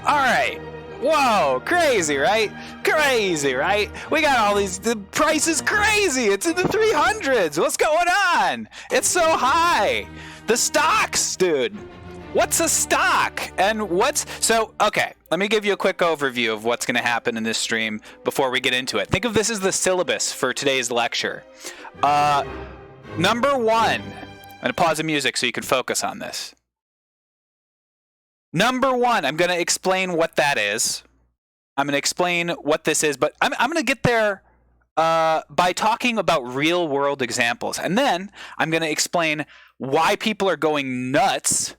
All right. Whoa, crazy, right? Crazy, right? We got all these, the price is crazy. It's in the 300s. What's going on? It's so high. The stocks, dude. What's a stock? And okay, let me give you a quick overview of what's going to happen in this stream before we get into it. Think of this as the syllabus for today's lecture. Number one, I'm going to pause the music so you can focus on this. Number one, I'm going to explain what that is. I'm going to explain what this is, but I'm going to get there by talking about real world examples. And then I'm going to explain why people are going nuts.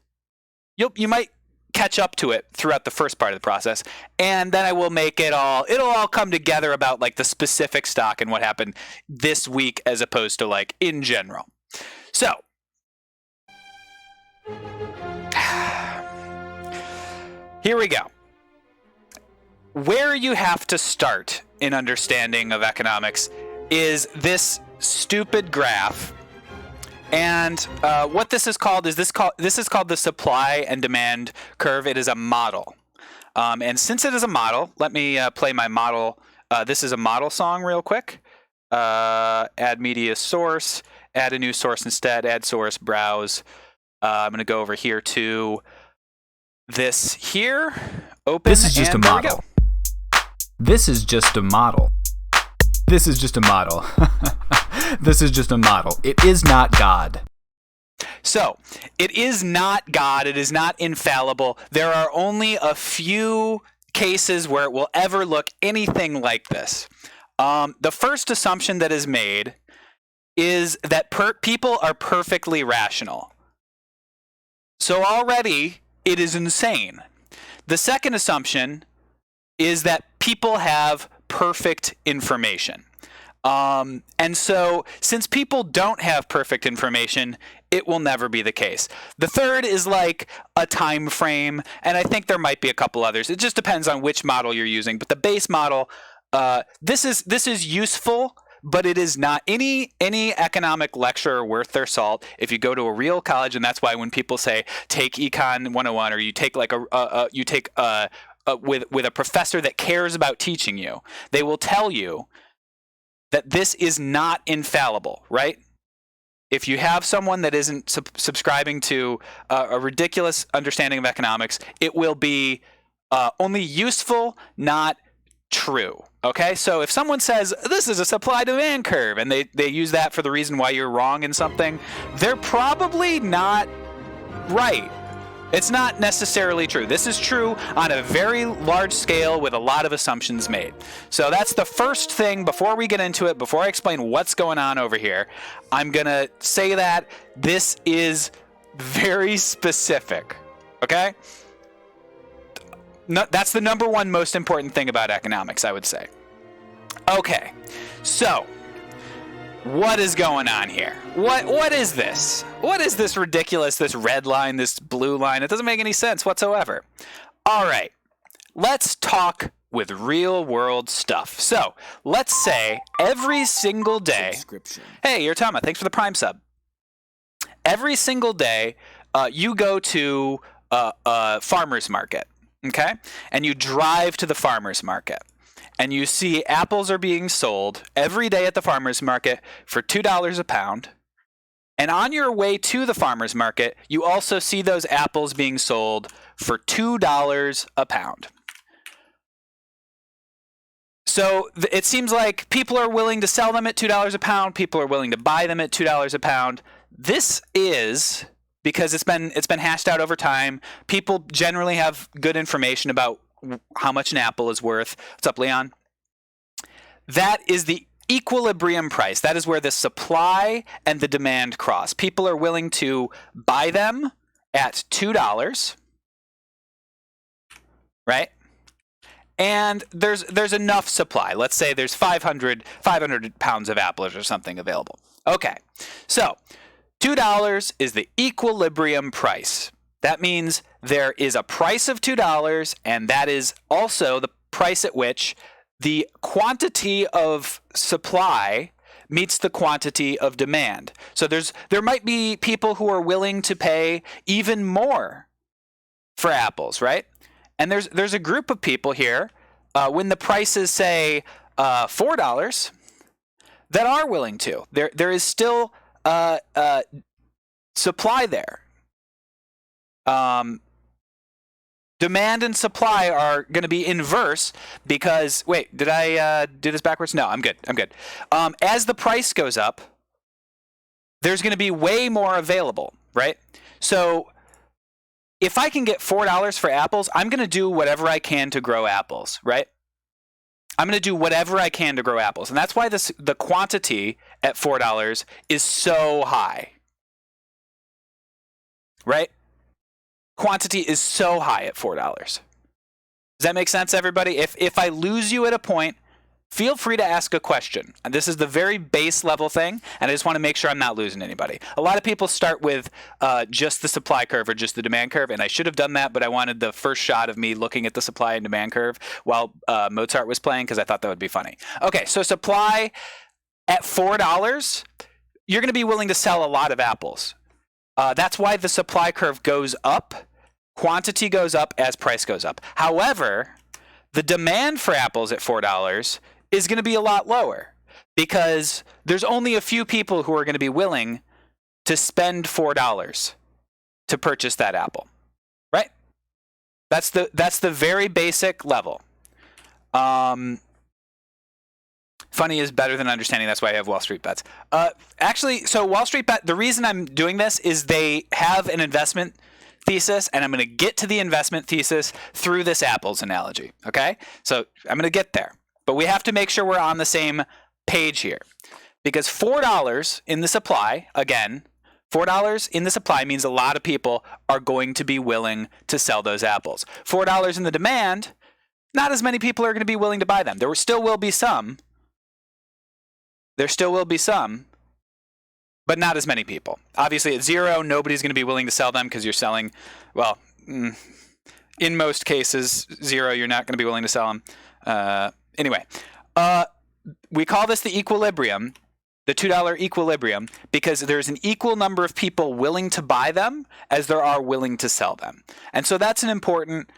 You might catch up to it throughout the first part of the process, and then I will make it'll all come together about like the specific stock and what happened this week as opposed to like in general. So here we go. Where you have to start in understanding of economics is this stupid graph. And what this is called is called the supply and demand curve. It is a model. And since it is a model, let me play my model. This is a model song real quick. Add media source, add a new source instead, add source, browse. I'm going to go over here to this here. Open. This is just a model. This is just a model. This is just a model. This is just a model. It is not God. So, it is not God. It is not infallible. There are only a few cases where it will ever look anything like this. The first assumption that is made is that people are perfectly rational. So already, it is insane. The second assumption is that people have perfect information. And so, since people don't have perfect information, it will never be the case. The third is like a time frame, and I think there might be a couple others. It just depends on which model you're using. But the base model, this is useful, but it is not any economic lecturer worth their salt. If you go to a real college, and that's why when people say take econ 101, or you take like with a professor that cares about teaching you, they will tell you that this is not infallible, right? If you have someone that isn't subscribing to a ridiculous understanding of economics, it will be only useful, not true. Okay? So if someone says, this is a supply-demand curve, and they use that for the reason why you're wrong in something, they're probably not right. It's not necessarily true. This is true on a very large scale with a lot of assumptions made. So that's the first thing. Before we get into it, before I explain what's going on over here, I'm going to say that this is very specific. Okay? No, that's the number one most important thing about economics, I would say. Okay. So, what is going on here? What is this? What is this ridiculous, this red line, this blue line? It doesn't make any sense whatsoever. All right, let's talk with real world stuff. So let's say every single day. Hey, you're Tama. Thanks for the Prime sub. Every single day, you go to a farmer's market, okay? And you drive to the farmer's market. And you see apples are being sold every day at the farmer's market for $2 a pound. And on your way to the farmer's market, you also see those apples being sold for $2 a pound. So it seems like people are willing to sell them at $2 a pound. People are willing to buy them at $2 a pound. This is because it's been hashed out over time. People generally have good information about how much an apple is worth. What's up, Leon? That is the equilibrium price. That is where the supply and the demand cross. People are willing to buy them at $2, right? And there's enough supply. Let's say there's 500 pounds of apples or something available. Okay, so $2 is the equilibrium price. That means there is a price of $2, and that is also the price at which the quantity of supply meets the quantity of demand. So there might be people who are willing to pay even more for apples, right? And there's a group of people here, when the prices say $4, that are willing to. There is still supply there. Demand and supply are going to be inverse because, wait, did I do this backwards? No, I'm good. As the price goes up, there's going to be way more available, right? So if I can get $4 for apples, I'm going to do whatever I can to grow apples, right? I'm going to do whatever I can to grow apples. And that's why the quantity at $4 is so high, right? Quantity is so high at $4. Does that make sense, everybody? If I lose you at a point, feel free to ask a question. And this is the very base level thing, and I just want to make sure I'm not losing anybody. A lot of people start with just the supply curve or just the demand curve, and I should have done that, but I wanted the first shot of me looking at the supply and demand curve while Mozart was playing because I thought that would be funny. Okay, so supply at $4, you're going to be willing to sell a lot of apples. That's why the supply curve goes up. Quantity goes up as price goes up. However, the demand for apples at $4 is going to be a lot lower because there's only a few people who are going to be willing to spend $4 to purchase that apple, right? That's the very basic level. Funny is better than understanding. That's why I have Wall Street Bets. Actually, so Wall Street Bet, the reason I'm doing this is they have an investment thesis, and I'm going to get to the investment thesis through this apples analogy, okay? So I'm going to get there. But we have to make sure we're on the same page here. Because $4 in the supply, again, $4 in the supply means a lot of people are going to be willing to sell those apples. $4 in the demand, not as many people are going to be willing to buy them. There still will be some. But not as many people. Obviously, at $0, nobody's going to be willing to sell them because you're selling, well, in most cases, $0, you're not going to be willing to sell them. Anyway, we call this the equilibrium, the $2 equilibrium, because there's an equal number of people willing to buy them as there are willing to sell them. And so that's an important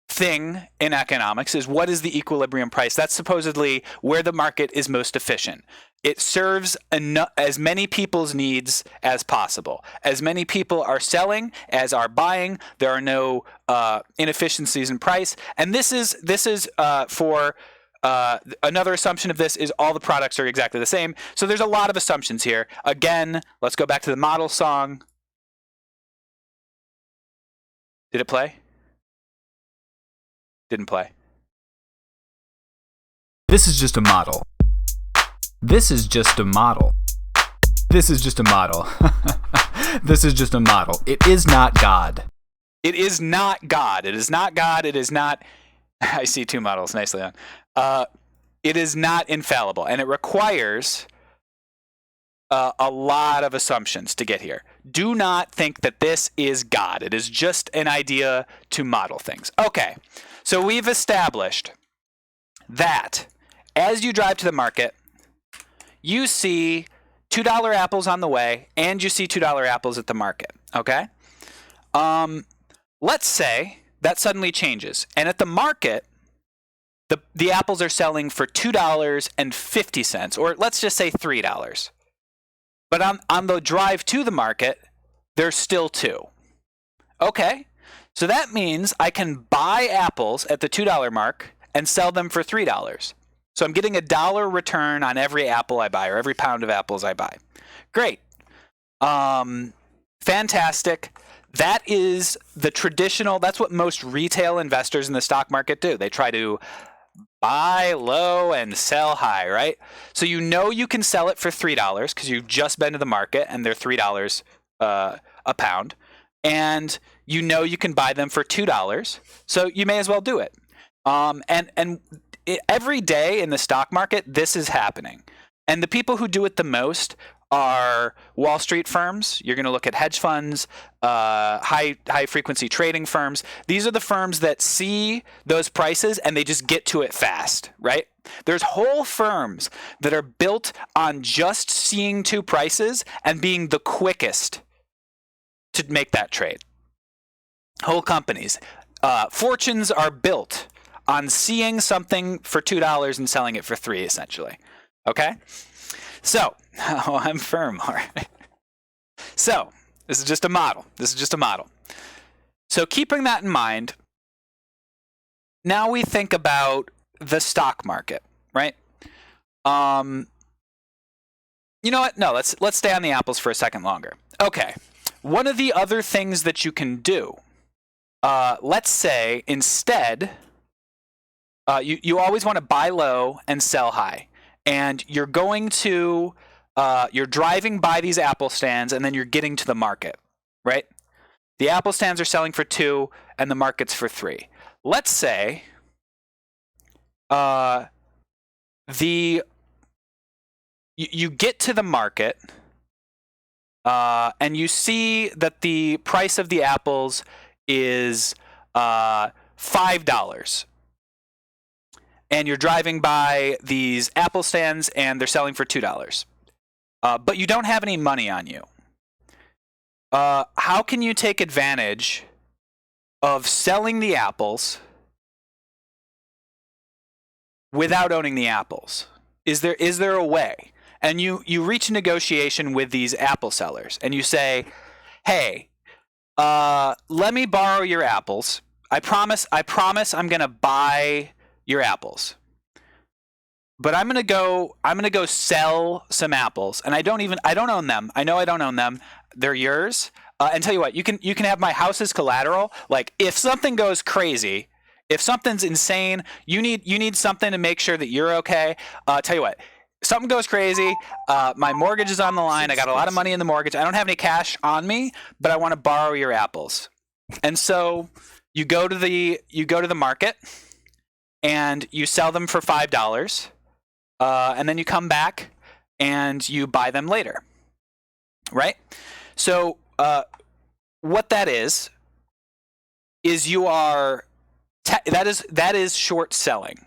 thing in economics is what is the equilibrium price? That's supposedly where the market is most efficient. It serves as many people's needs as possible. As many people are selling as are buying. There are no inefficiencies in price. And this is for another assumption of this is all the products are exactly the same. So there's a lot of assumptions here. Again, let's go back to the model song. Did it play? Didn't play. This is just a model. This is just a model. This is just a model. This is just a model. It is not God. It is not God. It is not God. It is not. I see two models. Nicely done. It is not infallible, and it requires a lot of assumptions to get here. Do not think that this is God. It is just an idea to model things. Okay, so we've established that as you drive to the market, you see $2 apples on the way, and you see $2 apples at the market, okay? Let's say that suddenly changes, and at the market, the apples are selling for $2.50, or let's just say $3. But on the drive to the market, there's still 2. Okay, so that means I can buy apples at the $2 mark and sell them for $3. So I'm getting $1 return on every apple I buy or every pound of apples I buy. Great. Fantastic. That is the traditional, that's what most retail investors in the stock market do. They try to buy low and sell high, right? So you know you can sell it for $3 because you've just been to the market and they're $3 a pound. And you know you can buy them for $2. So you may as well do it. Every day in the stock market, this is happening. And the people who do it the most are Wall Street firms. You're going to look at hedge funds, high frequency trading firms. These are the firms that see those prices and they just get to it fast, right? There's whole firms that are built on just seeing 2 prices and being the quickest to make that trade. Whole companies. Fortunes are built on seeing something for $2 and selling it for $3, essentially. Okay? So, I'm firm. All right. So, this is just a model. So, keeping that in mind, now we think about the stock market, right? You know what? No, let's stay on the apples for a second longer. Okay. One of the other things that you can do, let's say instead, you always want to buy low and sell high. And you're going to, you're driving by these apple stands and then you're getting to the market, right? The apple stands are selling for 2 and the market's for 3. Let's say you get to the market and you see that the price of the apples is $5. And you're driving by these apple stands and they're selling for $2. But you don't have any money on you. How can you take advantage of selling the apples without owning the apples? Is there a way? And you reach a negotiation with these apple sellers and you say, hey, let me borrow your apples. I promise I'm gonna buy your apples. But I'm gonna go sell some apples, and I don't own them. I know I don't own them. They're yours. And tell you what, you can have my house as collateral. Like if something goes crazy, if something's insane, you need something to make sure that you're okay. Tell you what, something goes crazy. My mortgage is on the line. I got a lot of money in the mortgage. I don't have any cash on me, but I want to borrow your apples. And so you go to the market and you sell them for $5. And then you come back and you buy them later, right? So what that is you are that is short selling,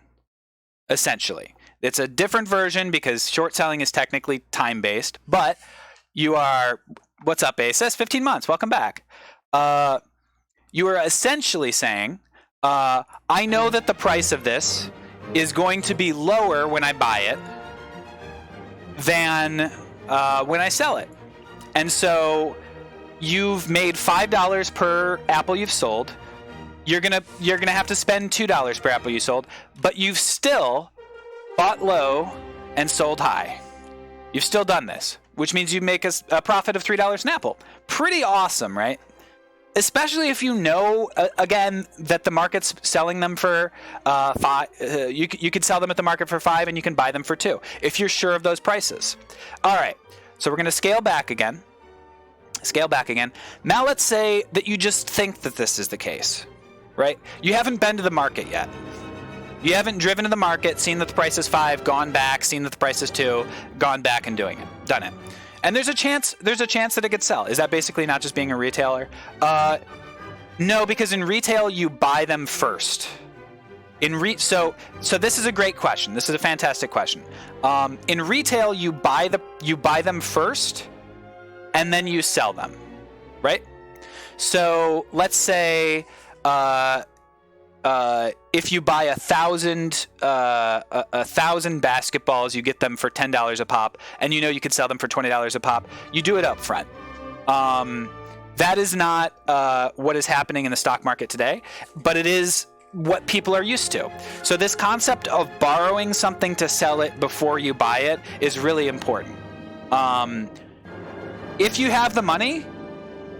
essentially. It's a different version because short selling is technically time based, but you are, what's up, Aces? 15 months. Welcome back. You are essentially saying, I know that the price of this is going to be lower when I buy it than when I sell it. And so you've made $5 per apple you've sold. You're gonna have to spend $2 per apple you sold, but you've still bought low and sold high. You've still done this, which means you make a profit of $3 an apple. Pretty awesome, right? Especially if you know, again, that the market's selling them for $5. You could sell them at the market for $5 and you can buy them for $2 if you're sure of those prices. All right, so we're going to scale back again. Now let's say that you just think that this is the case, right? You haven't been to the market yet. You haven't driven to the market, seen that the price is $5, gone back, seen that the price is $2, gone back and done it. And there's a chance that it could sell. Is that basically not just being a retailer? No, because in retail you buy them first. So this is a great question. This is a fantastic question. In retail you buy them first, and then you sell them, right? So let's say if you buy 1,000 basketballs, you get them for $10 a pop, and you know you could sell them for $20 a pop. You do it up front. That is not what is happening in the stock market today, but it is what people are used to. So this concept of borrowing something to sell it before you buy it is really important. If you have the money,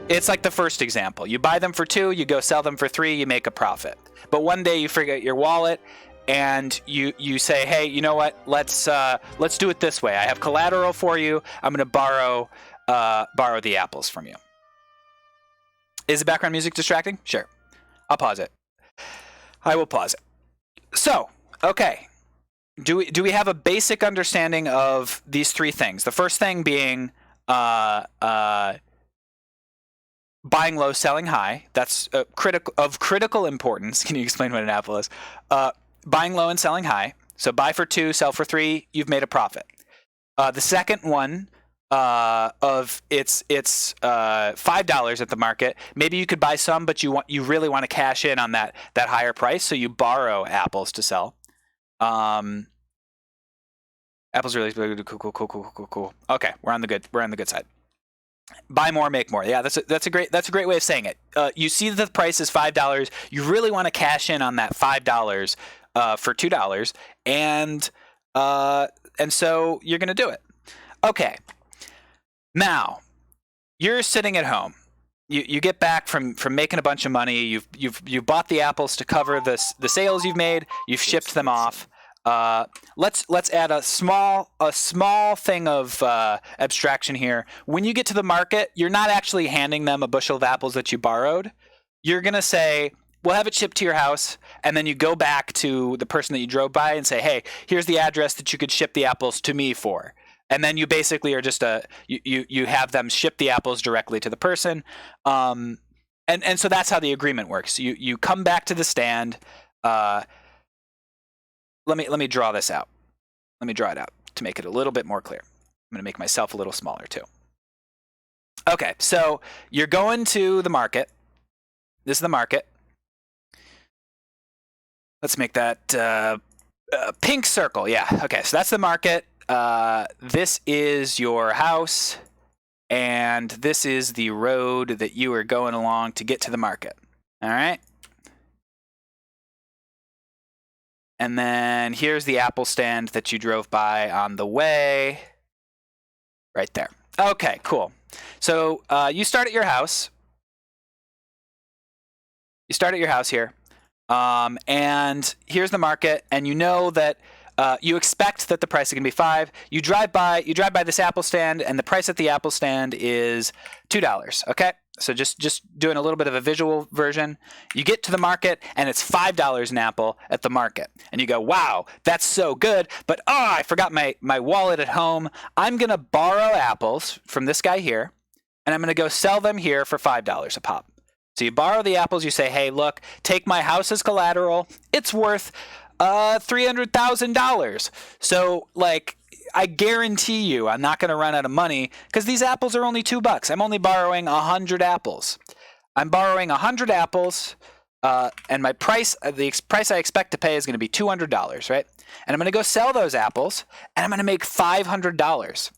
it's like the first example. You buy them for $2, you go sell them for $3, you make a profit. But one day you forget your wallet and you say, hey, you know what? Let's do it this way. I have collateral for you. I'm going to borrow the apples from you. Is the background music distracting? Sure. I'll pause it. I will pause it. So, okay. Do we have a basic understanding of these three things? The first thing being buying low, selling high. That's critical importance. Can you explain what an apple is? Buying low and selling high. So buy for $2, sell for $3. You've made a profit. The second one of it's $5 at the market. Maybe you could buy some, but you really want to cash in on that higher price, so you borrow apples to sell. Apples really cool. Okay, we're on the good side. Buy more, make more. Yeah, that's a great way of saying it. You see that the price is $5. You really want to cash in on that $5 for $2, and so you're going to do it. Okay. Now, you're sitting at home. You get back from making a bunch of money. You've bought the apples to cover the sales you've made. You've shipped them off. Let's add a small thing of abstraction here. When you get to the market, you're not actually handing them a bushel of apples that you borrowed. You're gonna say, we'll have it shipped to your house, and then you go back to the person that you drove by and say, hey, here's the address that you could ship the apples to me for. And then you basically are just you have them ship the apples directly to the person, and so that's how the agreement works. You come back to the stand. Let me draw this out. Let me draw it out to make it a little bit more clear. I'm going to make myself a little smaller too. Okay, so you're going to the market. This is the market. Let's make that pink circle. Yeah. Okay, so that's the market. This is your house, and this is the road that you are going along to get to the market. All right? And then here's the apple stand that you drove by on the way. Right there. Okay, cool. So you start at your house. You start at your house here. And here's the market, and you know that you expect that the price is going to be $5. You drive by this apple stand, and the price at the apple stand is $2. Okay, so just doing a little bit of a visual version. You get to the market, and it's $5 an apple at the market, and you go, "Wow, that's so good!" But I forgot my wallet at home. I'm going to borrow apples from this guy here, and I'm going to go sell them here for $5 a pop. So you borrow the apples. You say, "Hey, look, take my house as collateral. It's worth $300,000. So, like, I guarantee you I'm not going to run out of money because these apples are only $2. I'm only borrowing 100 apples. I'm borrowing 100 apples, and my price, the price I expect to pay is going to be $200, right? And I'm going to go sell those apples, and I'm going to make $500.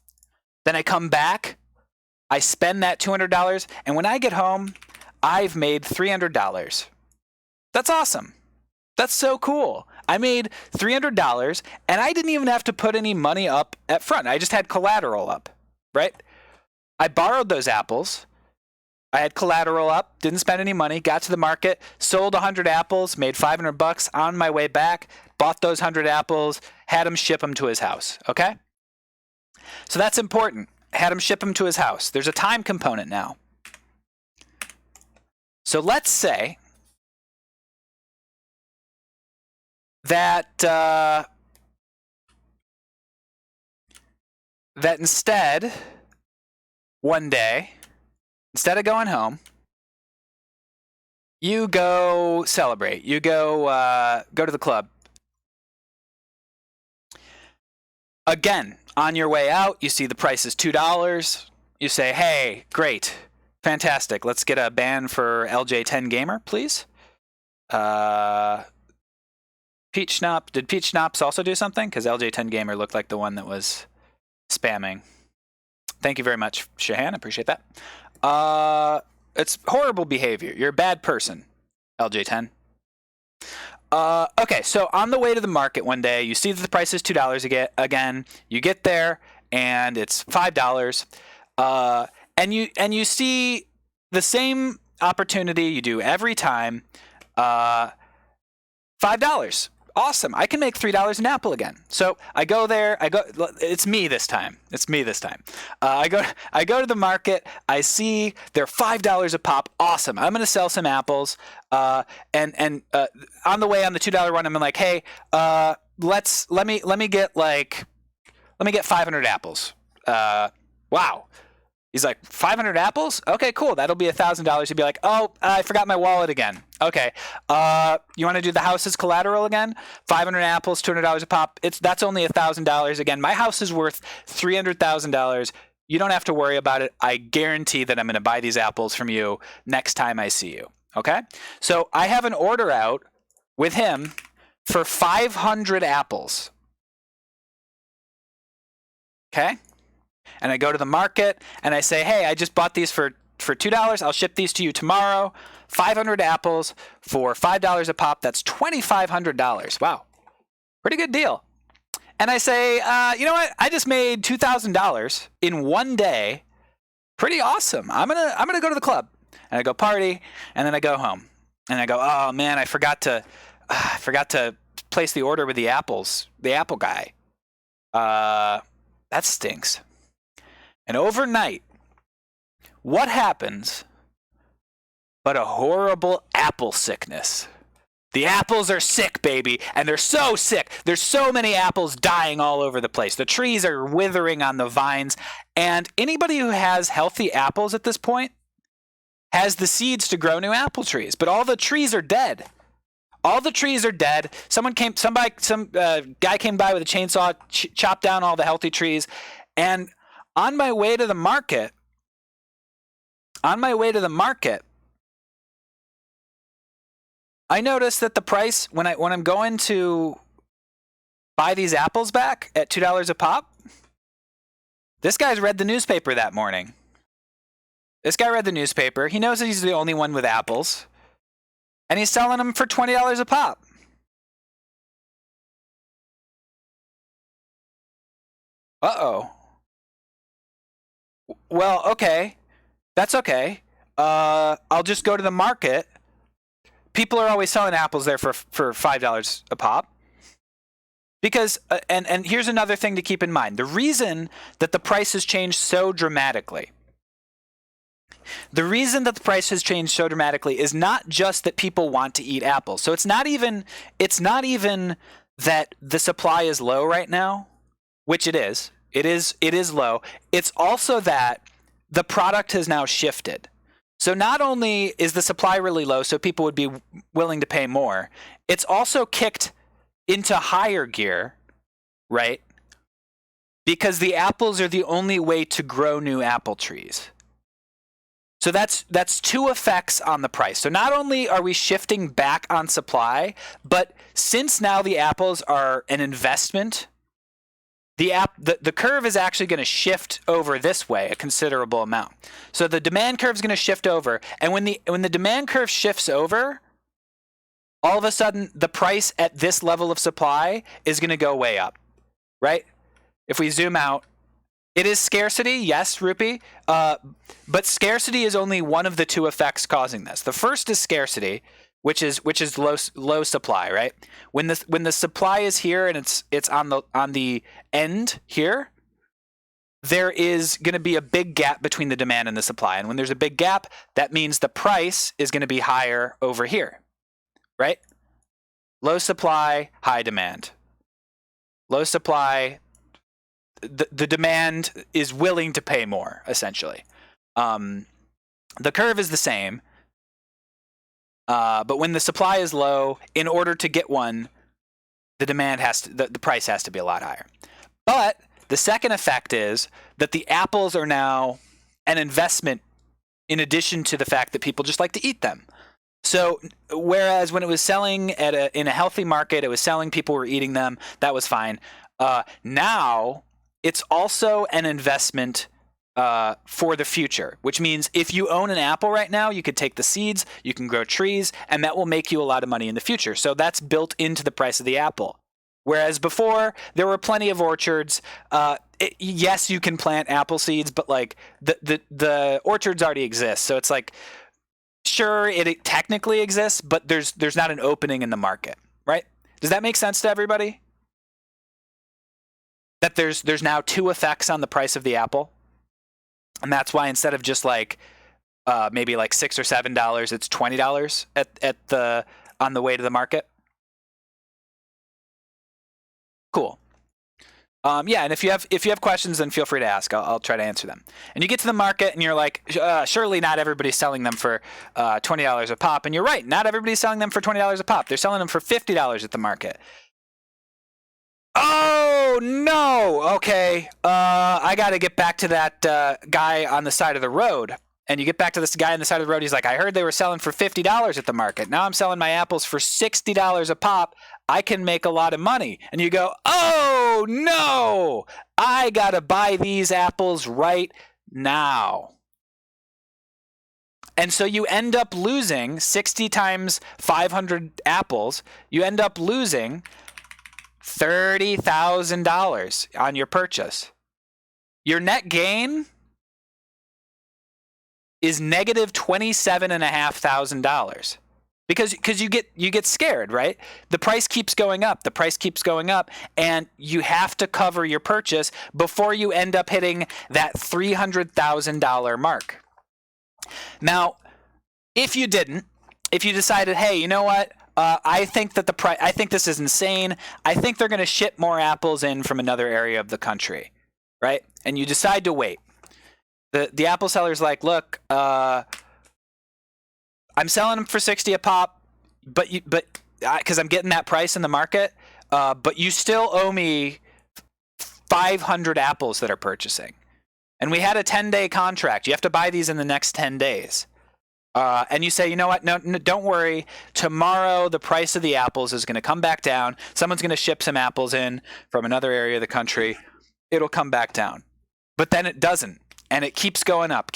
Then I come back, I spend that $200, and when I get home, I've made $300. That's awesome. That's so cool. I made $300, and I didn't even have to put any money up at front. I just had collateral up, right? I borrowed those apples. I had collateral up, didn't spend any money, got to the market, sold 100 apples, made $500 on my way back, bought those 100 apples, had him ship them to his house, okay? So that's important. Had him ship them to his house. There's a time component now. So let's say that instead, one day, instead of going home, you go celebrate. You go to the club. Again, on your way out, you see the price is $2. You say, "Hey, great, fantastic. Let's get a band for LJ10 Gamer, please." Peach Schnapps. Did Peach Schnapps also do something? Because LJ10 Gamer looked like the one that was spamming. Thank you very much, Shahan. Appreciate that. It's horrible behavior. You're a bad person, LJ10. Okay, so on the way to the market one day, you see that the price is $2 again. You get there, and it's $5. And you see the same opportunity you do every time. $5. Awesome. I can make $3 an apple again. So I go there. It's me this time. I go to the market. I see they're $5 a pop. Awesome. I'm going to sell some apples. And on the way on the $2 one, I'm like, "Hey, let me get 500 apples." Wow. He's like, 500 apples? Okay, cool. That'll be $1,000. He'd be like, "Oh, I forgot my wallet again." Okay. You want to do the house as collateral again? 500 apples, $200 a pop. That's only $1,000 again. My house is worth $300,000. You don't have to worry about it. I guarantee that I'm going to buy these apples from you next time I see you. Okay? So I have an order out with him for 500 apples. Okay? And I go to the market and I say, hey, I just bought these for $2. I'll ship these to you tomorrow. 500 apples for $5 a pop. That's $2,500. Wow. Pretty good deal. And I say, you know what? I just made $2,000 in one day. Pretty awesome. I'm gonna go to the club, and I go party, and then I go home, and I go, oh man, I forgot to place the order with the apples. The apple guy. That stinks. And overnight, what happens but a horrible apple sickness? The apples are sick, baby, and they're so sick. There's so many apples dying all over the place. The trees are withering on the vines, and anybody who has healthy apples at this point has the seeds to grow new apple trees, but all the trees are dead. All the trees are dead. Some guy came by with a chainsaw, chopped down all the healthy trees, and on my way to the market, I noticed that the price when I'm going to buy these apples back at $2 a pop, this guy's read the newspaper that morning. This guy read the newspaper. He knows that he's the only one with apples, and he's selling them for $20 a pop. Uh-oh. Well, okay. That's okay. I'll just go to the market. People are always selling apples there for $5 a pop. Because, and here's another thing to keep in mind. The reason that the price has changed so dramatically, is not just that people want to eat apples. So it's not even that the supply is low right now, which it is. It is low. It's also that the product has now shifted. So not only is the supply really low, so people would be willing to pay more, it's also kicked into higher gear, right? Because the apples are the only way to grow new apple trees. So that's two effects on the price. So not only are we shifting back on supply, but since now the apples are an investment, the curve is actually going to shift over this way a considerable amount. So the demand curve is going to shift over, and when the demand curve shifts over, all of a sudden the price at this level of supply is going to go way up, right? If we zoom out, it is scarcity, yes, Rupi, but scarcity is only one of the two effects causing this. The first is scarcity, which is low supply, right? When the supply is here and it's on the end here, there is going to be a big gap between the demand and the supply. And when there's a big gap, that means the price is going to be higher over here, right? Low supply, high demand. Low supply, the demand is willing to pay more, essentially. The curve is the same. But when the supply is low, in order to get one, the price has to be a lot higher. But the second effect is that the apples are now an investment in addition to the fact that people just like to eat them. So whereas when it was selling in a healthy market, it was selling, people were eating them, that was fine. Now it's also an investment for the future, which means if you own an apple right now, you could take the seeds, you can grow trees, and that will make you a lot of money in the future. So that's built into the price of the apple. Whereas before, there were plenty of orchards. Yes, you can plant apple seeds, but like the orchards already exist. So it's like, sure, it technically exists, but there's not an opening in the market, right? Does that make sense to everybody? That there's now two effects on the price of the apple? And that's why instead of just like maybe like $6 or $7, it's $20 on the way to the market. Cool. Yeah, and if you have questions, then feel free to ask. I'll try to answer them. And you get to the market, and you're like, surely not everybody's selling them for $20 a pop. And you're right, not everybody's selling them for $20 a pop. They're selling them for $50 at the market. Oh no! Okay, I got to get back to that guy on the side of the road. And you get back to this guy on the side of the road. He's like, I heard they were selling for $50 at the market. Now I'm selling my apples for $60 a pop. I can make a lot of money. And you go, oh no! I got to buy these apples right now. And so you end up losing 60 times 500 apples. You end up losing $30,000 on your purchase. Your net gain is negative $27,500 because you get scared, right? The price keeps going up. The price keeps going up, and you have to cover your purchase before you end up hitting that $300,000 mark. Now, if you decided, hey, you know what? I think that I think this is insane. I think they're going to ship more apples in from another area of the country, right? And you decide to wait. The apple seller's like, look, I'm selling them for 60 a pop, but because I'm getting that price in the market, but you still owe me 500 apples that are purchasing. And we had a 10-day contract. You have to buy these in the next 10 days. And you say, you know what? No, don't worry. Tomorrow, the price of the apples is going to come back down. Someone's going to ship some apples in from another area of the country. It'll come back down. But then it doesn't. And it keeps going up.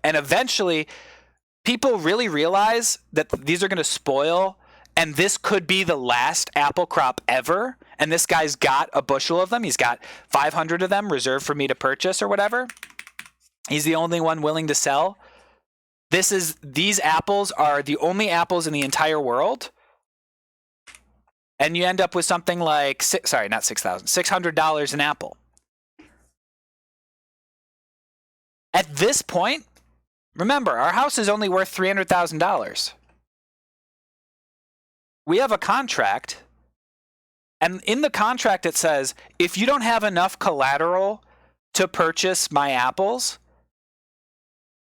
And eventually, people really realize that these are going to spoil. And this could be the last apple crop ever. And this guy's got a bushel of them. He's got 500 of them reserved for me to purchase or whatever. He's the only one willing to sell. These apples are the only apples in the entire world. And you end up with something like, $600 an apple. At this point, remember, our house is only worth $300,000. We have a contract, and in the contract it says, if you don't have enough collateral to purchase my apples,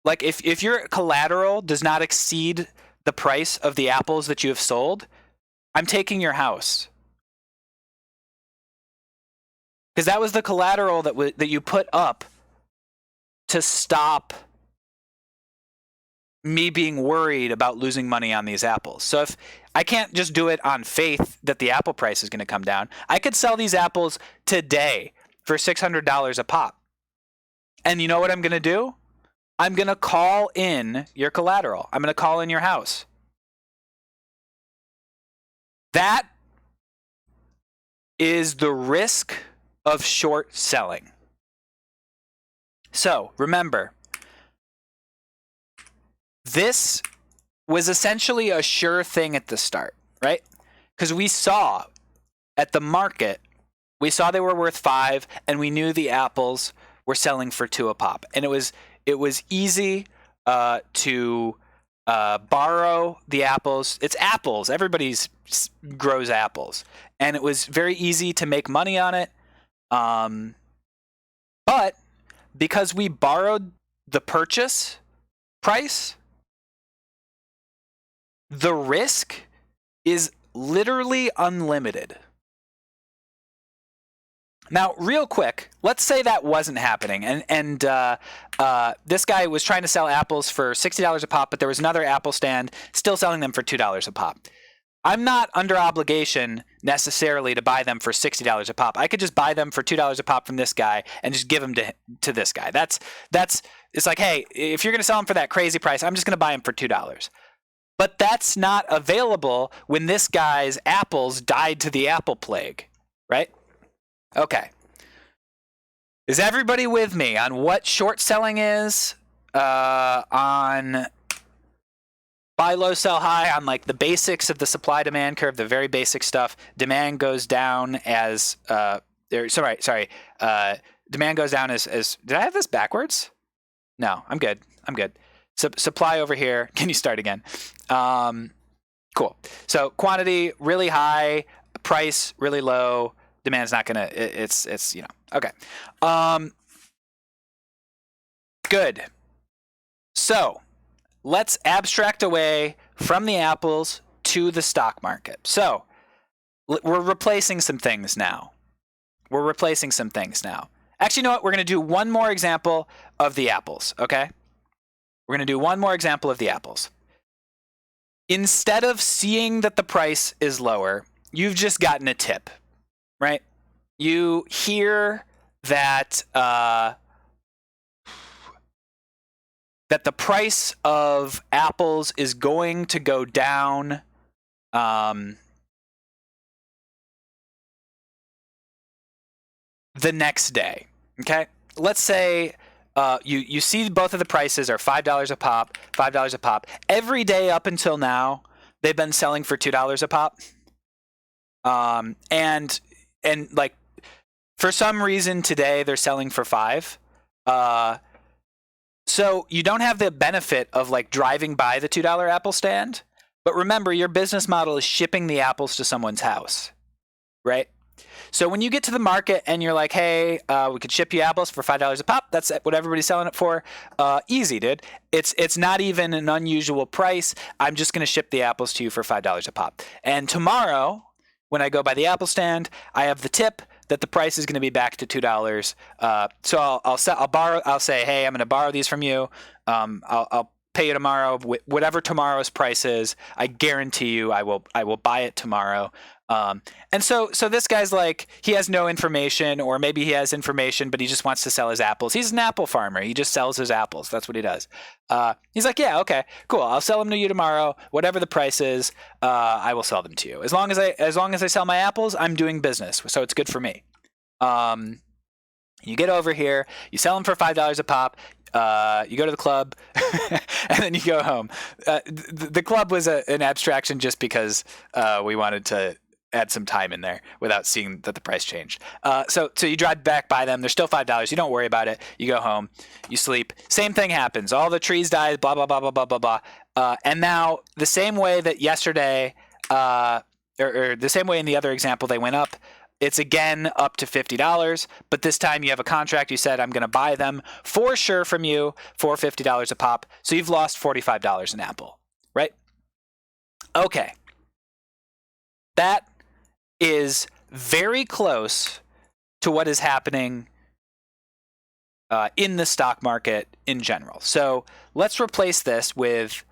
like if your collateral does not exceed the price of the apples that you have sold, I'm taking your house. Because that was the collateral that you put up to stop me being worried about losing money on these apples. So if I can't just do it on faith that the apple price is going to come down, I could sell these apples today for $600 a pop. And you know what I'm going to do? I'm going to call in your collateral. I'm going to call in your house. That is the risk of short selling. So remember, this was essentially a sure thing at the start, right? Because we saw at the market, we saw they were worth $5, and we knew the apples were selling for $2 a pop. And it was easy to borrow the apples. It's apples. Everybody grows apples. And it was very easy to make money on it. But because we borrowed the purchase price, the risk is literally unlimited. Now, real quick, let's say that wasn't happening, and this guy was trying to sell apples for $60 a pop, but there was another apple stand still selling them for $2 a pop. I'm not under obligation necessarily to buy them for $60 a pop. I could just buy them for $2 a pop from this guy and just give them to this guy. It's like, hey, if you're going to sell them for that crazy price, I'm just going to buy them for $2. But that's not available when this guy's apples died to the apple plague, right? Okay. Is everybody with me on what short selling is? On buy low, sell high, on like the basics of the supply demand curve, the very basic stuff. Demand goes down as demand goes down as did I have this backwards? No, I'm good. Supply over here. Can you start again? Cool. So quantity really high, price really low. Demand's not gonna. It's okay. Good. So let's abstract away from the apples to the stock market. So we're replacing some things now. We're replacing some things now. Actually, you know what? We're going to do one more example of the apples, okay? We're going to do one more example of the apples. Instead of seeing that the price is lower, you've just gotten a tip, right? You hear that that the price of apples is going to go down the next day, okay? Let's say you see both of the prices are $5 a pop, $5 a pop. Every day up until now, they've been selling for $2 a pop. And like for some reason today they're selling for $5. So you don't have the benefit of like driving by the $2 apple stand. But remember, your business model is shipping the apples to someone's house, right? So when you get to the market and you're like, hey, we could ship you apples for $5 a pop. That's what everybody's selling it for. Easy, dude. It's not even an unusual price. I'm just going to ship the apples to you for $5 a pop. And tomorrow, when I go by the apple stand, I have the tip that the price is going to be back to $2. So I'll say, hey, I'm going to borrow these from you. I'll pay you tomorrow, whatever tomorrow's price is. I guarantee you, I will buy it tomorrow. And so this guy's like, he has no information, or maybe he has information, but he just wants to sell his apples. He's an apple farmer. He just sells his apples. That's what he does. He's like, yeah, okay, cool. I'll sell them to you tomorrow. Whatever the price is, I will sell them to you. As long as I sell my apples, I'm doing business. So it's good for me. You get over here, you sell them for $5 a pop. You go to the club, and then you go home. The club was an abstraction just because we wanted to add some time in there without seeing that the price changed. So you drive back by them. They're still $5. You don't worry about it. You go home. You sleep. Same thing happens. All the trees die, blah, blah, blah, blah, blah, blah, blah. And now the same way that yesterday, or the same way in the other example they went up, it's again up to $50, but this time you have a contract. You said, I'm going to buy them for sure from you for $50 a pop. So you've lost $45 an apple, right? Okay. That is very close to what is happening in the stock market in general. So let's replace this with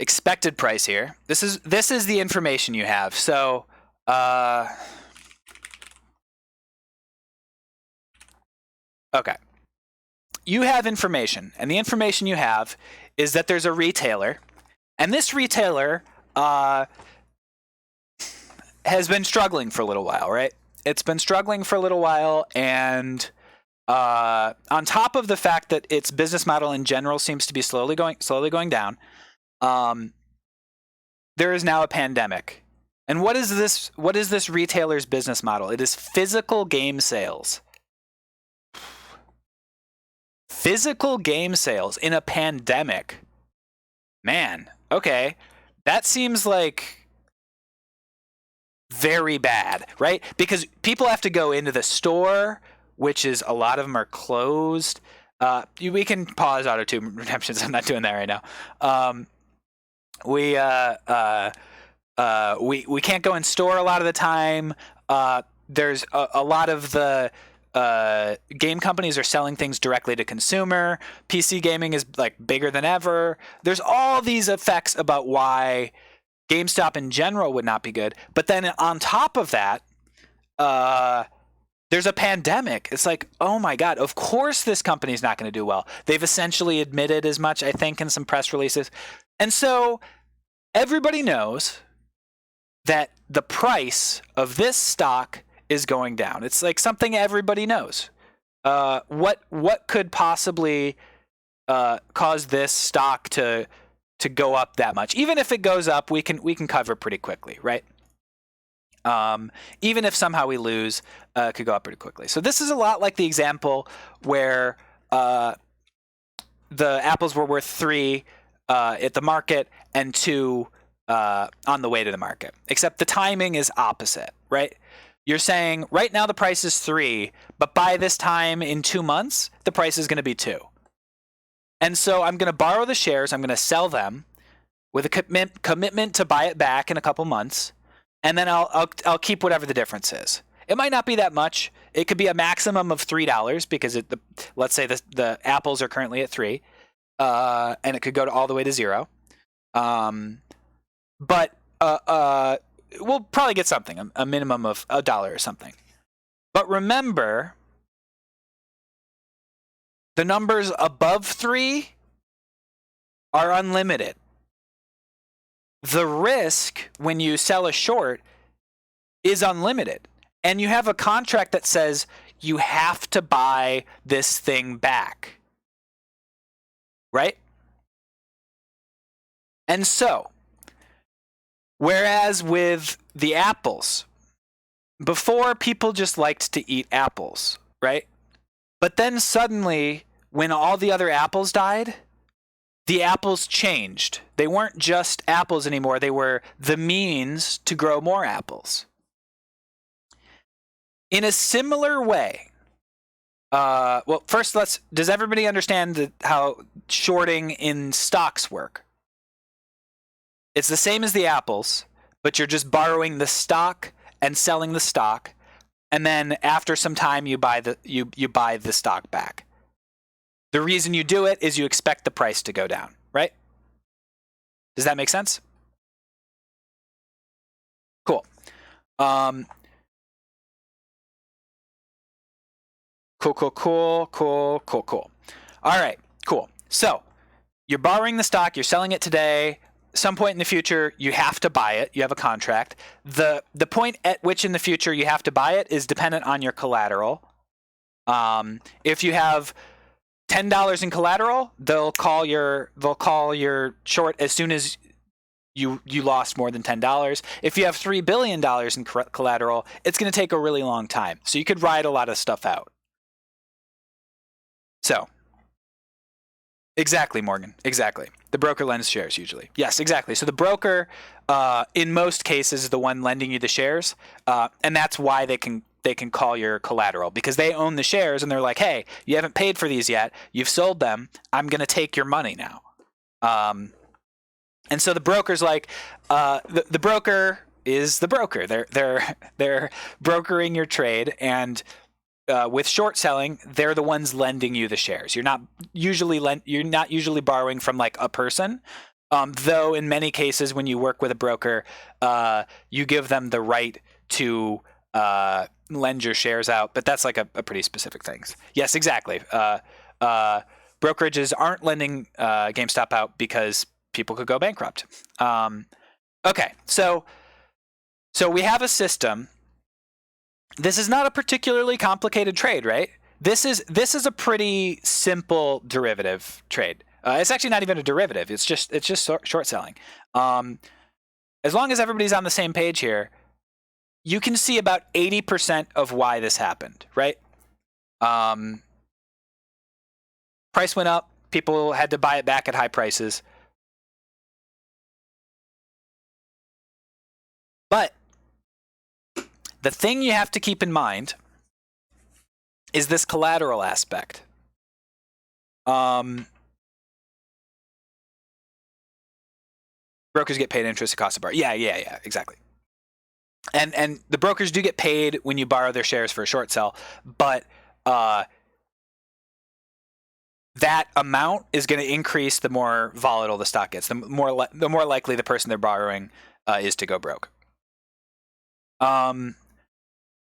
expected price here. This is the information you have. So okay. You have information, and the information you have is that there's a retailer, and this retailer has been struggling for a little while, right? It's been struggling for a little while, and on top of the fact that its business model in general seems to be slowly going down, there is now a pandemic. And what is this retailer's business model? It is physical game sales. Physical game sales in a pandemic. Man, okay. That seems like very bad, right? Because people have to go into the store, which is a lot of them are closed. We can pause auto-tune redemptions. I'm not doing that right now. We can't go in store a lot of the time. There's a lot of the game companies are selling things directly to consumer. PC gaming is like bigger than ever. There's all these effects about why GameStop in general would not be good. But then on top of that, there's a pandemic. It's like, oh my God, of course this company's not going to do well. They've essentially admitted as much, I think, in some press releases. And so everybody knows that the price of this stock is going down. It's like something everybody knows. What could possibly cause this stock to go up that much? Even if it goes up, we can cover pretty quickly, right? Even if somehow we lose, it could go up pretty quickly. So this is a lot like the example where the apples were worth 3 at the market and 2 on the way to the market. Except the timing is opposite, right? You're saying right now the price is 3, but by this time in 2 months, the price is going to be 2. And so I'm going to borrow the shares. I'm going to sell them with a commitment to buy it back in a couple months, and then I'll keep whatever the difference is. It might not be that much. It could be a maximum of $3 because let's say the apples are currently at 3, and it could go all the way to 0. But we'll probably get something, a minimum of $1 or something. But remember, the numbers above 3 are unlimited. The risk when you sell a short is unlimited. And you have a contract that says you have to buy this thing back. Right? And so, whereas with the apples, before people just liked to eat apples, right? But then suddenly, when all the other apples died, the apples changed. They weren't just apples anymore. They were the means to grow more apples. In a similar way, well, first does everybody understand how shorting in stocks work? It's the same as the apples, but you're just borrowing the stock and selling the stock, and then after some time you buy the stock back. The reason you do it is you expect the price to go down, right? Does that make sense? Cool. Cool. All right, cool. So you're borrowing the stock, you're selling it today. Some point in the future, you have to buy it. You have a contract. The point at which in the future you have to buy it is dependent on your collateral. If you have $10 in collateral, they'll call your short as soon as you lost more than $10. If you have $3 billion in collateral, it's going to take a really long time. So you could ride a lot of stuff out. So, exactly, Morgan. Exactly. The broker lends shares usually. Yes, exactly. So the broker, in most cases, is the one lending you the shares, and that's why they can call your collateral, because they own the shares and they're like, hey, you haven't paid for these yet. You've sold them. I'm going to take your money now. And so the broker's like, the broker is the broker. They're brokering your trade, and with short selling, they're the ones lending you the shares. You're not usually borrowing from like a person, though in many cases when you work with a broker, you give them the right to lend your shares out, but that's like a pretty specific thing. Yes, exactly. Brokerages aren't lending GameStop out because people could go bankrupt. Okay, so we have a system. This is not a particularly complicated trade, right? This is a pretty simple derivative trade. It's actually not even a derivative. It's just short selling. As long as everybody's on the same page here, you can see about 80% of why this happened, right? Price went up. People had to buy it back at high prices. But the thing you have to keep in mind is this collateral aspect. Brokers get paid interest, it costs a bar. Yeah, exactly. And the brokers do get paid when you borrow their shares for a short sell, but that amount is going to increase the more volatile the stock gets. The more likely the person they're borrowing is to go broke.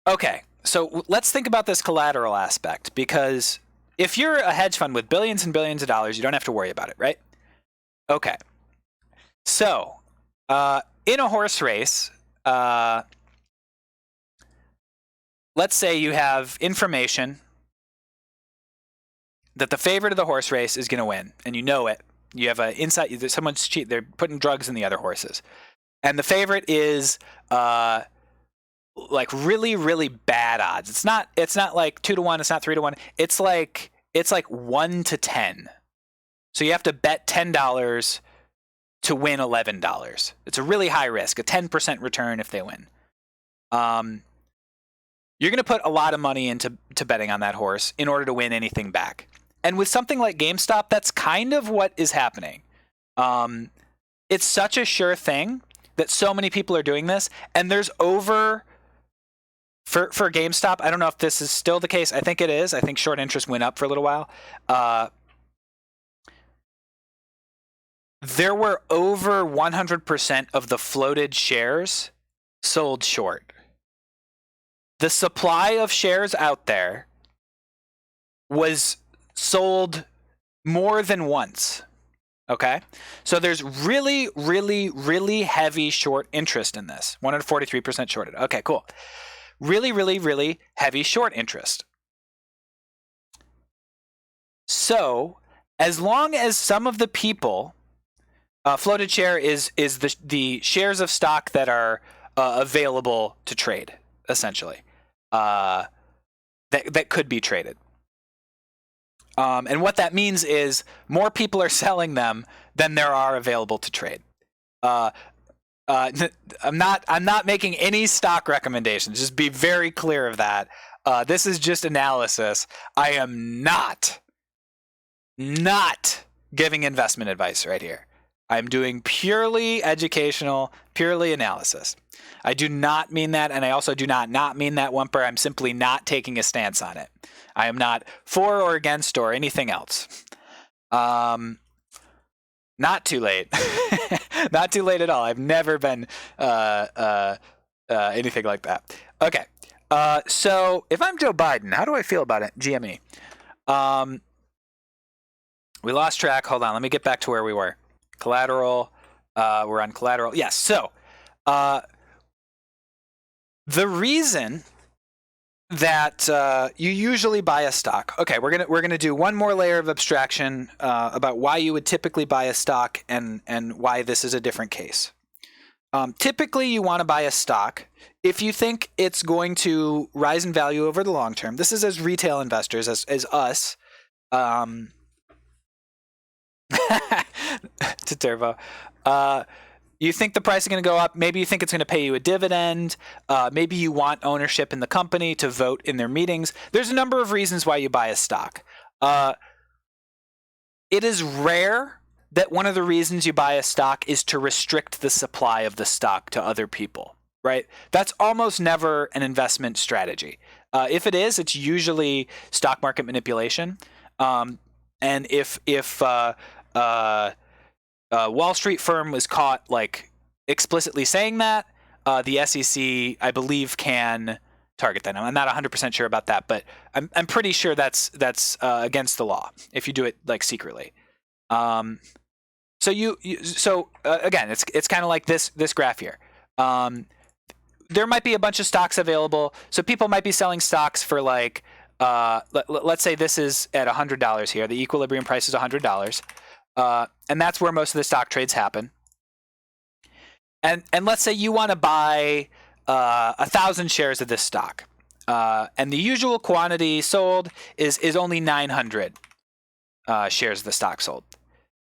Okay, so let's think about this collateral aspect, because if you're a hedge fund with billions and billions of dollars, you don't have to worry about it, right? Okay, so in a horse race, let's say you have information that the favorite of the horse race is going to win, and you know it. You have an insight. Someone's cheating. They're putting drugs in the other horses, and the favorite is like really, really bad odds. It's not like 2-1. It's not 3-1. It's like 1-10. So you have to bet $10 to win $11. It's a really high risk, a 10% return if they win. You're going to put a lot of money into betting on that horse in order to win anything back. And with something like GameStop, that's kind of what is happening. it's such a sure thing that so many people are doing this, and there's over for GameStop. I don't know if this is still the case. I think it is. I think short interest went up for a little while. There were over 100% of the floated shares sold short. The supply of shares out there was sold more than once. Okay? So there's really, really, really heavy short interest in this. 143% shorted. Okay, cool. Really, really, really heavy short interest. So as long as some of the people, floated share is the shares of stock that are available to trade, essentially, that could be traded. And what that means is more people are selling them than there are available to trade. I'm not making any stock recommendations. Just be very clear of that. This is just analysis. I am not giving investment advice right here. I'm doing purely educational, purely analysis. I do not mean that, and I also do not mean that, Whumper. I'm simply not taking a stance on it. I am not for or against or anything else. Not too late. Not too late at all. I've never been anything like that. Okay. So if I'm Joe Biden, how do I feel about it? GME. We lost track. Hold on. Let me get back to where we were. Collateral. We're on collateral. Yes. So the reason that you usually buy a stock. Okay, we're gonna do one more layer of abstraction about why you would typically buy a stock and why this is a different case. Typically, you want to buy a stock if you think it's going to rise in value over the long term. This is as retail investors, as us. To Turbo. You think the price is going to go up. Maybe you think it's going to pay you a dividend. Maybe you want ownership in the company to vote in their meetings. There's a number of reasons why you buy a stock. It is rare that one of the reasons you buy a stock is to restrict the supply of the stock to other people, right? That's almost never an investment strategy. If it is, it's usually stock market manipulation. And if Wall Street firm was caught like explicitly saying that, the SEC, I believe, can target that. I'm not 100% sure about that, but I'm pretty sure that's against the law if you do it like secretly. So again, it's kind of like this graph here. There might be a bunch of stocks available, so people might be selling stocks for like let's say this is at $100 here. The equilibrium price is $100. And that's where most of the stock trades happen. And let's say you want to buy 1,000 shares of this stock, and the usual quantity sold is only 900 shares of the stock sold.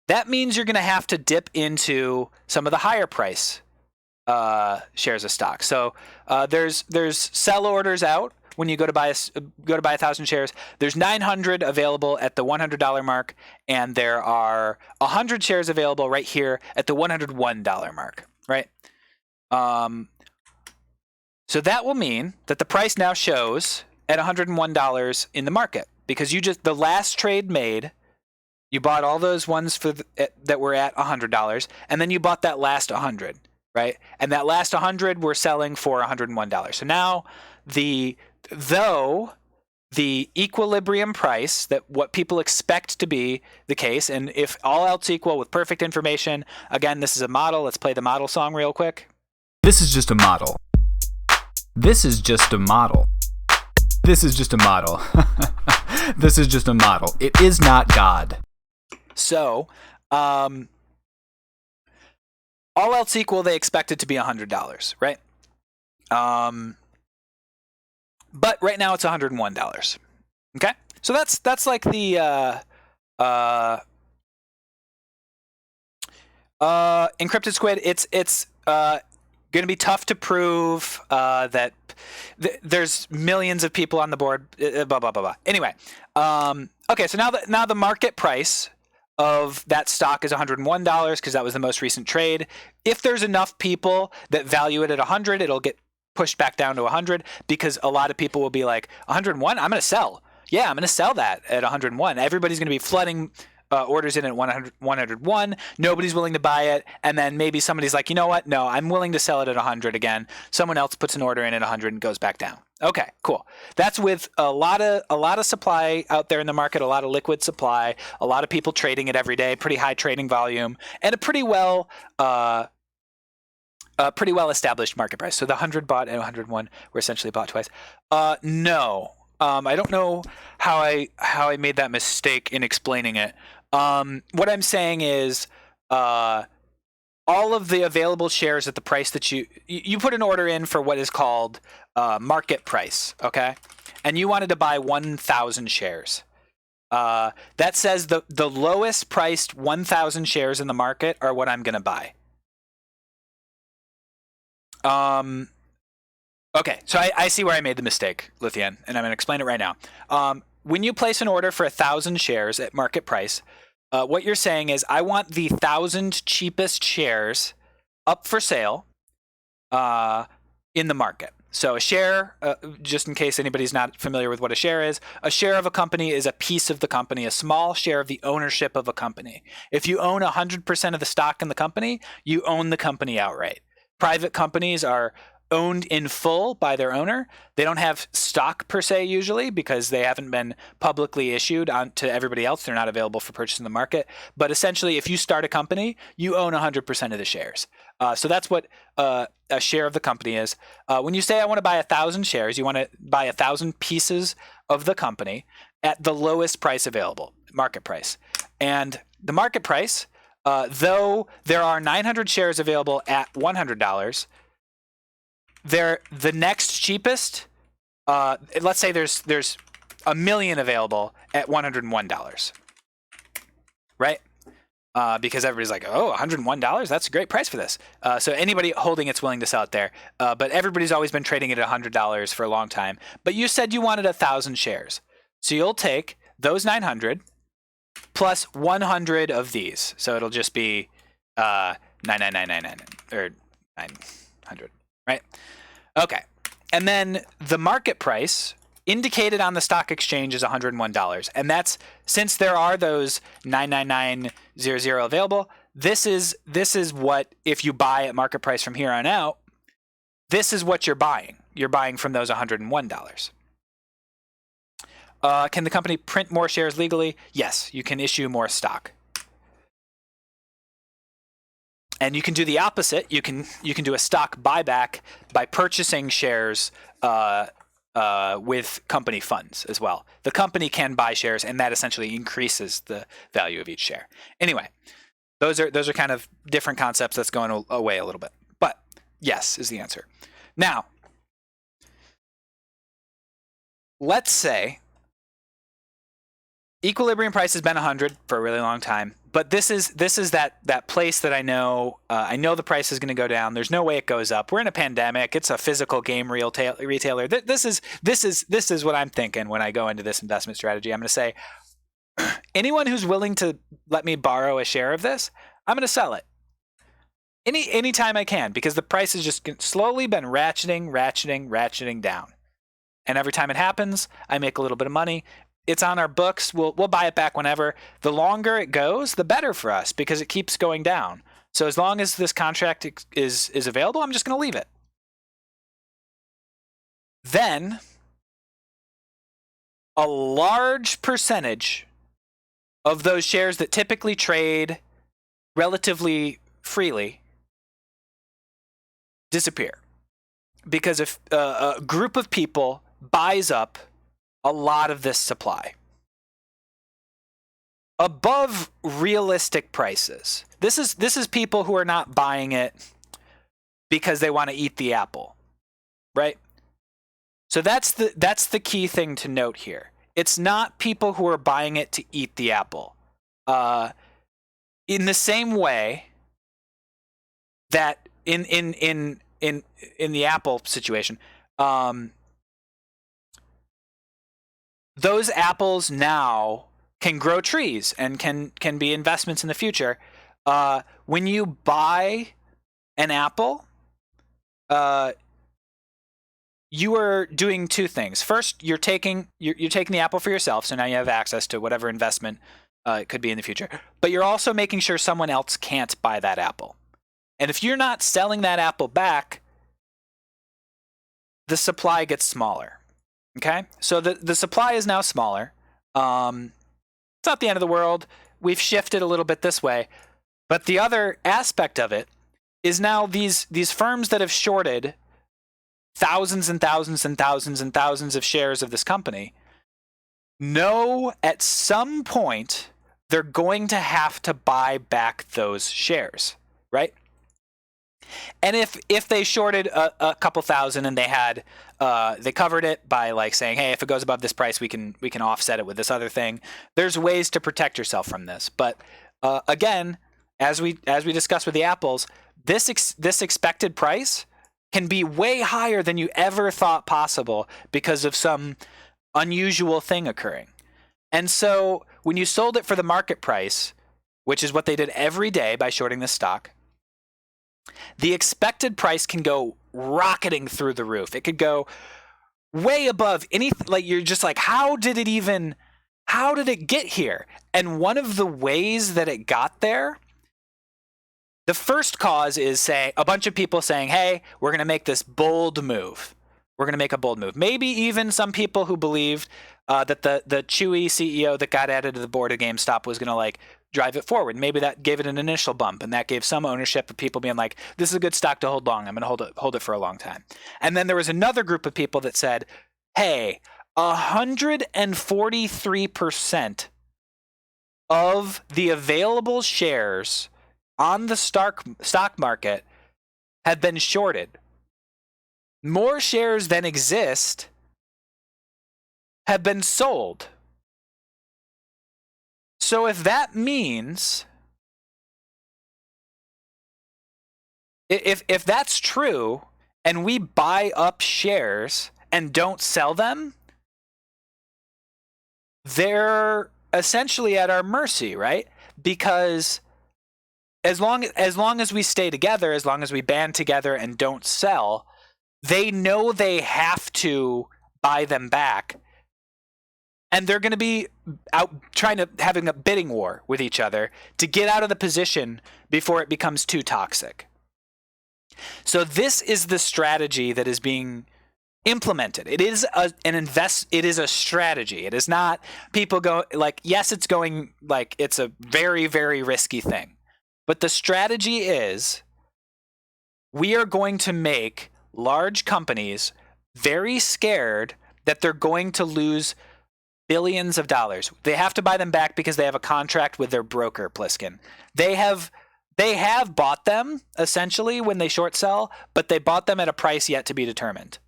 That means you're going to have to dip into some of the higher price shares of stock. So there's sell orders out. When you go to buy 1,000 shares, there's 900 available at the $100 mark, and there are 100 shares available right here at the $101 mark, right? So that will mean that the price now shows at $101 in the market because the last trade made, you bought all those ones that were at $100, and then you bought that last 100, right? And that last 100 were selling for $101. So now though the equilibrium price, that what people expect to be the case, and if all else equal with perfect information, again, this is a model. Let's play the model song real quick. This is just a model. This is just a model. This is just a model. This is just a model. It is not God. So, all else equal, they expect it to be $100, right? But right now it's $101. Okay, so that's like the encrypted squid. It's going to be tough to prove that there's millions of people on the board. Blah blah blah blah. Anyway, okay. So now the market price of that stock is $101 because that was the most recent trade. If there's enough people that value it at 100, it'll get pushed back down to 100 because a lot of people will be like, 101, I'm going to sell. Yeah, I'm going to sell that at 101. Everybody's going to be flooding orders in at 101. Nobody's willing to buy it. And then maybe somebody's like, you know what? No, I'm willing to sell it at 100 again. Someone else puts an order in at 100 and goes back down. Okay, cool. That's with a lot of supply out there in the market, a lot of liquid supply, a lot of people trading it every day, pretty high trading volume, and a pretty well established market price. So the 100 bought and 101 were essentially bought twice. No. I don't know how I made that mistake in explaining it. What I'm saying is all of the available shares at the price that you put an order in for what is called market price, okay? And you wanted to buy 1,000 shares. That says the lowest priced 1,000 shares in the market are what I'm going to buy. Okay, so I see where I made the mistake, Luthien, and I'm going to explain it right now. When you place an order for 1,000 shares at market price, what you're saying is I want the 1,000 cheapest shares up for sale in the market. So a share, just in case anybody's not familiar with what a share is, a share of a company is a piece of the company, a small share of the ownership of a company. If you own 100% of the stock in the company, you own the company outright. Private companies are owned in full by their owner. They don't have stock per se usually because they haven't been publicly issued to everybody else. They're not available for purchase in the market. But essentially, if you start a company, you own 100% of the shares. So that's what a share of the company is. When you say I want to buy 1,000 shares, you want to buy 1,000 pieces of the company at the lowest price available, market price. And the market price, though there are 900 shares available at $100, the next cheapest, let's say there's a million available at $101, right? Because everybody's like, oh, $101, that's a great price for this. So anybody holding it's willing to sell it there. But everybody's always been trading it at $100 for a long time. But you said you wanted 1,000 shares. So you'll take those 900 plus 100 of these. So it'll just be 99999 or 900, right? Okay. And then the market price indicated on the stock exchange is $101. And that's, since there are those 99900 available, this is what, if you buy at market price from here on out, this is what you're buying. You're buying from those $101. Can the company print more shares legally? Yes, you can issue more stock. And you can do the opposite. You can do a stock buyback by purchasing shares with company funds as well. The company can buy shares, and that essentially increases the value of each share. Anyway, those are kind of different concepts that's going away a little bit. But yes is the answer. Now, let's say equilibrium price has been 100 for a really long time, but this is that place that I know the price is going to go down. There's no way it goes up. We're in a pandemic. It's a physical game retailer. This is what I'm thinking when I go into this investment strategy. I'm going to say, anyone who's willing to let me borrow a share of this, I'm going to sell it any time I can, because the price has just slowly been ratcheting down, and every time it happens, I make a little bit of money. It's on our books. We'll buy it back whenever. The longer it goes, the better for us, because it keeps going down. So as long as this contract is available, I'm just going to leave it. Then a large percentage of those shares that typically trade relatively freely disappear, because if a group of people buys up a lot of this supply above realistic prices. This is people who are not buying it because they want to eat the apple, right? So that's the key thing to note here. It's not people who are buying it to eat the apple. In the same way that in the Apple situation, those apples now can grow trees and can be investments in the future. When you buy an apple, you are doing two things. First, you're taking the apple for yourself, so now you have access to whatever investment it could be in the future. But you're also making sure someone else can't buy that apple. And if you're not selling that apple back, the supply gets smaller. Okay? So the supply is now smaller. It's not the end of the world. We've shifted a little bit this way. But the other aspect of it is now these firms that have shorted thousands and thousands and thousands and thousands of shares of this company know at some point they're going to have to buy back those shares, right? And if they shorted a couple thousand and they covered it by like saying, hey, if it goes above this price, we can offset it with this other thing. There's ways to protect yourself from this. But again, as we discussed with the apples, this expected price can be way higher than you ever thought possible because of some unusual thing occurring. And so when you sold it for the market price, which is what they did every day by shorting this stock, the expected price can go rocketing through the roof. It could go way above anything. Like, you're just like, how did it get here? And one of the ways that it got there, the first cause is a bunch of people saying, hey, we're going to make this bold move. We're going to make a bold move. Maybe even some people who believed that the Chewy CEO that got added to the board of GameStop was going to like drive it forward. Maybe that gave it an initial bump, and that gave some ownership of people being like, this is a good stock to hold long. I'm going to hold it for a long time. And then there was another group of people that said, hey, 143% of the available shares on the stock market have been shorted. More shares than exist have been sold. So if that means, if that's true, and we buy up shares and don't sell them, they're essentially at our mercy, right? Because as long as we stay together, as long as we band together and don't sell, they know they have to buy them back. And they're going to be out having a bidding war with each other to get out of the position before it becomes too toxic. So this is the strategy that is being implemented. It is it is a strategy. It is not people go like, yes, it's going like it's a very, very risky thing. But the strategy is we are going to make large companies very scared that they're going to lose billions of dollars. They have to buy them back because they have a contract with their broker, Pliskin. They have bought them essentially when they short sell, but they bought them at a price yet to be determined.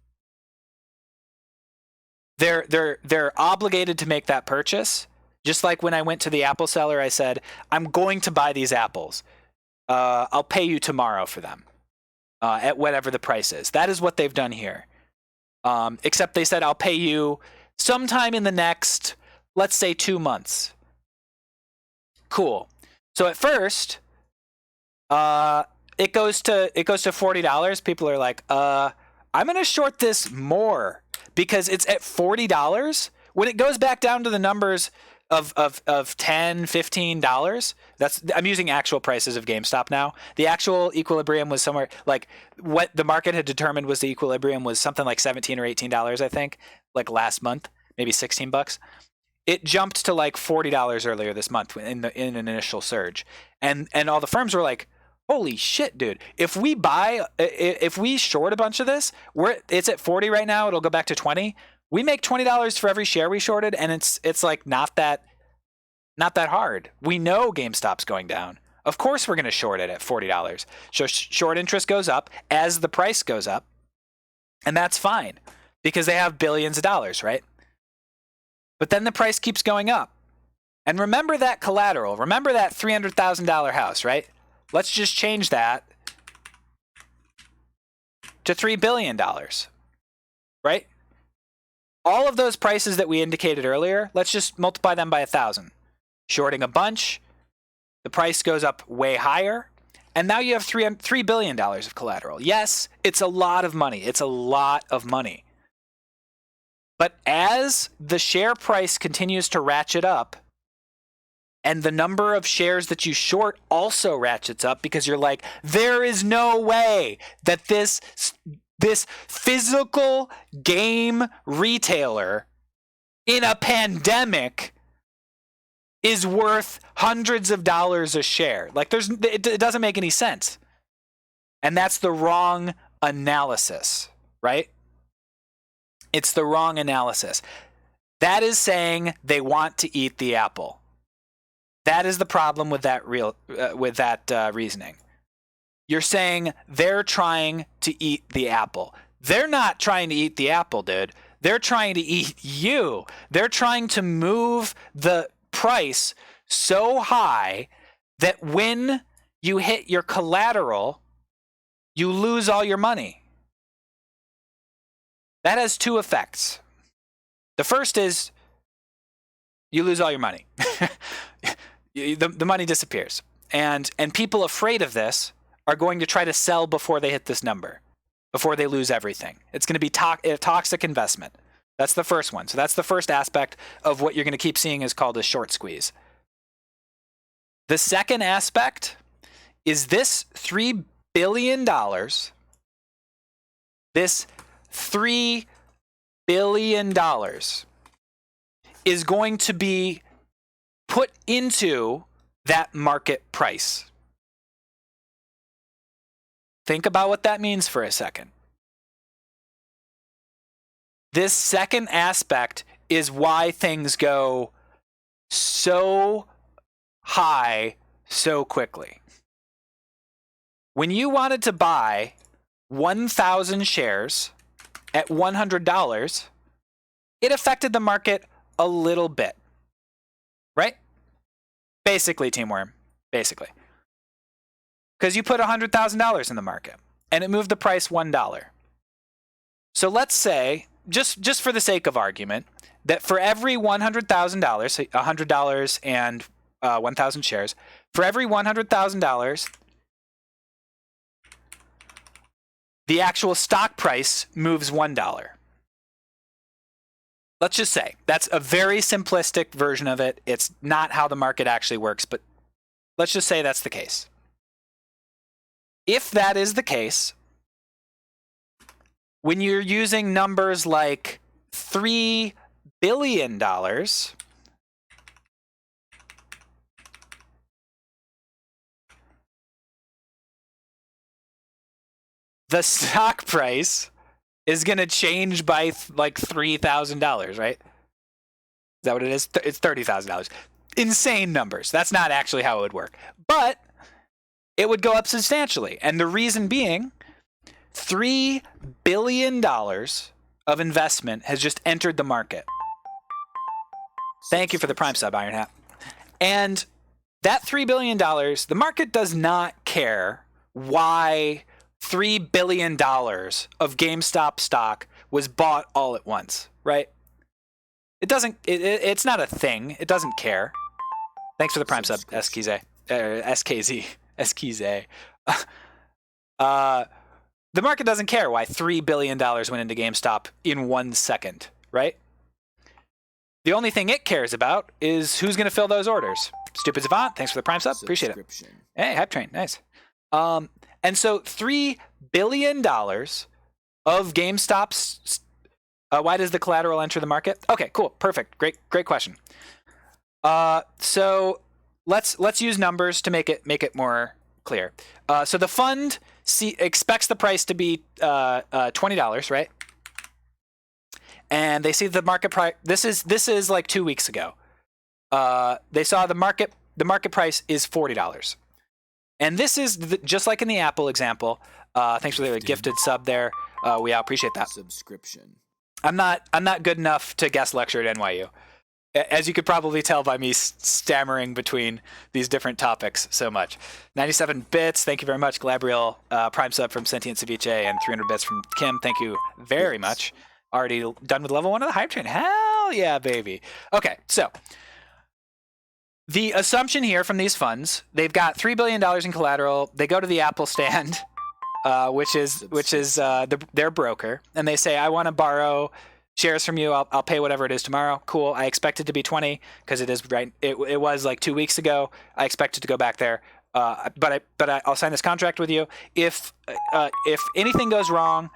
They're obligated to make that purchase. Just like when I went to the apple seller, I said, I'm going to buy these apples. I'll pay you tomorrow for them at whatever the price is. That is what they've done here. Except they said, I'll pay you sometime in the next, let's say, 2 months. Cool. So at first, it goes to $40. People are like, I'm going to short this more because it's at $40. When it goes back down to the numbers of $10, $15, I'm using actual prices of GameStop now. The actual equilibrium was somewhere like what the market had determined was the equilibrium was something like $17 or $18, I think, like last month, maybe $16. It jumped to like $40 earlier this month in an initial surge, and all the firms were like, holy shit, dude. If we short a bunch of this, it's at 40 right now, it'll go back to 20. We make $20 for every share we shorted, and it's like not that hard. We know GameStop's going down. Of course we're going to short it at $40. So short interest goes up as the price goes up, and that's fine because they have billions of dollars, right? But then the price keeps going up. And remember that collateral. Remember that $300,000 house, right? Let's just change that to $3 billion, right? All of those prices that we indicated earlier, let's just multiply them by 1,000. shorting a bunch, the price goes up way higher, and now you have $3 billion of collateral. Yes, it's a lot of money. It's a lot of money. But as the share price continues to ratchet up, and the number of shares that you short also ratchets up, because you're like, there is no way that this physical game retailer in a pandemic is worth hundreds of dollars a share. Like, it doesn't make any sense. And that's the wrong analysis, right? It's the wrong analysis. That is saying they want to eat the apple. That is the problem with that reasoning. You're saying they're trying to eat the apple. They're not trying to eat the apple, dude. They're trying to eat you. They're trying to move the price so high that when you hit your collateral, you lose all your money. That has two effects. The first is you lose all your money. The money disappears. And people afraid of this are going to try to sell before they hit this number, before they lose everything. It's going to be a toxic investment. That's the first one. So that's the first aspect of what you're going to keep seeing is called a short squeeze. The second aspect is this $3 billion, this $3 billion is going to be put into that market price. Think about what that means for a second. This second aspect is why things go so high so quickly. When you wanted to buy 1,000 shares at $100, it affected the market a little bit, right? Basically, Teamworm, basically. Because you put $100,000 in the market, and it moved the price $1. So let's say, just for the sake of argument, that for every $100,000, $100 and 1,000 shares, for every $100,000, the actual stock price moves $1. Let's just say that's a very simplistic version of it. It's not how the market actually works, but let's just say that's the case. If that is the case, when you're using numbers like $3 billion, the stock price is going to change by like $3,000, right? Is that what it is? It's $30,000. Insane numbers. That's not actually how it would work. But it would go up substantially. And the reason being, $3 billion of investment has just entered the market. Thank you for the Prime sub, Iron Hat. And that $3 billion, the market does not care why $3 billion of GameStop stock was bought all at once, right? It doesn't. It's not a thing. It doesn't care. Thanks for the Prime sub, SKZ. SKZ. The market doesn't care why $3 billion went into GameStop in 1 second, right? The only thing it cares about is who's going to fill those orders. Stupid Savant, thanks for the Prime sub. Appreciate it. Hey, Hype Train, nice. And so $3 billion of GameStop's. Why does the collateral enter the market? Okay, cool, perfect, great question. So let's use numbers to make it more clear. So the fund expects the price to be $20, right? And they see the market price. This is like 2 weeks ago. They saw the market price is $40. And this is just like in the Apple example. Thanks for the gifted sub there. We appreciate that. Subscription. I'm not good enough to guest lecture at NYU. As you could probably tell by me stammering between these different topics so much. 97 bits, thank you very much. Glabriel, Prime sub from Sentient Ceviche, and 300 bits from Kim, thank you very much. Already done with level 1 of the Hype Train. Hell yeah, baby. Okay, so The assumption here from these funds, they've got $3 billion in collateral. They go to the Apple stand, which is their broker, and they say, I want to borrow shares from you. I'll pay whatever it is tomorrow. Cool. I expect it to be 20 because it is right. It was like 2 weeks ago. I expect it to go back there. But I'll sign this contract with you. If anything goes wrong,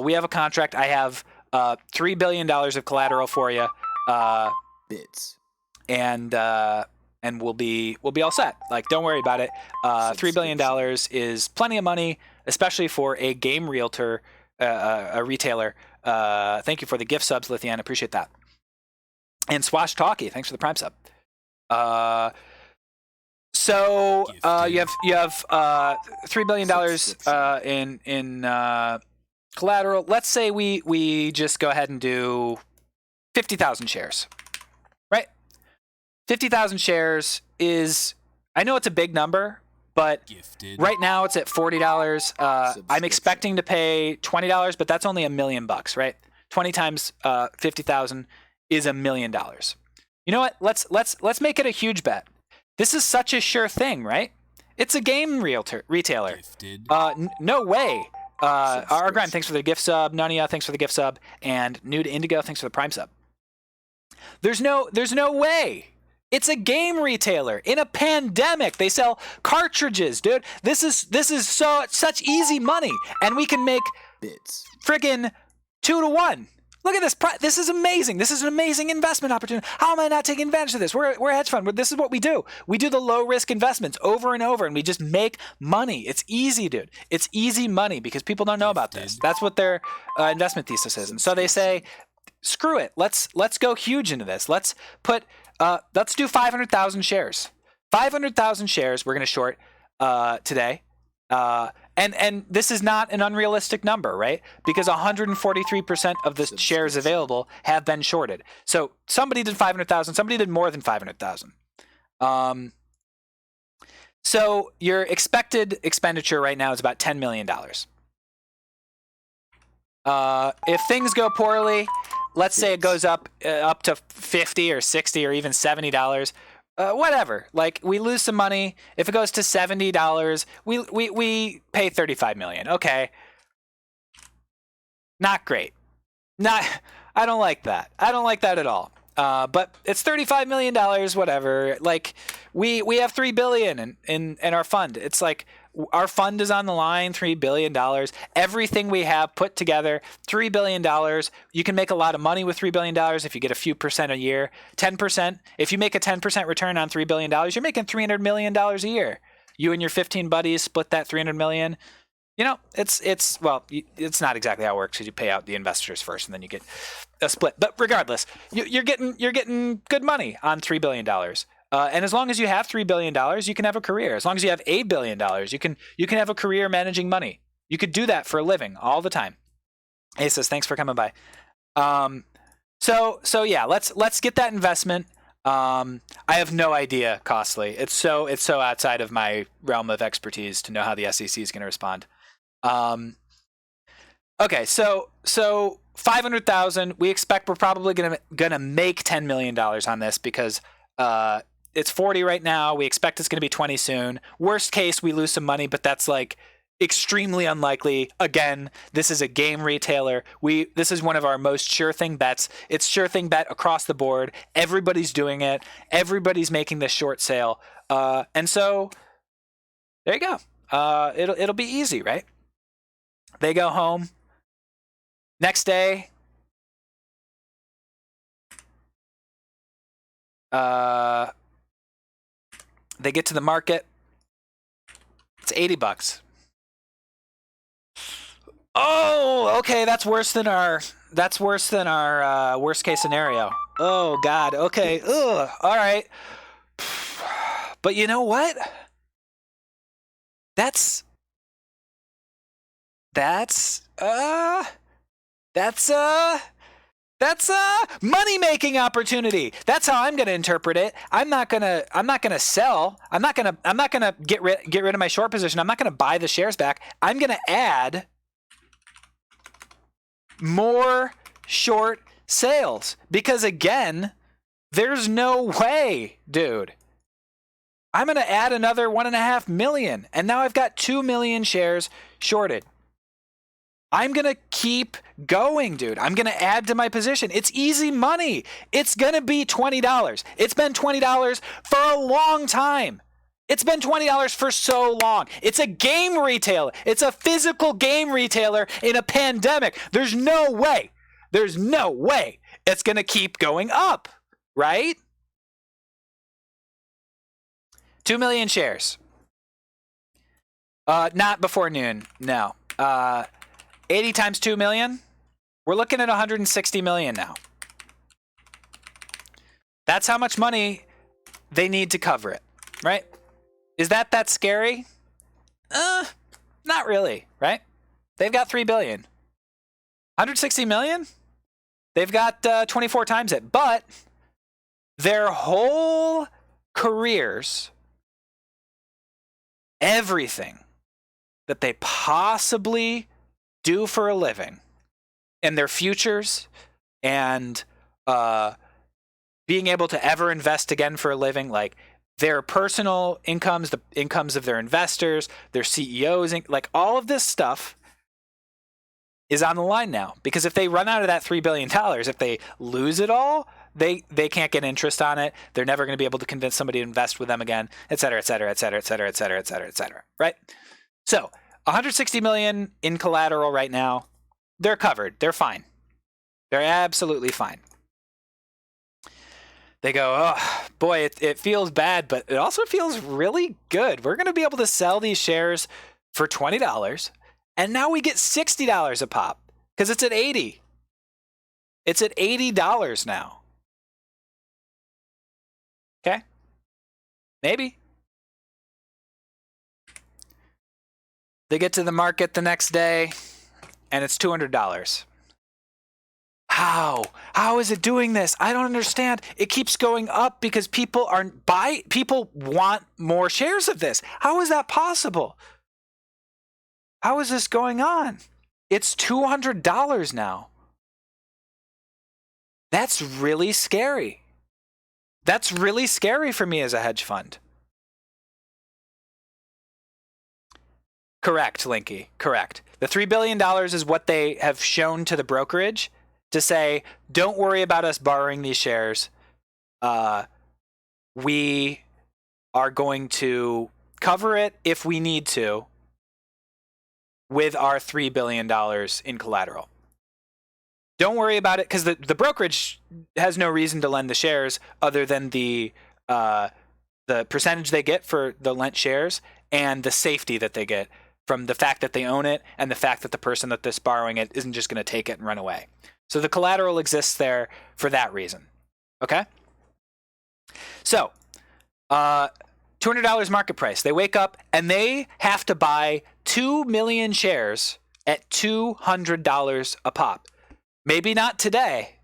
we have a contract. I have $3 billion of collateral for you. Bits. And we'll be all set. Like, don't worry about it. $3 billion is plenty of money, especially for a game realtor, a retailer. Thank you for the gift subs, Lithian. Appreciate that. And Swash Talkie, thanks for the Prime sub. So you have $3 billion in collateral. Let's say we just go ahead and do 50,000 shares, right? 50,000 shares is, I know it's a big number, but right now it's at $40. I'm expecting to pay $20, but that's only $1 million bucks, right? 20 times 50,000 is $1 million. You know what? Let's make it a huge bet. This is such a sure thing, right? It's a game retailer. No way. Argrim, thanks for the gift sub. Nania, thanks for the gift sub. And Nude Indigo, thanks for the Prime sub. There's no way. It's a game retailer in a pandemic. They sell cartridges, dude. This is such easy money, and we can make bits. Friggin' 2 to 1. Look at this. This is amazing. This is an amazing investment opportunity. How am I not taking advantage of this? We're a hedge fund. This is what we do. We do the low risk investments over and over, and we just make money. It's easy, dude. It's easy money because people don't know about this. That's what their investment thesis is. And so they say, screw it. Let's go huge into this. Let's do 500,000 shares. 500,000 shares we're going to short today. And this is not an unrealistic number, right? Because 143% of the shares available have been shorted. So somebody did 500,000. Somebody did more than 500,000. So your expected expenditure right now is about $10 million. If things go poorly, let's say it goes up to 50 or 60 or even $70. Whatever. Like, we lose some money. If it goes to $70, we pay $35 million. Okay. Not great. I don't like that. I don't like that at all. But it's $35 million, whatever. Like, we have $3 billion in our fund. It's like, our fund is on the line, $3 billion. Everything we have put together, $3 billion. You can make a lot of money with $3 billion if you get a few percent a year. 10%. If you make a 10% return on $3 billion, you're making $300 million a year. You and your 15 buddies split that $300 million. You know, it's not exactly how it works because you pay out the investors first and then you get a split. But regardless, you're getting good money on $3 billion. And as long as you have $3 billion, you can have a career. As long as you have $8 billion, you can have a career managing money. You could do that for a living all the time. Hey, says, thanks for coming by. So yeah, let's get that investment. I have no idea, costly. It's so outside of my realm of expertise to know how the SEC is going to respond. Okay, so 500,000. We expect we're probably gonna make $10 million on this because it's 40 right now. We expect it's going to be 20 soon. Worst case, we lose some money, but that's like extremely unlikely. Again, this is a game retailer. This is one of our most sure thing bets. It's sure thing bet across the board. Everybody's doing it. Everybody's making this short sale. And so there you go. It'll be easy, right? They go home. Next day, they get to the market. It's $80. Oh, okay. That's worse than our worst case scenario. Oh God. Okay. Ugh. All right. But you know what? That's a money-making opportunity. That's how I'm going to interpret it. I'm not going to sell. I'm not going to get rid of my short position. I'm not going to buy the shares back. I'm going to add more short sales because, again, there's no way, dude. I'm going to add another 1.5 million. And now I've got 2 million shares shorted. I'm going to keep going, dude. I'm going to add to my position. It's easy money. It's going to be $20. It's been $20 for a long time. It's been $20 for so long. It's a game retailer. It's a physical game retailer in a pandemic. There's no way it's going to keep going up, right? 2 million shares. Not before noon, no. 80 times 2 million, we're looking at 160 million now. That's how much money they need to cover it, right? Is that scary? Not really, right? They've got 3 billion. 160 million? They've got 24 times it. But their whole careers, everything that they possibly do for a living, and their futures, and being able to ever invest again for a living, like their personal incomes, the incomes of their investors, their CEOs, like all of this stuff is on the line now. Because if they run out of that $3 billion, if they lose it all, they can't get interest on it. They're never going to be able to convince somebody to invest with them again, et cetera, et cetera, et cetera, et cetera, et cetera, et cetera, et cetera, right? So 160 million in collateral right now. They're covered. They're fine. They're absolutely fine. They go, oh, boy, it feels bad, but it also feels really good. We're going to be able to sell these shares for $20, and now we get $60 a pop because it's at 80. It's at $80 now. Okay? Maybe. They get to the market the next day, and it's $200. How is it doing this? I don't understand. It keeps going up because people aren't people want more shares of this. How is that possible? How is this going on? It's $200 now. That's really scary. That's really scary for me as a hedge fund. Correct, Linky. Correct. The $3 billion is what they have shown to the brokerage to say, don't worry about us borrowing these shares. We are going to cover it if we need to with our $3 billion in collateral. Don't worry about it because the brokerage has no reason to lend the shares other than the percentage they get for the lent shares and the safety that they get from the fact that they own it and the fact that the person that's borrowing it isn't just going to take it and run away. So the collateral exists there for that reason. Okay? So, $200 market price. They wake up and they have to buy 2 million shares at $200 a pop. Maybe not today,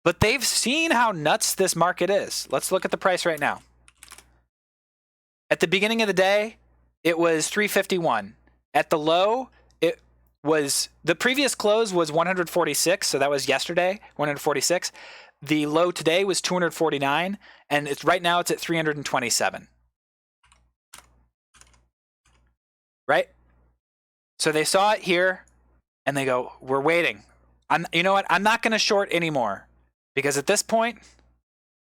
but they've seen how nuts this market is. Let's look at the price right now. At the beginning of the day, it was 351. At the low, it was the previous close was 146, so that was yesterday, 146. The low today was 249, and it's right now it's at 327. Right? So they saw it here, and they go, "We're waiting. You know what? I'm not going to short anymore because at this point,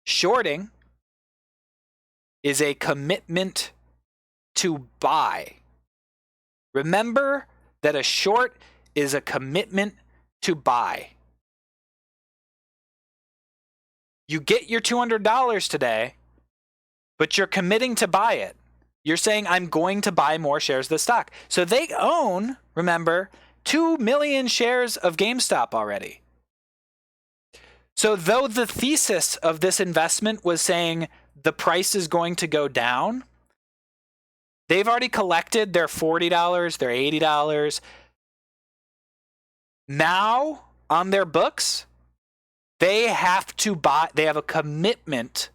shorting is a commitment to buy. Remember that a short is a commitment to buy. You get your $200 today, but you're committing to buy it. You're saying, I'm going to buy more shares of the stock. So they own, remember, 2 million shares of GameStop already. So though the thesis of this investment was saying the price is going to go down, they've already collected their $40, their $80. Now, on their books, they have to buy, they have a commitment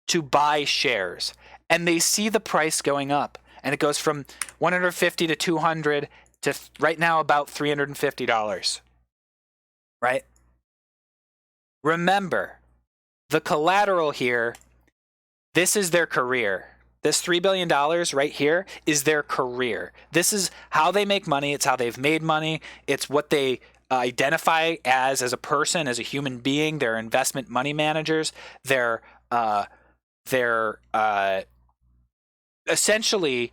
to buy shares. And they see the price going up. And it goes from 150 to 200 to right now about $350. Right? Remember, the collateral here This is their career. This $3 billion right here is their career. This is how they make money. It's how they've made money. It's what they identify as a person, as a human being. They're investment money managers. They're essentially,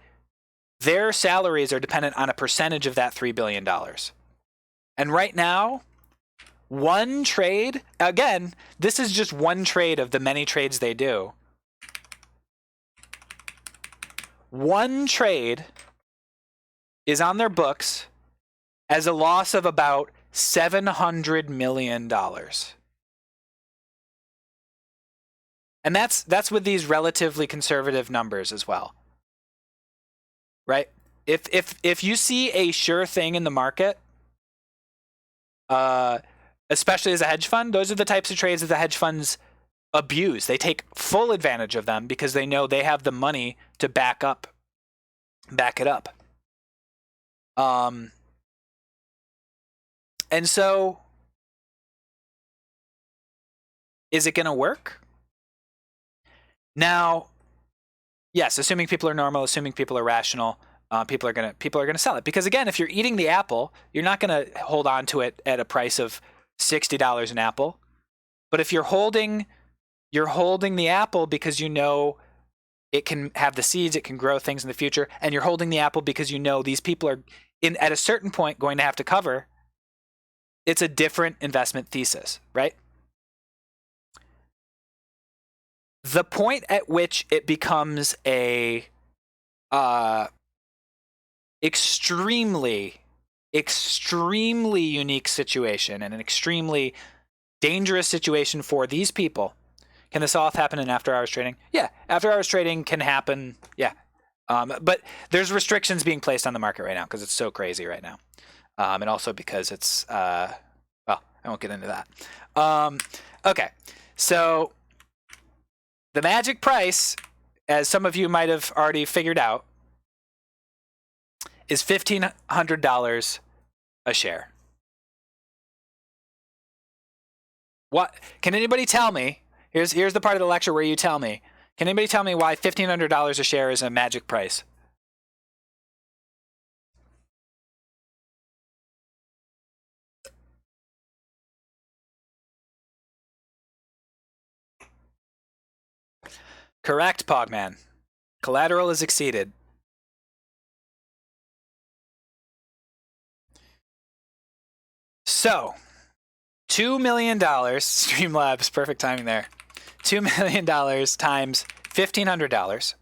their salaries are dependent on a percentage of that $3 billion. And right now, one trade, again, this is just one trade of the many trades they do. One trade is on their books as a loss of about $700 million. And that's with these relatively conservative numbers as well. Right? If you see a sure thing in the market, especially as a hedge fund, those are the types of trades that the hedge funds abuse. They take full advantage of them because they know they have the money to back it up. And so, is it going to work? Now, yes, assuming people are normal, assuming people are rational, people are gonna sell it, because again, if you're eating the apple, you're not going to hold on to it at a price of $60 an apple. But if you're holding the apple because you know it can have the seeds, it can grow things in the future, and you're holding the apple because you know these people are at a certain point going to have to cover, it's a different investment thesis, right? The point at which it becomes a extremely unique situation and an extremely dangerous situation for these people. Can this all happen in after-hours trading? Yeah, after-hours trading can happen, yeah. But there's restrictions being placed on the market right now because it's so crazy right now. And also because it's, well, I won't get into that. Okay, so the magic price, as some of you might have already figured out, is $1,500 a share. What? Can anybody tell me? Here's the part of the lecture where you tell me. Can anybody tell me why $1,500 a share is a magic price? Correct, Pogman. Collateral is exceeded. So, $2 million, Streamlabs, perfect timing there. $2 million times $1,500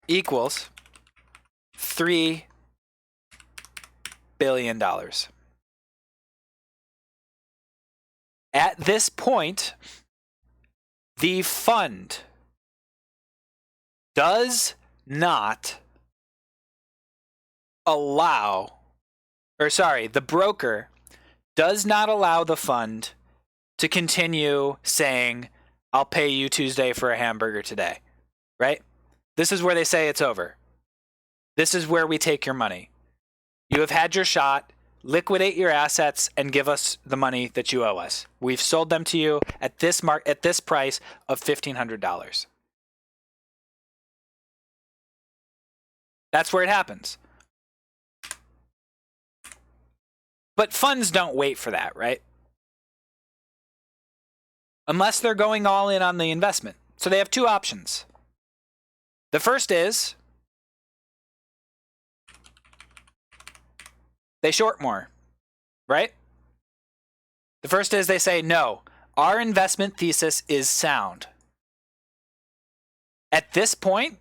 equals $3 billion. At this point, the fund does not allow, or sorry, the broker does not allow the fund to continue saying, I'll pay you Tuesday for a hamburger today, right? This is where they say it's over. This is where we take your money. You have had your shot. Liquidate your assets and give us the money that you owe us. We've sold them to you at this price of $1,500. That's where it happens. But funds don't wait for that, right? Unless they're going all in on the investment. So they have two options. The first is they short more, right? The first is they say, no, our investment thesis is sound. At this point,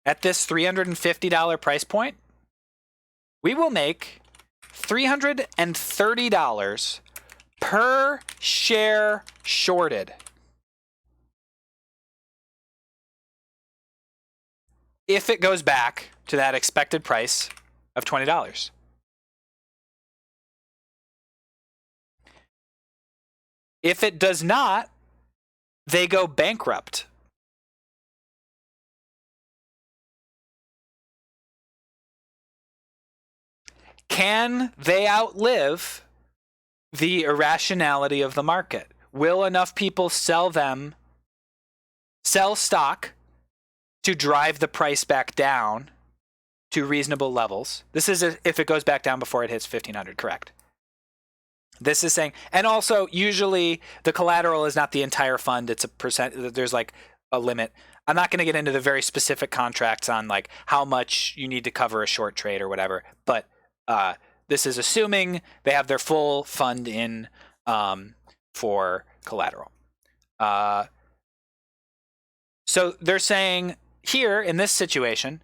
at this $350 price point, we will make $330 per share shorted. If it goes back to that expected price of $20. If it does not, they go bankrupt. Can they outlive the irrationality of the market? Will enough people sell them sell stock to drive the price back down to reasonable levels. This is if it goes back down before it hits 1,500, correct? This is saying, and also usually the collateral is not the entire fund. It's a percent. There's like a limit. I'm not going to get into the very specific contracts on like how much you need to cover a short trade or whatever. But this is assuming they have their full fund in for collateral. So they're saying here in this situation,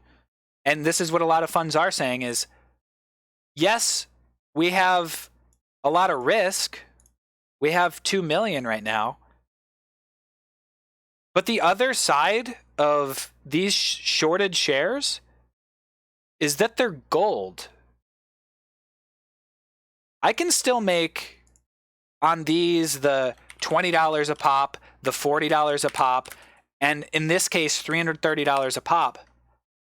and this is what a lot of funds are saying is, yes, we have a lot of risk. We have 2 million right now. But the other side of these shorted shares is that they're gold. I can still make on these the $20 a pop, the $40 a pop, and in this case, $330 a pop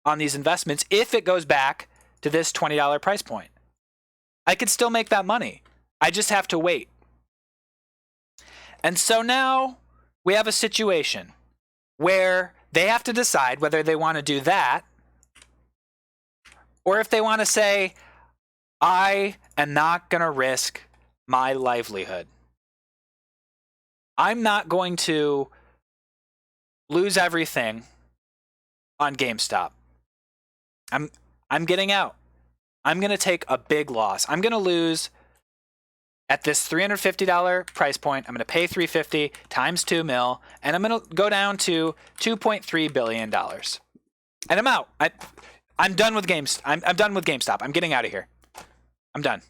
on these investments if it goes back to this $20 price point. I could still make that money. I just have to wait. And so now we have a situation where they have to decide whether they want to do that or if they want to say, I am not going to risk my livelihood. I'm not going to lose everything on GameStop. I'm getting out. I'm going to take a big loss. I'm going to lose at this $350 price point. I'm going to pay $350 times 2 mil, and I'm going to go down to $2.3 billion. And I'm out. I'm done with I'm done with GameStop. I'm getting out of here. I'm done.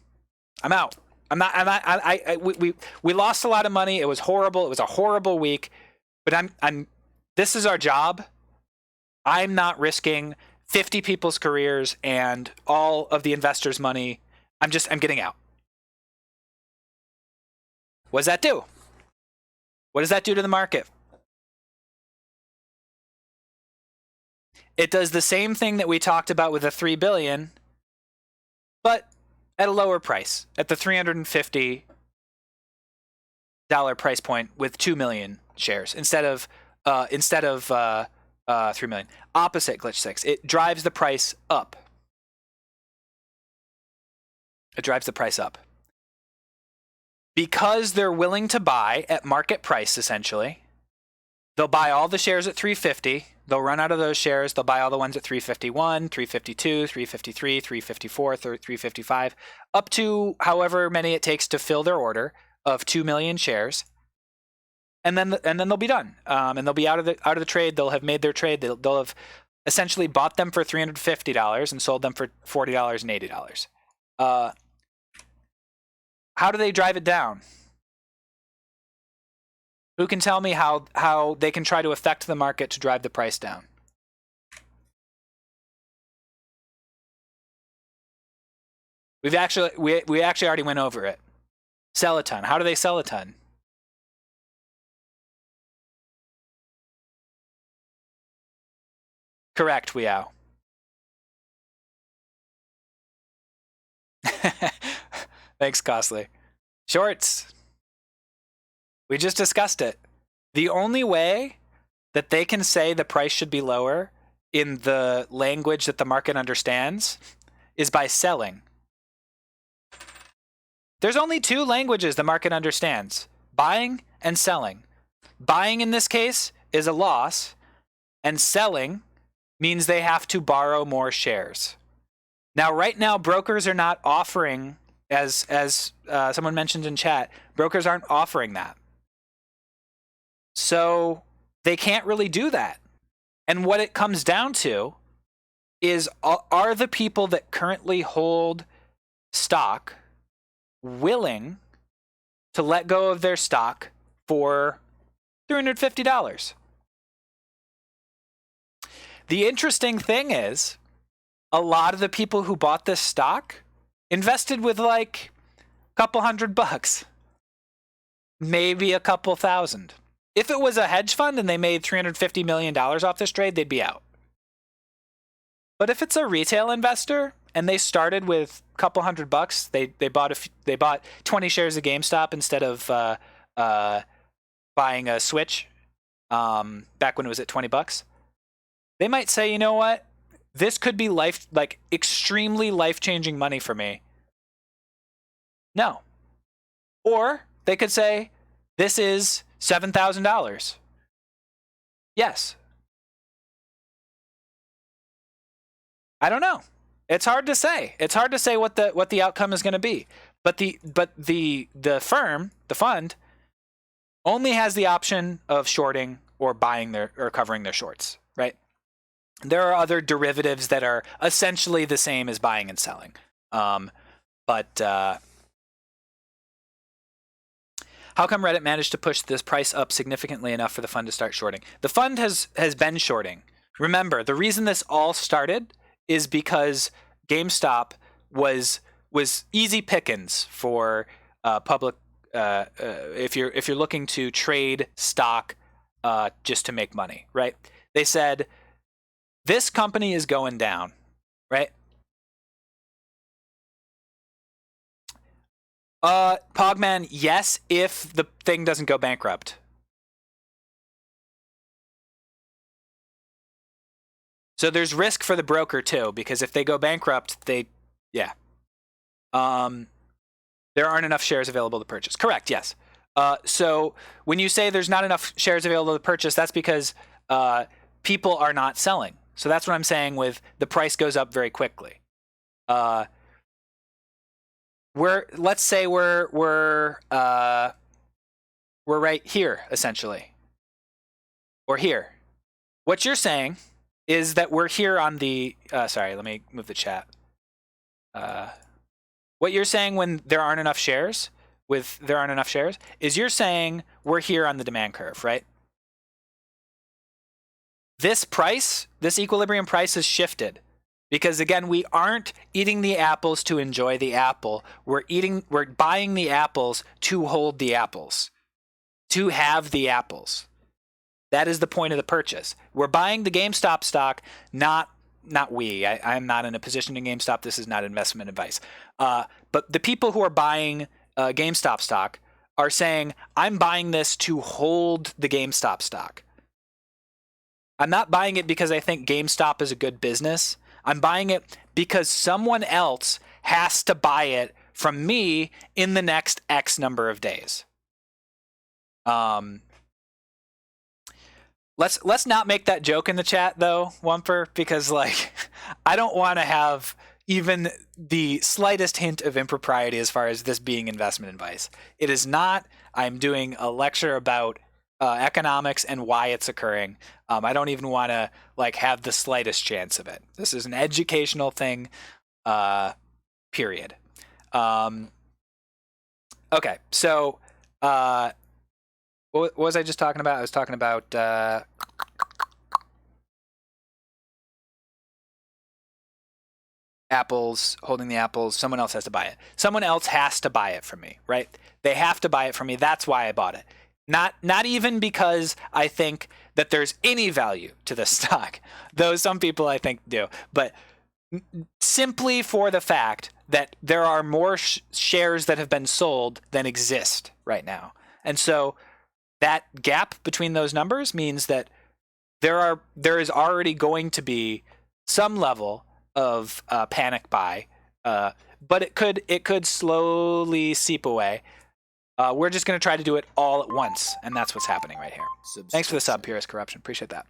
I'm out. We lost a lot of money. It was horrible. It was a horrible week. But this is our job. I'm not risking 50 people's careers and all of the investors' money. I'm getting out. What does that do? What does that do to the market? It does the same thing that we talked about with the 3 billion, but at a lower price, at the $350 price point with 2 million shares instead of 3 million. Opposite glitch 6. It drives the price up. It drives the price up. Because they're willing to buy at market price, essentially, they'll buy all the shares at 350. They'll run out of those shares. They'll buy all the ones at 351, 352, 353, 354, 355, up to however many it takes to fill their order of 2 million shares. And then they'll be done. And they'll be out of the trade. They'll have made their trade. They'll have essentially bought them for $350 and sold them for $40 and $80. How do they drive it down? Who can tell me how they can try to affect the market to drive the price down? We actually already went over it. Sell a ton. How do they sell a ton? Correct, Weow. Thanks, Costly. Shorts. We just discussed it. The only way that they can say the price should be lower in the language that the market understands is by selling. There's only 2 languages the market understands: buying and selling. Buying in this case is a loss, and selling means they have to borrow more shares. Now, right now, brokers are not offering, as someone mentioned in chat, brokers aren't offering that. So they can't really do that. And what it comes down to is, are the people that currently hold stock willing to let go of their stock for $350? The interesting thing is, a lot of the people who bought this stock invested with like a couple $100, maybe a couple thousand. If it was a hedge fund and they made $350 million off this trade, they'd be out. But if it's a retail investor and they started with a couple $100, they bought 20 shares of GameStop instead of buying a Switch back when it was at $20, they might say, you know what? This could be extremely life-changing money for me. No. Or they could say, this is $7,000. Yes. I don't know. It's hard to say. It's hard to say what the outcome is going to be. But the firm, the fund, only has the option of shorting or buying or covering their shorts, right? There are other derivatives that are essentially the same as buying and selling. But how come Reddit managed to push this price up significantly enough for the fund to start shorting? The fund has been shorting. Remember, the reason this all started is because GameStop was easy pickings for public. If you're looking to trade stock just to make money, right? They said this company is going down, right? Pogman, yes, if the thing doesn't go bankrupt. So there's risk for the broker too, because if they go bankrupt, there aren't enough shares available to purchase. Correct, yes. So when you say there's not enough shares available to purchase, that's because people are not selling. So that's what I'm saying with the price goes up very quickly. Let's say we're right here essentially, or here. What you're saying is that we're here on the. Sorry, let me move the chat. What you're saying when there aren't enough shares, is you're saying we're here on the demand curve, right? This price, this equilibrium price, has shifted. Because again, we aren't eating the apples to enjoy the apple. We're buying the apples to hold the apples, to have the apples. That is the point of the purchase. We're buying the GameStop stock, not we. I'm not in a position in GameStop. This is not investment advice. But the people who are buying GameStop stock are saying, I'm buying this to hold the GameStop stock. I'm not buying it because I think GameStop is a good business. I'm buying it because someone else has to buy it from me in the next X number of days. Let's not make that joke in the chat though, Wumper, because I don't want to have even the slightest hint of impropriety as far as this being investment advice. It is not. I'm doing a lecture about economics and why it's occurring. I don't even want to have the slightest chance of it. This is an educational thing, period. Okay, so what was I just talking about? I was talking about apples, holding the apples. Someone else has to buy it. Someone else has to buy it from me, right? They have to buy it from me. That's why I bought it. Not even because I think that there's any value to this stock, though some people I think do, but simply for the fact that there are more shares that have been sold than exist right now. And so that gap between those numbers means that there is already going to be some level of panic buy, but it could slowly seep away. We're just going to try to do it all at once, and that's what's happening right here. Thanks for the sub, Purist Corruption. Appreciate that.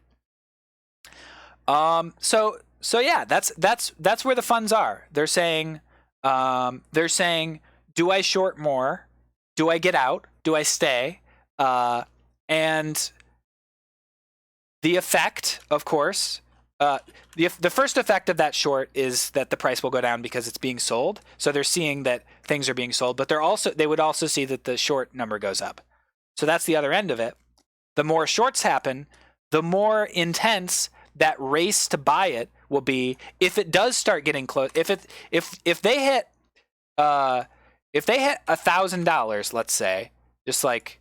So yeah, that's where the funds are. They're saying, do I short more? Do I get out? Do I stay? And the effect, of course, the first effect of that short is that the price will go down because it's being sold. So they're seeing that things are being sold, but they would also see that the short number goes up. So that's the other end of it. The more shorts happen, the more intense that race to buy it will be. If it does start getting close, if they hit $1,000, let's say, just like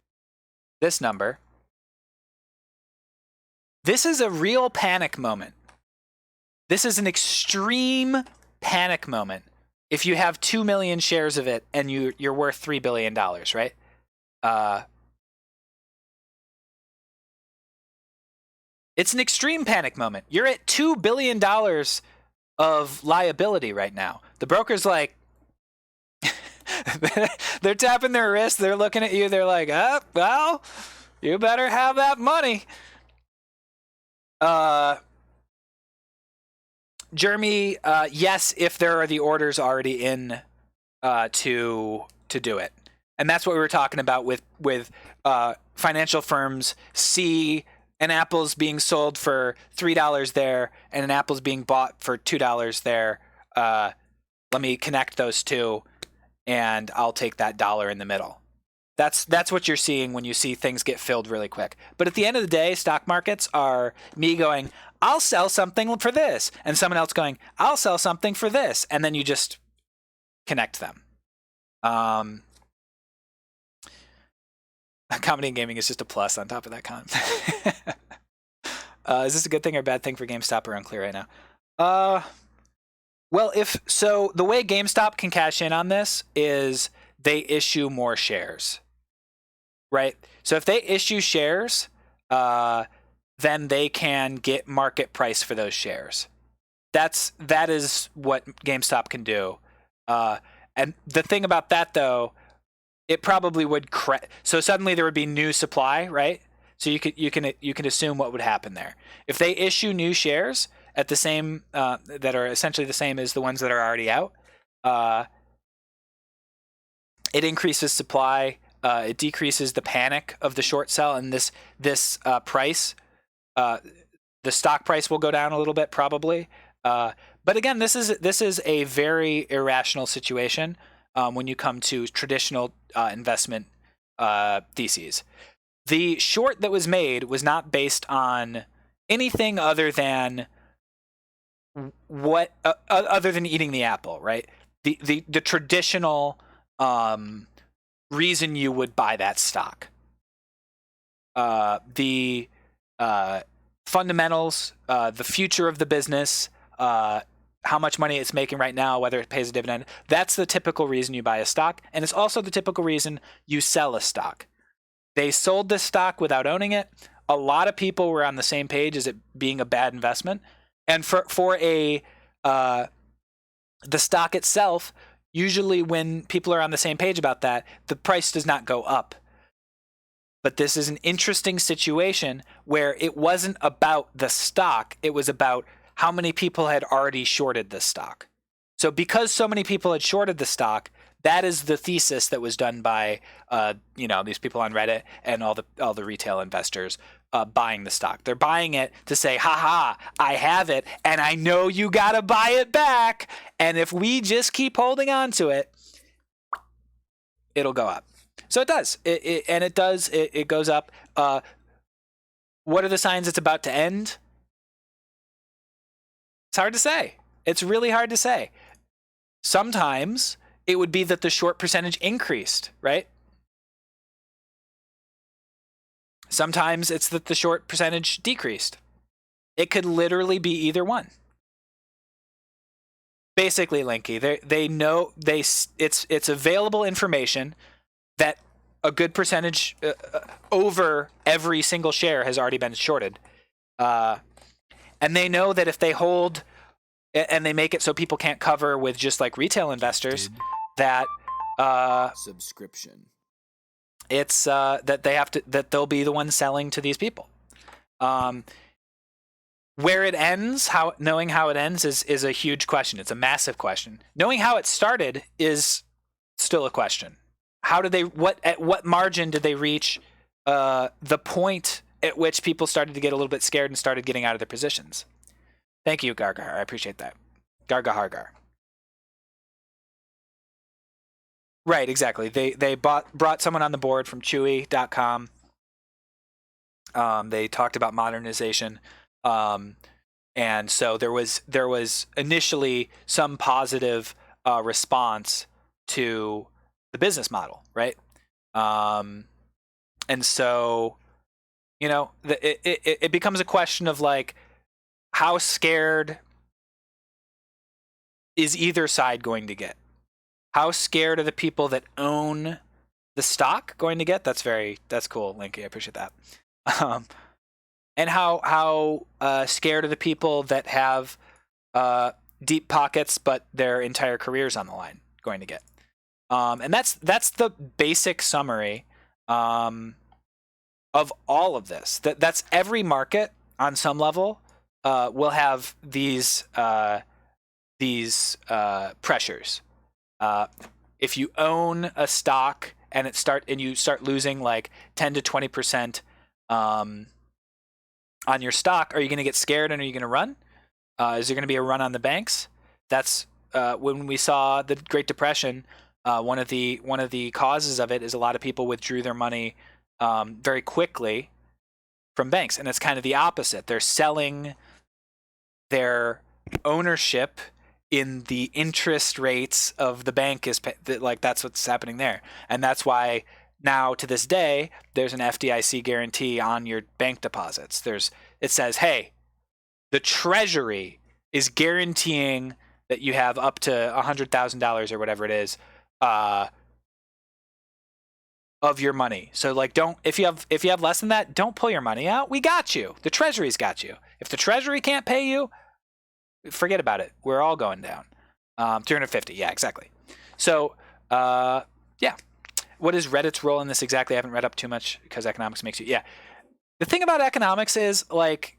this number, this is a real panic moment. This is an extreme panic moment. If you have 2 million shares of it and you're worth $3 billion, right? It's an extreme panic moment. You're at $2 billion of liability right now. The broker's like, they're tapping their wrist. They're looking at you. They're like, well, you better have that money. Jeremy, yes, if there are the orders already in to do it. And that's what we were talking about with financial firms see an apple's being sold for $3 there and an apple's being bought for $2 there. Let me connect those two and I'll take that dollar in the middle. That's what you're seeing when you see things get filled really quick. But at the end of the day, stock markets are me going, I'll sell something for this, and someone else going, I'll sell something for this, and then you just connect them. Comedy and gaming is just a plus on top of that con. Is this a good thing or a bad thing for GameStop? Or unclear right now. Well, the way GameStop can cash in on this is they issue more shares, right? So if they issue shares, then they can get market price for those shares. That is what GameStop can do. And the thing about that, though, it probably would so suddenly there would be new supply, right? So you can assume what would happen there if they issue new shares at the same that are essentially the same as the ones that are already out. It increases supply. It decreases the panic of the short sell, and this price, the stock price will go down a little bit probably. But again, this is a very irrational situation when you come to traditional investment theses. The short that was made was not based on anything other than other than eating the apple, right? The traditional reason you would buy that stock. The fundamentals, the future of the business, how much money it's making right now, whether it pays a dividend. That's the typical reason you buy a stock, and it's also the typical reason you sell a stock. They sold this stock without owning it. A lot of people were on the same page as it being a bad investment, and for the stock itself, usually when people are on the same page about that, the price does not go up. But this is an interesting situation where it wasn't about the stock, it was about how many people had already shorted the stock. So because so many people had shorted the stock, that is the thesis that was done by these people on Reddit and all the retail investors buying the stock. They're buying it to say, haha, I have it, and I know you gotta buy it back. And if we just keep holding on to it, it'll go up. So it does. It goes up. What are the signs it's about to end? It's hard to say. It's really hard to say. Sometimes it would be that the short percentage increased, right? Sometimes it's that the short percentage decreased. It could literally be either one. Basically, Linky, they know it's available information that a good percentage over every single share has already been shorted. And they know that if they hold and they make it so people can't cover with just like retail investors, that subscription. It's that they'll be the ones selling to these people. Where it ends, knowing how it ends is a huge question. It's a massive question. Knowing how it started is still a question. At what margin did they reach the point at which people started to get a little bit scared and started getting out of their positions? Thank you, Gargahar. I appreciate that. Gargahargar. Right, exactly. They brought someone on the board from Chewy.com. They talked about modernization. And so there was initially some positive response to the business model, right? And so, it becomes a question of like, how scared is either side going to get? How scared are the people that own the stock going to get? That's cool, Linky. I appreciate that. And how scared are the people that have deep pockets but their entire careers on the line going to get? And that's the basic summary of all of this. That's every market on some level will have these pressures. If you own a stock and you start losing like 10 to 20% on your stock, are you going to get scared and are you going to run? Is there going to be a run on the banks? That's when we saw the Great Depression. One of the causes of it is a lot of people withdrew their money very quickly from banks, and it's kind of the opposite. They're selling their ownership in the interest rates of the bank like that's what's happening there, and that's why now to this day there's an FDIC guarantee on your bank deposits. It says, hey, the Treasury is guaranteeing that you have up to $100,000 or whatever it is of your money. So like, if you have less than that, don't pull your money out. We got you. The Treasury's got you. If the Treasury can't pay you, forget about it. We're all going down. 350. Yeah, exactly. So yeah. What is Reddit's role in this exactly? I haven't read up too much because economics makes you. Yeah. The thing about economics is like,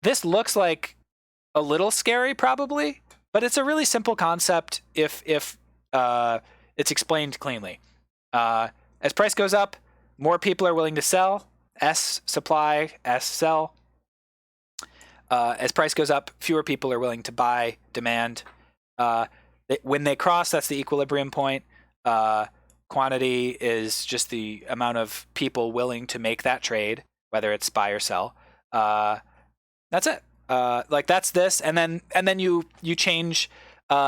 this looks like a little scary probably, but it's a really simple concept if it's explained cleanly. As price goes up, more people are willing to sell. S supply, S sell. As price goes up, fewer people are willing to buy, demand. When they cross, that's the equilibrium point. Quantity is just the amount of people willing to make that trade, whether it's buy or sell. That's it. Like that's this, and then you change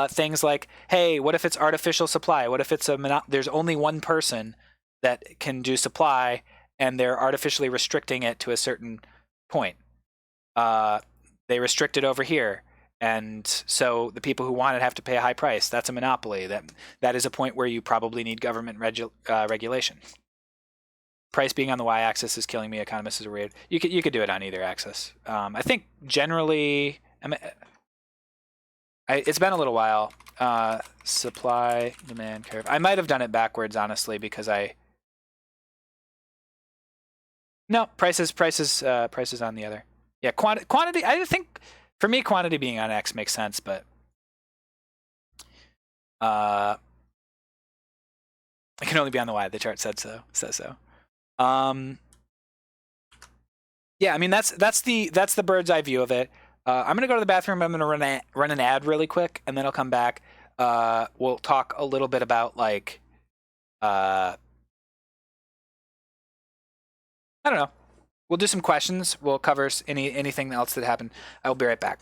things like, hey, what if it's artificial supply? What if it's there's only one person that can do supply, and they're artificially restricting it to a certain point. They restrict it over here, and so the people who want it have to pay a high price. That's a monopoly. That is a point where you probably need government regulation. Price being on the y-axis is killing me. Economists are weird. You could do it on either axis. I think generally, it's been a little while. Supply demand curve. I might have done it backwards, honestly, because prices on the other. Yeah, quantity. I think for me, quantity being on X makes sense, but it can only be on the Y. The chart says so. Yeah, I mean that's the bird's eye view of it. I'm gonna go to the bathroom. I'm gonna run an ad really quick, and then I'll come back. We'll talk a little bit about like I don't know. We'll do some questions. We'll cover anything else that happened. I will be right back.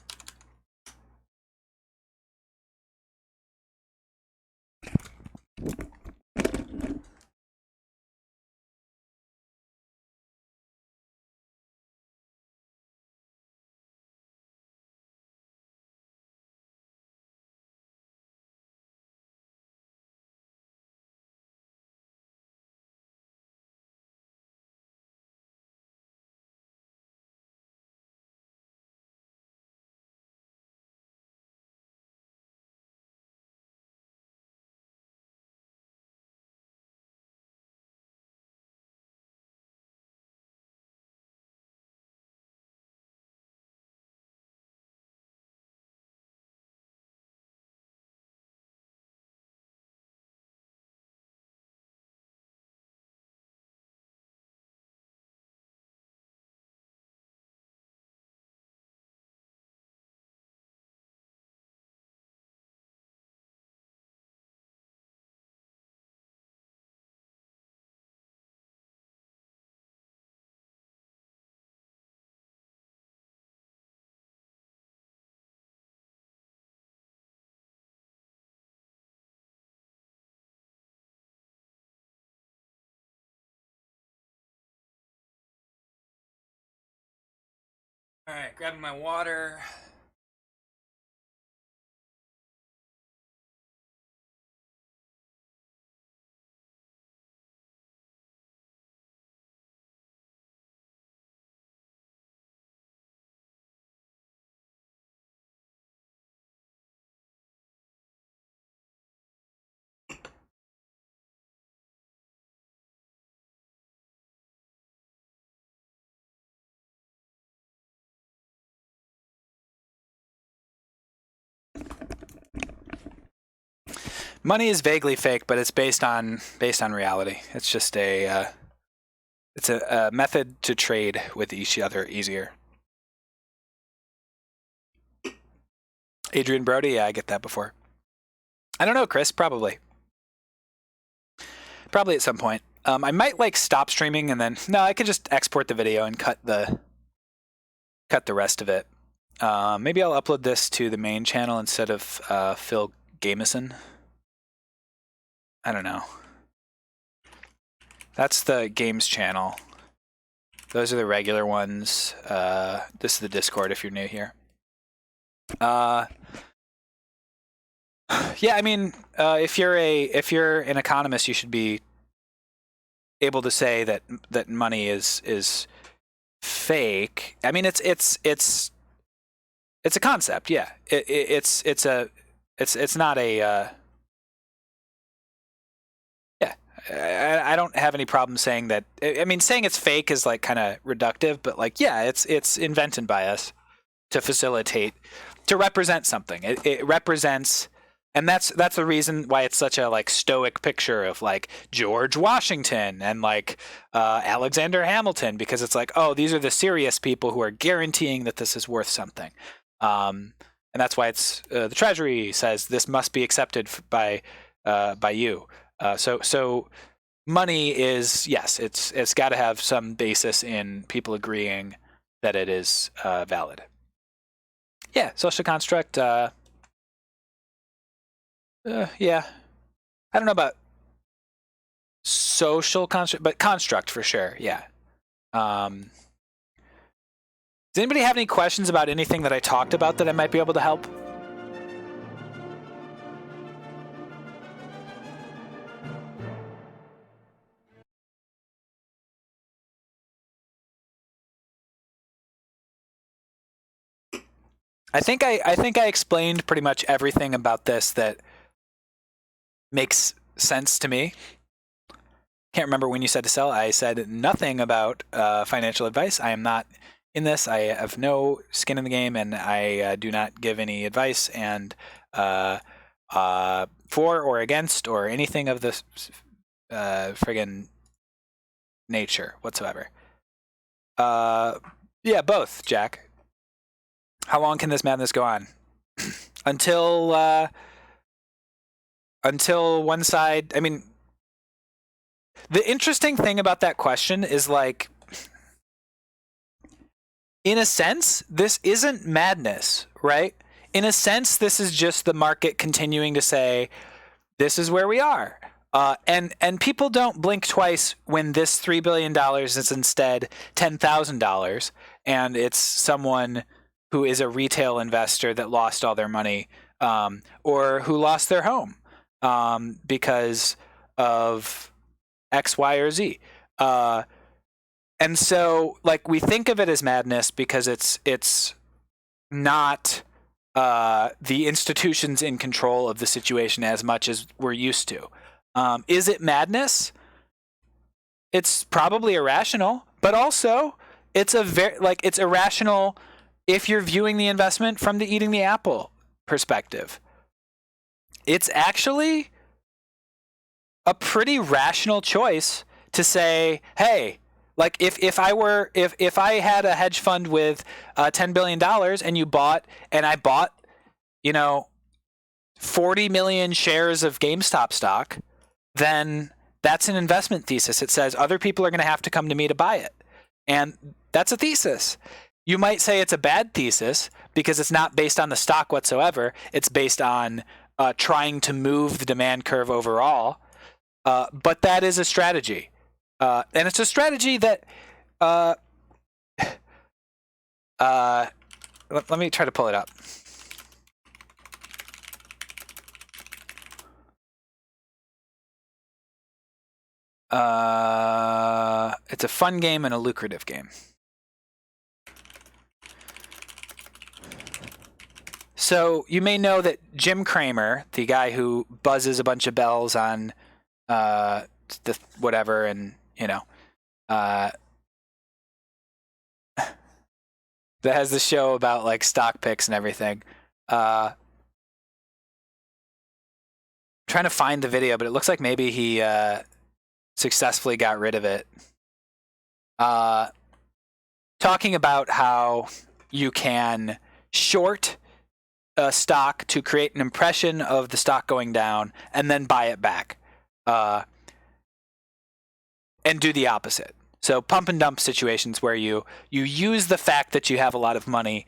All right, grabbing my water. Money is vaguely fake, but it's based on reality. It's just a method to trade with each other easier. Adrian Brody, yeah, I get that before. I don't know, Chris, probably at some point. I might like stop streaming and then I could just export the video and cut the rest of it. Maybe I'll upload this to the main channel instead of Phil Gamison. I don't know. That's the games channel. Those are the regular ones. This is the Discord if you're new here. Yeah, I mean, if you're an economist, you should be able to say that money is fake. I mean, it's a concept. Yeah, it's not a. Yeah, I don't have any problem saying that. I mean, saying it's fake is like kind of reductive, but like, yeah, it's invented by us to facilitate, to represent something. It represents. And that's the reason why it's such a like stoic picture of like George Washington and like Alexander Hamilton, because it's like, oh, these are the serious people who are guaranteeing that this is worth something, and that's why it's the Treasury says this must be accepted by you. So money is, yes, it's got to have some basis in people agreeing that it is valid. Yeah, social construct. Yeah, I don't know about social construct, but construct for sure. Yeah. Does anybody have any questions about anything that I talked about that I might be able to help? I think I explained pretty much everything about this that makes sense to me. Can't remember when you said to sell. I said nothing about financial advice. I am not in this. I have no skin in the game, and I do not give any advice and for or against or anything of this friggin' nature whatsoever. Yeah, both, Jack. How long can this madness go on? until one side. I mean, the interesting thing about that question is like, in a sense, this isn't madness, right? In a sense, this is just the market continuing to say, this is where we are. And people don't blink twice when this $3 billion is instead $10,000, and it's someone who is a retail investor that lost all their money, or who lost their home because of X, Y, or Z. And so, like, we think of it as madness because it's not the institutions in control of the situation as much as we're used to. Is it madness? It's probably irrational, but also it's it's irrational if you're viewing the investment from the eating the apple perspective. It's actually a pretty rational choice to say, hey, like if I had a hedge fund with $10 billion and I bought, 40 million shares of GameStop stock, then that's an investment thesis. It says other people are going to have to come to me to buy it. And that's a thesis. You might say it's a bad thesis because it's not based on the stock whatsoever. It's based on trying to move the demand curve overall. But that is a strategy. And it's a strategy that let me try to pull it up. It's a fun game and a lucrative game. So you may know that Jim Cramer, the guy who buzzes a bunch of bells on the whatever, and that has the show about like stock picks and everything. trying to find the video, but it looks like maybe he successfully got rid of it. Talking about how you can short a stock to create an impression of the stock going down and then buy it back, and do the opposite. So pump and dump situations where you use the fact that you have a lot of money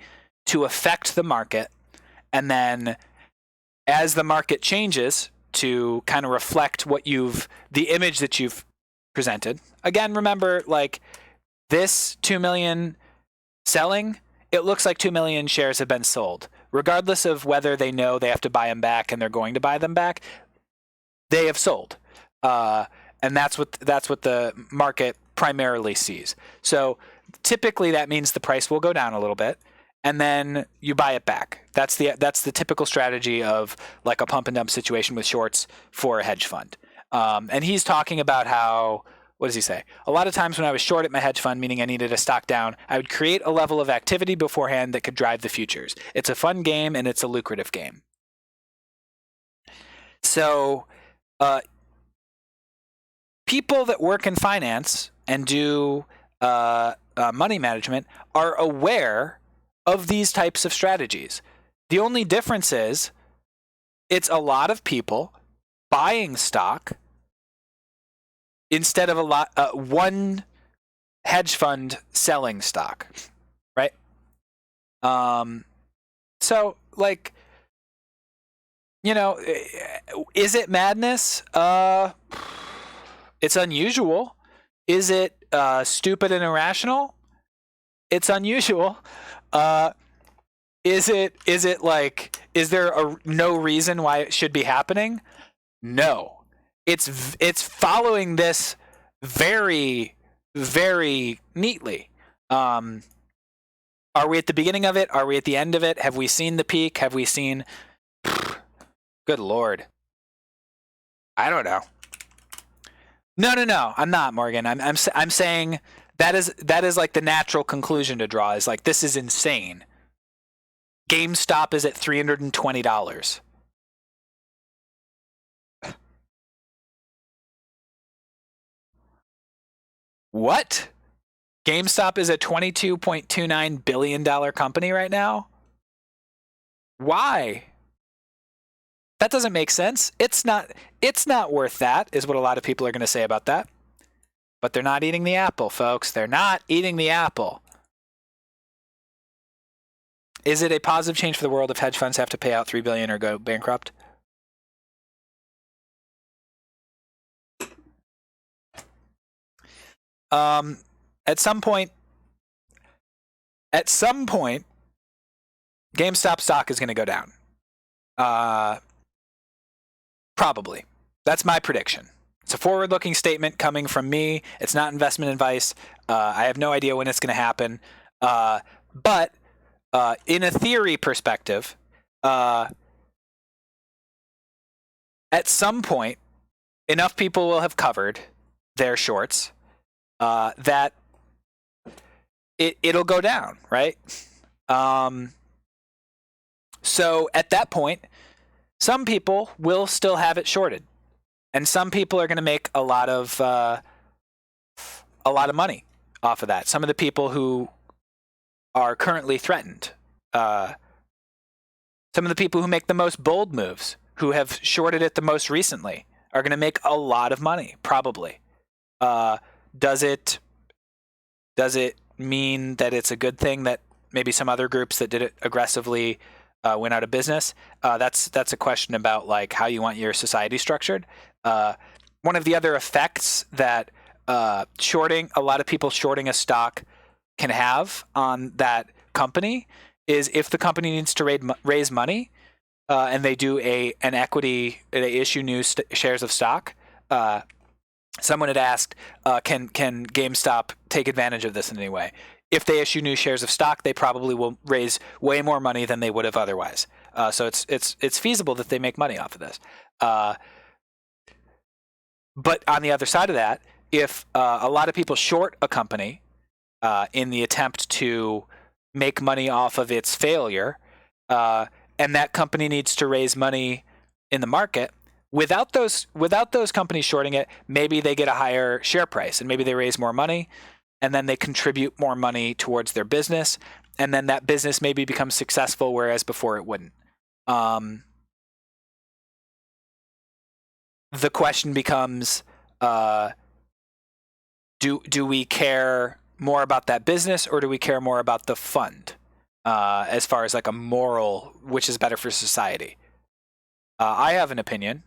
to affect the market, and then as the market changes to kind of reflect the image that you've presented. Again, remember, like, this 2 million selling, it looks like 2 million shares have been sold. Regardless of whether they know they have to buy them back and they're going to buy them back, they have sold. And that's what the market primarily sees. So typically that means the price will go down a little bit, and then you buy it back. That's the typical strategy of like a pump and dump situation with shorts for a hedge fund. And he's talking about how, what does he say? A lot of times when I was short at my hedge fund, meaning I needed a stock down, I would create a level of activity beforehand that could drive the futures. It's a fun game and it's a lucrative game. So people that work in finance and do money management are aware of these types of strategies. The only difference is it's a lot of people buying stock instead of one hedge fund selling stock, right? So, like, you know, is it madness? It's unusual. Is it stupid and irrational? It's unusual. Is there no reason why it should be happening? No. It's following this very, very neatly. Are we at the beginning of it? Are we at the end of it? Have we seen the peak? Have we seen? Good Lord. I don't know. No. I'm not, Morgan. I'm saying that is like the natural conclusion to draw. Is like, this is insane. GameStop is at $320. What? GameStop is a $22.29 billion company right now? Why? That doesn't make sense. It's not worth that, is what a lot of people are going to say about that. But they're not eating the apple, folks. They're not eating the apple. Is it a positive change for the world if hedge funds have to pay out $3 billion or go bankrupt? At some point, GameStop stock is going to go down. Probably. That's my prediction. It's a forward-looking statement coming from me. It's not investment advice. I have no idea when it's going to happen. But in a theory perspective, at some point, enough people will have covered their shorts that it'll go down, right? So at that point, some people will still have it shorted, and some people are going to make a lot of money off of that. Some of the people who are currently threatened, some of the people who make the most bold moves, who have shorted it the most recently, are going to make a lot of money, probably. Does it mean that it's a good thing that maybe some other groups that did it aggressively went out of business? That's a question about like how you want your society structured. One of the other effects that a lot of people shorting a stock can have on that company is if the company needs to raise money and they do an equity, they issue new shares of stock. Someone had asked, can GameStop take advantage of this in any way? If they issue new shares of stock, they probably will raise way more money than they would have otherwise. So it's feasible that they make money off of this. But on the other side of that, if a lot of people short a company in the attempt to make money off of its failure, and that company needs to raise money in the market, Without those companies shorting it, maybe they get a higher share price and maybe they raise more money and then they contribute more money towards their business and then that business maybe becomes successful, whereas before it wouldn't. The question becomes, do we care more about that business or do we care more about the fund as far as like a moral, which is better for society? I have an opinion.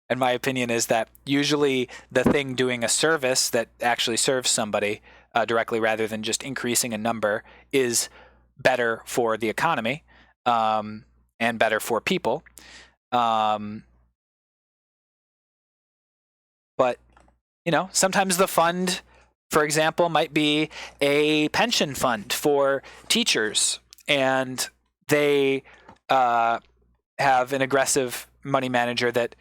And my opinion is that usually the thing doing a service that actually serves somebody directly rather than just increasing a number is better for the economy and better for people. But, sometimes the fund, for example, might be a pension fund for teachers and they have an aggressive money manager that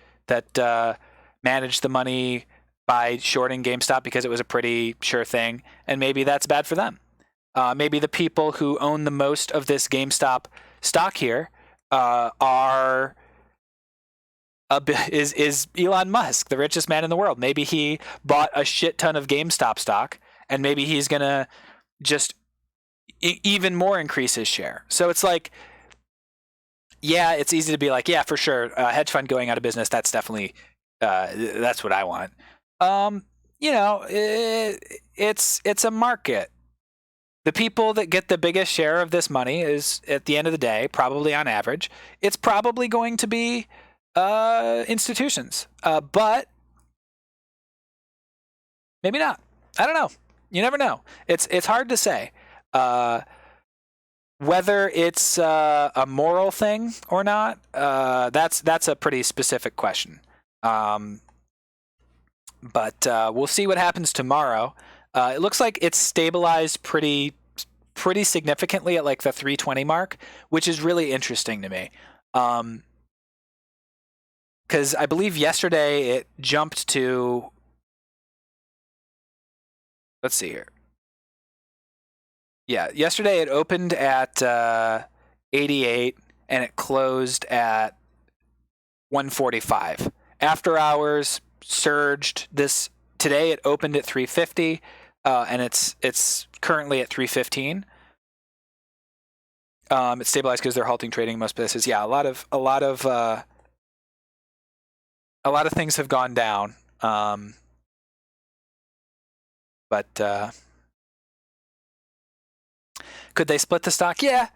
managed the money by shorting GameStop because it was a pretty sure thing, and maybe that's bad for them. Maybe the people who own the most of this GameStop stock here is Elon Musk, the richest man in the world. Maybe he bought a shit ton of GameStop stock, and maybe he's gonna just even more increase his share. So it's like, yeah, it's easy to be like, yeah, for sure, hedge fund going out of business. That's definitely that's what I want. It's a market. The people that get the biggest share of this money is, at the end of the day, probably on average, it's probably going to be institutions, but maybe not. I don't know. You never know. It's hard to say. Whether it's a moral thing or not, that's a pretty specific question. But we'll see what happens tomorrow. It looks like it's stabilized pretty significantly at like the 320 mark, which is really interesting to me. Because I believe yesterday it jumped to, let's see here. Yeah, yesterday it opened at 88 and it closed at 145. After hours surged. Today it opened at 350 and it's currently at 315. It's stabilized because they're halting trading in most places. Yeah, a lot of things have gone down. But could they split the stock? Yeah.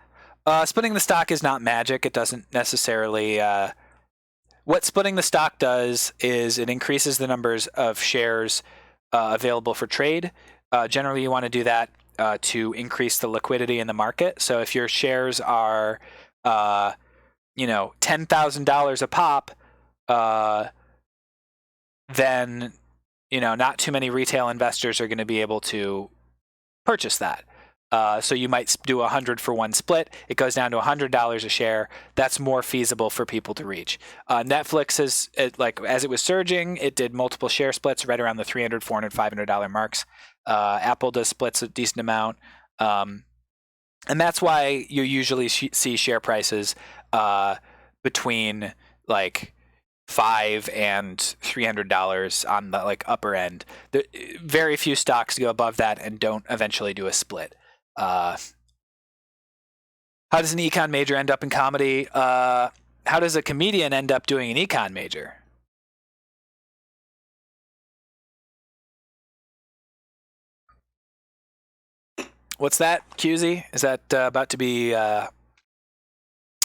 Splitting the stock is not magic. It doesn't necessarily... what splitting the stock does is it increases the numbers of shares available for trade. Generally, you want to do that to increase the liquidity in the market. So if your shares are, $10,000 a pop, then, not too many retail investors are going to be able to purchase that. So you might do 100 for one split. It goes down to $100 a share. That's more feasible for people to reach. Netflix as it was surging, it did multiple share splits right around the $300, $400, $500 marks. Apple does splits a decent amount. And that's why you usually see share prices between like $500 and $300 on the upper end. Very few stocks go above that and don't eventually do a split. How does an econ major end up in comedy? How does a comedian end up doing an econ major? What's that, QZ? Is that about to be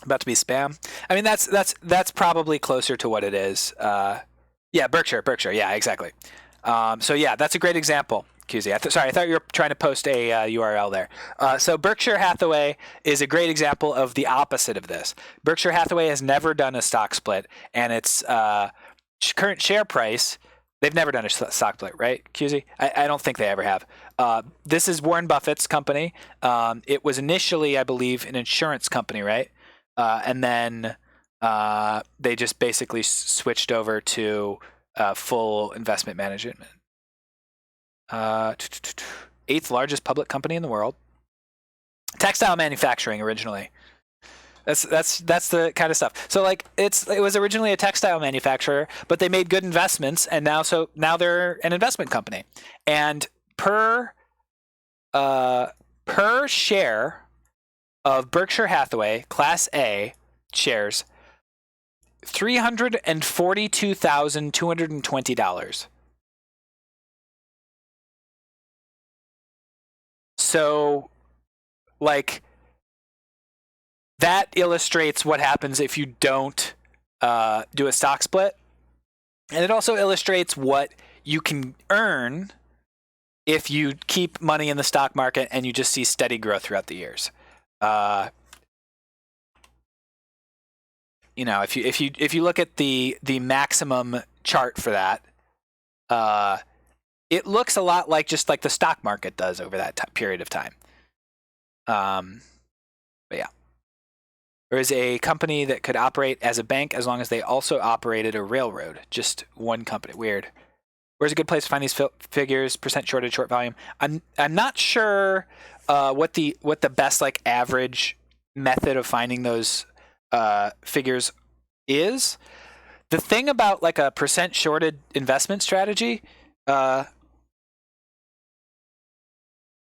spam? I mean, that's probably closer to what it is. Yeah, Berkshire. Yeah, exactly. So yeah, that's a great example. QZ. I thought you were trying to post a URL there. So Berkshire Hathaway is a great example of the opposite of this. Berkshire Hathaway has never done a stock split, and its current share price, they've never done a stock split, right, QZ? I don't think they ever have. This is Warren Buffett's company. It was initially, I believe, an insurance company, right? And then they just basically switched over to full investment management. 8th largest public company in the world. Textile manufacturing originally. That's the kind of stuff. So like it was originally a textile manufacturer, but they made good investments, and now they're an investment company. And per share of Berkshire Hathaway Class A shares, $342,220. So, like, that illustrates what happens if you don't do a stock split. And it also illustrates what you can earn if you keep money in the stock market and you just see steady growth throughout the years. If you look at the maximum chart for that, it looks a lot like just like the stock market does over that period of time. But yeah. There is a company that could operate as a bank as long as they also operated a railroad. Just one company. Weird. Where's a good place to find these figures? Percent shorted, short volume. I'm not sure what the best like average method of finding those figures is. The thing about like a percent shorted investment strategy,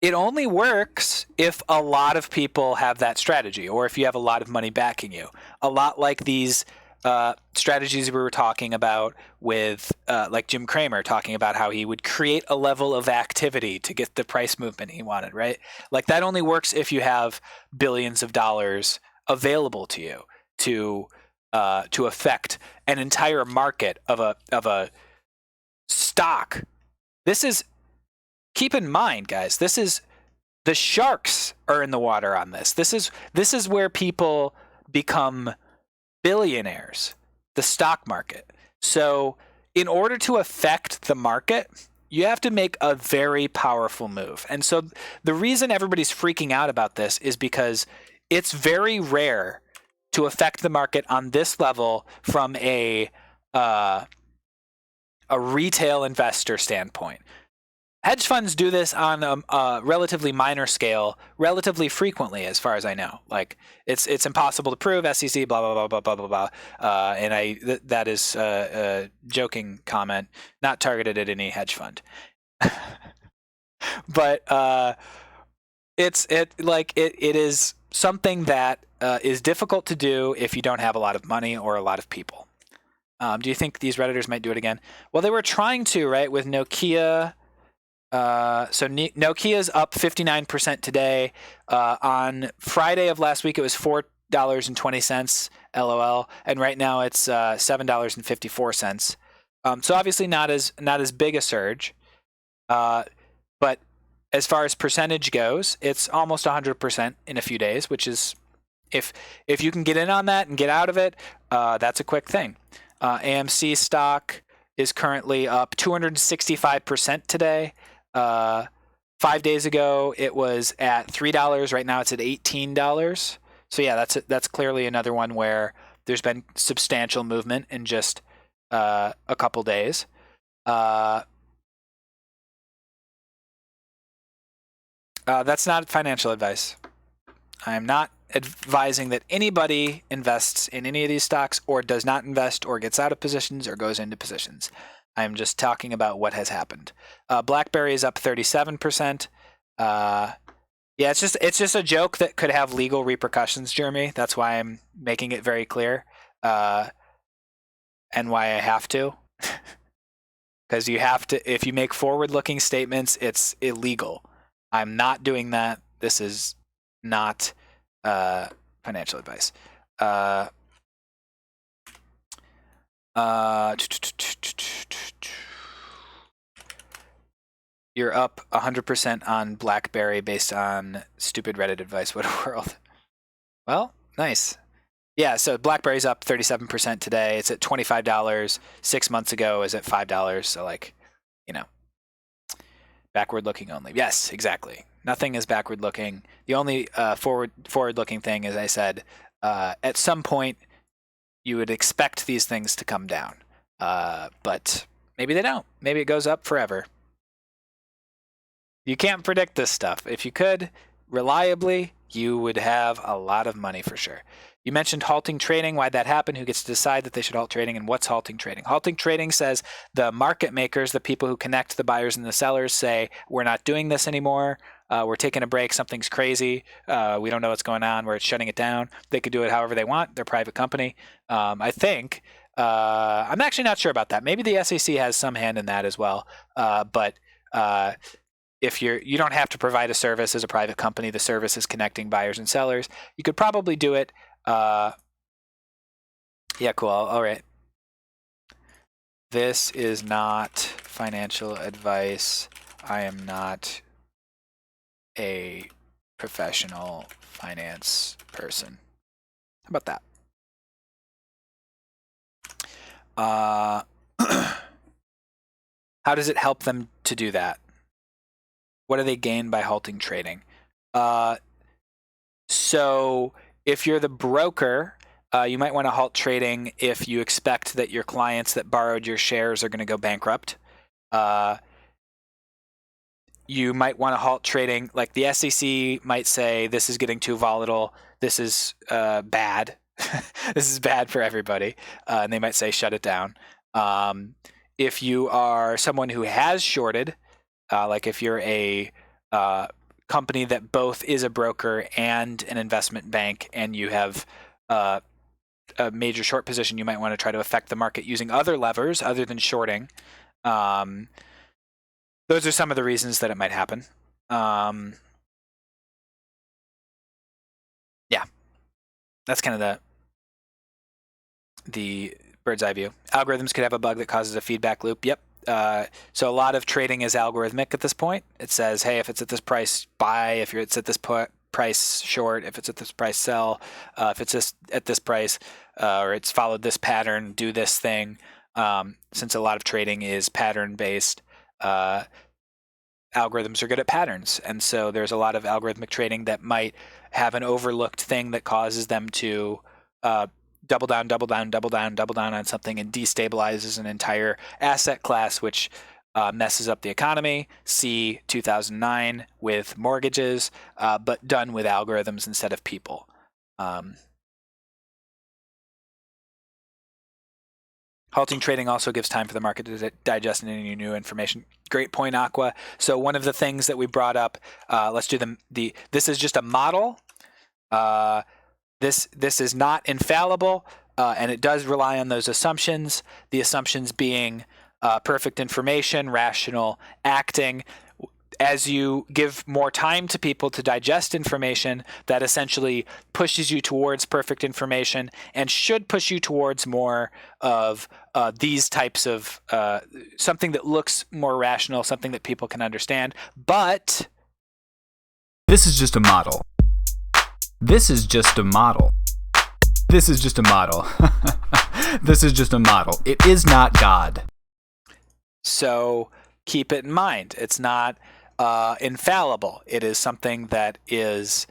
it only works if a lot of people have that strategy, or if you have a lot of money backing you. A lot like these strategies we were talking about with like Jim Cramer talking about how he would create a level of activity to get the price movement he wanted, right? Like that only works if you have billions of dollars available to you to affect an entire market of a stock. This is, keep in mind, guys, this is, the sharks are in the water on this. This is where people become billionaires, the stock market. So in order to affect the market, you have to make a very powerful move. And so the reason everybody's freaking out about this is because it's very rare to affect the market on this level from a retail investor standpoint. Hedge funds do this on a relatively minor scale, relatively frequently, as far as I know. Like it's impossible to prove. SEC, blah blah blah blah blah blah blah. And that is a joking comment, not targeted at any hedge fund. But it is something that is difficult to do if you don't have a lot of money or a lot of people. Do you think these Redditors might do it again? Well, they were trying to, right, with Nokia. So Nokia's up 59% today. On Friday of last week, it was $4.20, LOL, and right now it's $7.54. So obviously not as big a surge, but as far as percentage goes, it's almost 100% in a few days, which is, if you can get in on that and get out of it, that's a quick thing. AMC stock is currently up 265% today. 5 days ago it was at $3. Right now it's at $18. So yeah, that's clearly another one where there's been substantial movement in just a couple days. That's not financial advice. I'm not advising that anybody invests in any of these stocks, or does not invest, or gets out of positions, or goes into positions. I'm just talking about what has happened. BlackBerry is up 37%. Yeah, it's just a joke that could have legal repercussions, Jeremy. That's why I'm making it very clear, and why I have to. Because you have to, if you make forward-looking statements, it's illegal. I'm not doing that. This is not financial advice. You're up 100% on BlackBerry based on stupid Reddit advice. What a world. Well, nice. Yeah, so BlackBerry's up 37% today. It's at $25. 6 months ago, it was at $5. So, like, you know, backward looking only. Yes, exactly. Nothing is backward looking. The only forward looking thing, as I said, at some point you would expect these things to come down. But maybe they don't. Maybe it goes up forever. You can't predict this stuff. If you could, reliably, you would have a lot of money for sure. You mentioned halting trading. Why'd that happen? Who gets to decide that they should halt trading, and what's halting trading? Halting trading says the market makers, the people who connect the buyers and the sellers, say, we're not doing this anymore. We're taking a break. Something's crazy. We don't know what's going on. We're shutting it down. They could do it however they want. They're a private company. I think. I'm actually not sure about that. Maybe the SEC has some hand in that as well. But if you don't have to provide a service as a private company. The service is connecting buyers and sellers. You could probably do it. Yeah, cool. All right. This is not financial advice. I am not a professional finance person. How about that? How does it help them to do that? What do they gain by halting trading? So if you're the broker, you might want to halt trading if you expect that your clients that borrowed your shares are going to go bankrupt. You might want to halt trading. Like the SEC might say, this is getting too volatile. This is bad. This is bad for everybody. And they might say, shut it down. If you are someone who has shorted, like if you're a company that both is a broker and an investment bank, and you have a major short position, you might want to try to affect the market using other levers other than shorting. Those are some of the reasons that it might happen. Yeah, that's kind of the bird's eye view. Algorithms could have a bug that causes a feedback loop. Yep. So a lot of trading is algorithmic at this point. It says, hey, if it's at this price, buy. If it's at this price, short. If it's at this price, sell. If it's at this price, or it's followed this pattern, do this thing. Since a lot of trading is pattern-based, algorithms are good at patterns. And so there's a lot of algorithmic trading that might have an overlooked thing that causes them to double down on something and destabilizes an entire asset class, which messes up the economy. See 2009 with mortgages, but done with algorithms instead of people. Halting trading also gives time for the market to digest any new information. Great point, Aqua. So one of the things that we brought up, let's do this is just a model. This is not infallible, and it does rely on those assumptions. The assumptions being perfect information, rational acting. As you give more time to people to digest information, that essentially pushes you towards perfect information and should push you towards more of these types of something that looks more rational, something that people can understand. But this is just a model. This is just a model. This is just a model. This is just a model. It is not God. So keep it in mind. It's not infallible. It is something that is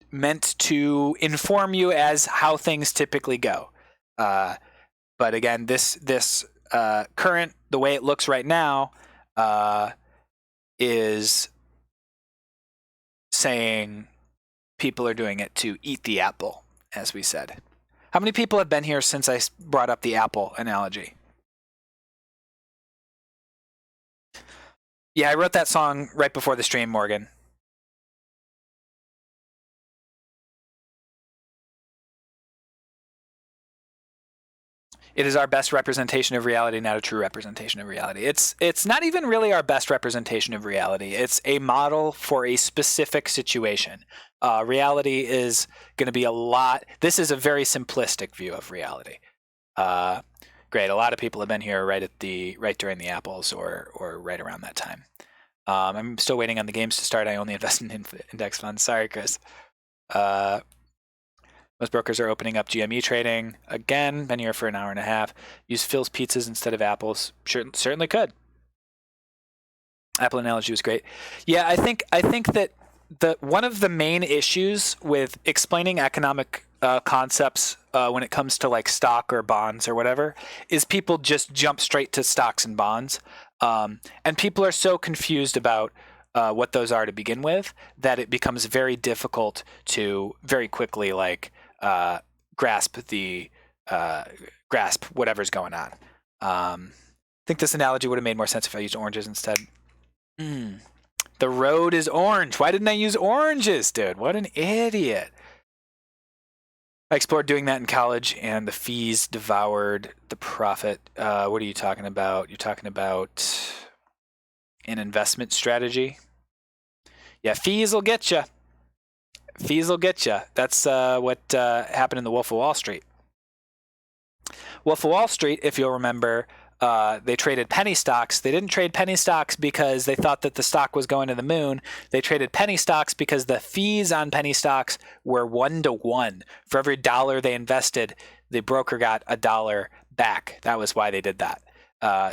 meant to inform you as how things typically go. But again, this current, the way it looks right now, is saying people are doing it to eat the apple, as we said. How many people have been here since I brought up the apple analogy? Yeah, I wrote that song right before the stream, Morgan. It is our best representation of reality, not a true representation of reality. It's not even really our best representation of reality. It's a model for a specific situation. Reality is going to be a lot. This is a very simplistic view of reality. Great. A lot of people have been here right during the apples or right around that time. I'm still waiting on the games to start. I only invest in index funds. Sorry, Chris. Most brokers are opening up GME trading. Again, been here for an hour and a half. Use Phil's pizzas instead of apples. Certainly could. Apple analogy was great. Yeah, I think that one of the main issues with explaining economic concepts when it comes to like stock or bonds or whatever is people just jump straight to stocks and bonds. And people are so confused about what those are to begin with, that it becomes very difficult to very quickly grasp whatever's going on. I think this analogy would have made more sense if I used oranges instead. The road is orange. Why didn't I use oranges, dude? What an idiot. I explored doing that in college, and the fees devoured the profit. What are you talking about? You're talking about an investment strategy? Yeah, fees will get you. Fees will get you. That's what happened in the Wolf of Wall Street. Wolf of Wall Street, if you'll remember, they traded penny stocks. They didn't trade penny stocks because they thought that the stock was going to the moon. They traded penny stocks because the fees on penny stocks were 1-to-1. For every dollar they invested, the broker got $1 back. That was why they did that.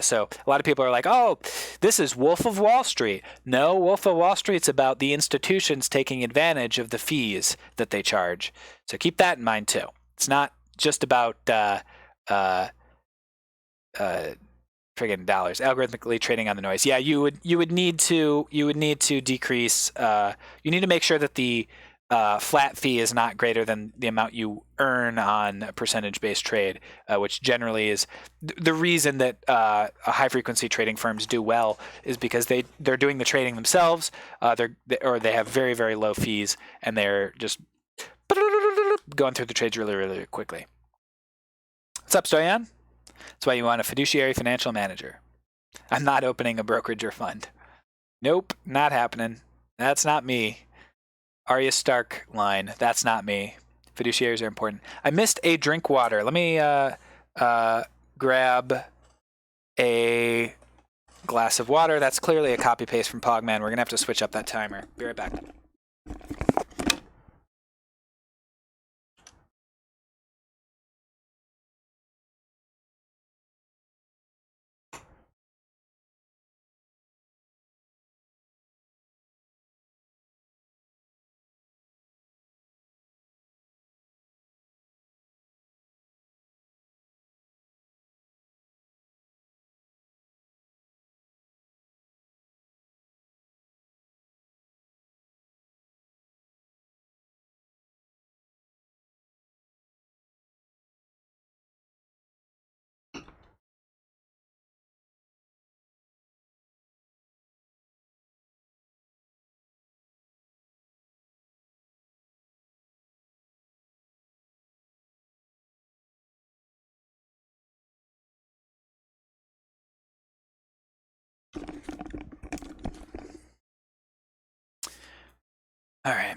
So a lot of people are like, oh, this is Wolf of Wall Street. No, Wolf of Wall Street's about the institutions taking advantage of the fees that they charge. So keep that in mind too. It's not just about friggin' dollars. Algorithmically trading on the noise. Yeah, you would need to decrease. You need to make sure that the flat fee is not greater than the amount you earn on a percentage-based trade, which generally is the reason that high-frequency trading firms do well is because they're doing the trading themselves. They have very, very low fees, and they're just going through the trades really, really quickly. What's up, Stoyan? That's why you want a fiduciary financial manager. I'm not opening a brokerage or fund. Nope, not happening. That's not me. Arya Stark line. That's not me. Fiduciaries are important. I missed a drink water. Let me grab a glass of water. That's clearly a copy paste from Pogman. We're going to have to switch up that timer. Be right back. All right.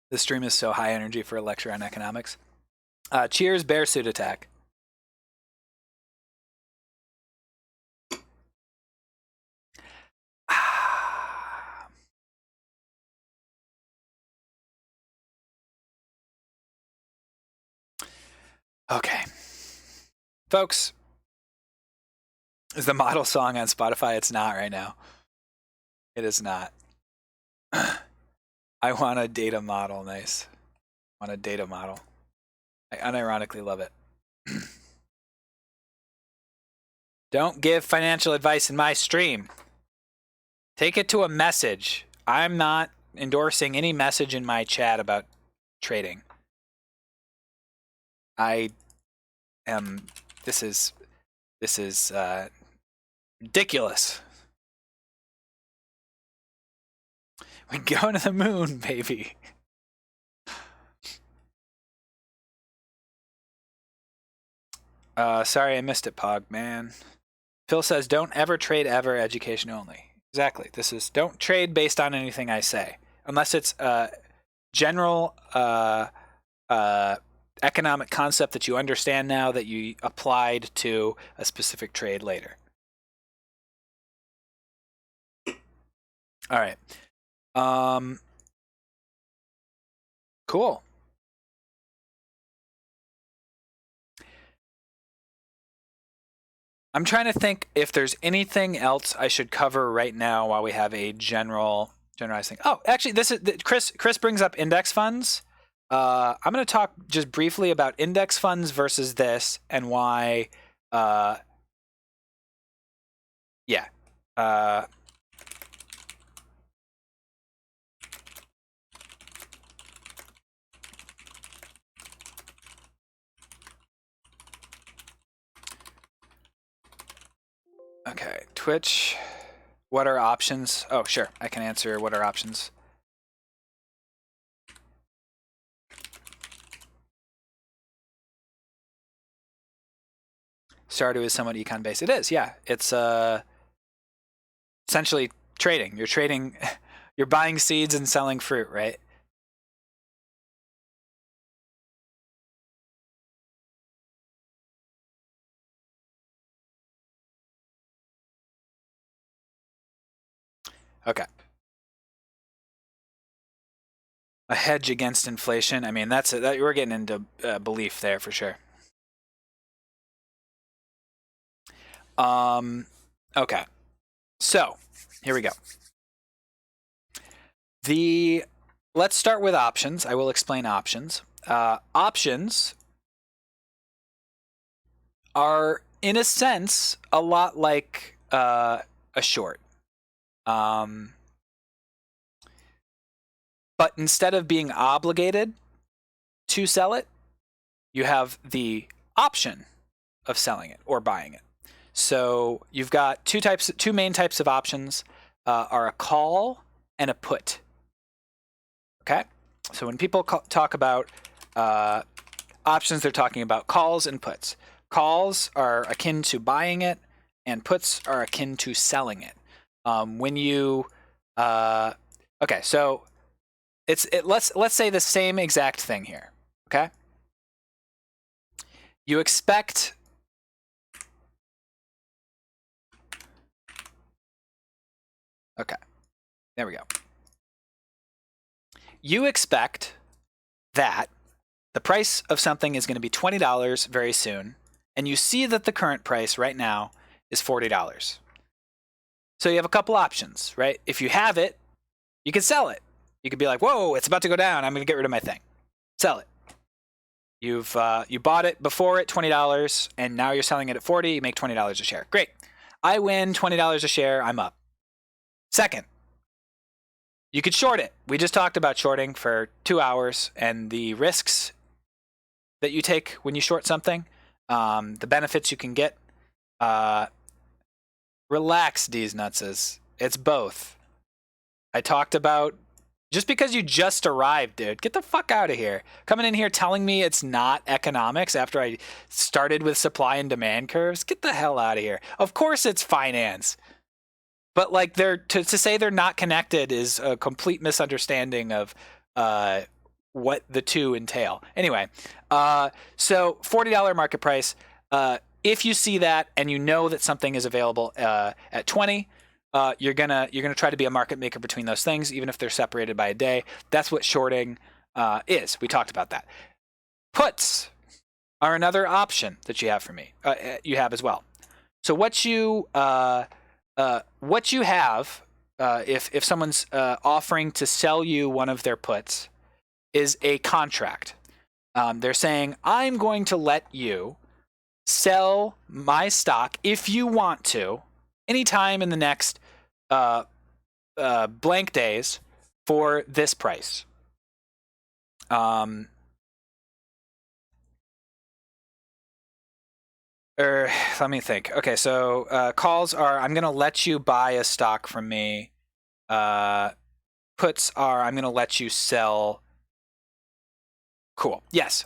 This stream is so high energy for a lecture on economics. Cheers, bear suit attack. Okay. Folks, is the model song on Spotify? It's not right now. It is not. I want a data model. Nice. I want a data model. I unironically love it. Don't give financial advice in my stream. Take it to a message. I'm not endorsing any message in my chat about trading. This is ridiculous. We go to the moon, baby. Sorry I missed it, Pog, man. Phil says, don't ever trade ever, education only. Exactly. This is, don't trade based on anything I say. Unless it's general economic concept that you understand now that you applied to a specific trade later. All right. Cool. I'm trying to think if there's anything else I should cover right now while we have a generalized thing. Oh, actually, this is Chris brings up index funds. I'm going to talk just briefly about index funds versus this and why. Yeah. Okay, Twitch. What are options? Oh, sure. I can answer what are options. Stardew is somewhat econ based. It is, yeah. It's essentially trading. You're trading, you're buying seeds and selling fruit, right? Okay. A hedge against inflation. I mean, that's that we're getting into belief there for sure. Okay. So here we go. Let's start with options. I will explain options. Options are, in a sense, a lot like a short. But instead of being obligated to sell it, you have the option of selling it or buying it. So you've got two main types of options are a call and a put. Okay, so when people talk about options, they're talking about calls and puts. Calls are akin to buying it, and puts are akin to selling it. When you okay, so let's say the same exact thing here. Okay, you expect. Okay, there we go. You expect that the price of something is going to be $20 very soon, and you see that the current price right now is $40. So you have a couple options, right? If you have it, you can sell it. You could be like, whoa, it's about to go down. I'm going to get rid of my thing. Sell it. You bought it before at $20, and now you're selling it at $40. You make $20 a share. Great. I win $20 a share. I'm up. Second, you could short it. We just talked about shorting for 2 hours and the risks that you take when you short something, the benefits you can get. Relax, these nutses. It's both. I talked about just because you just arrived, dude, get the fuck out of here. Coming in here telling me it's not economics after I started with supply and demand curves. Get the hell out of here. Of course it's finance. But like to say they're not connected is a complete misunderstanding of what the two entail. Anyway, so $40 market price. If you see that and you know that something is available at 20, you're gonna try to be a market maker between those things, even if they're separated by a day. That's what shorting is. We talked about that. Puts are another option that you have for me. You have as well. So what you have, if someone's offering to sell you one of their puts, is a contract. They're saying, I'm going to let you sell my stock if you want to anytime in the next blank days for this price. Let me think. Okay, so calls are, I'm going to let you buy a stock from me. Puts are, I'm going to let you sell. Cool. Yes.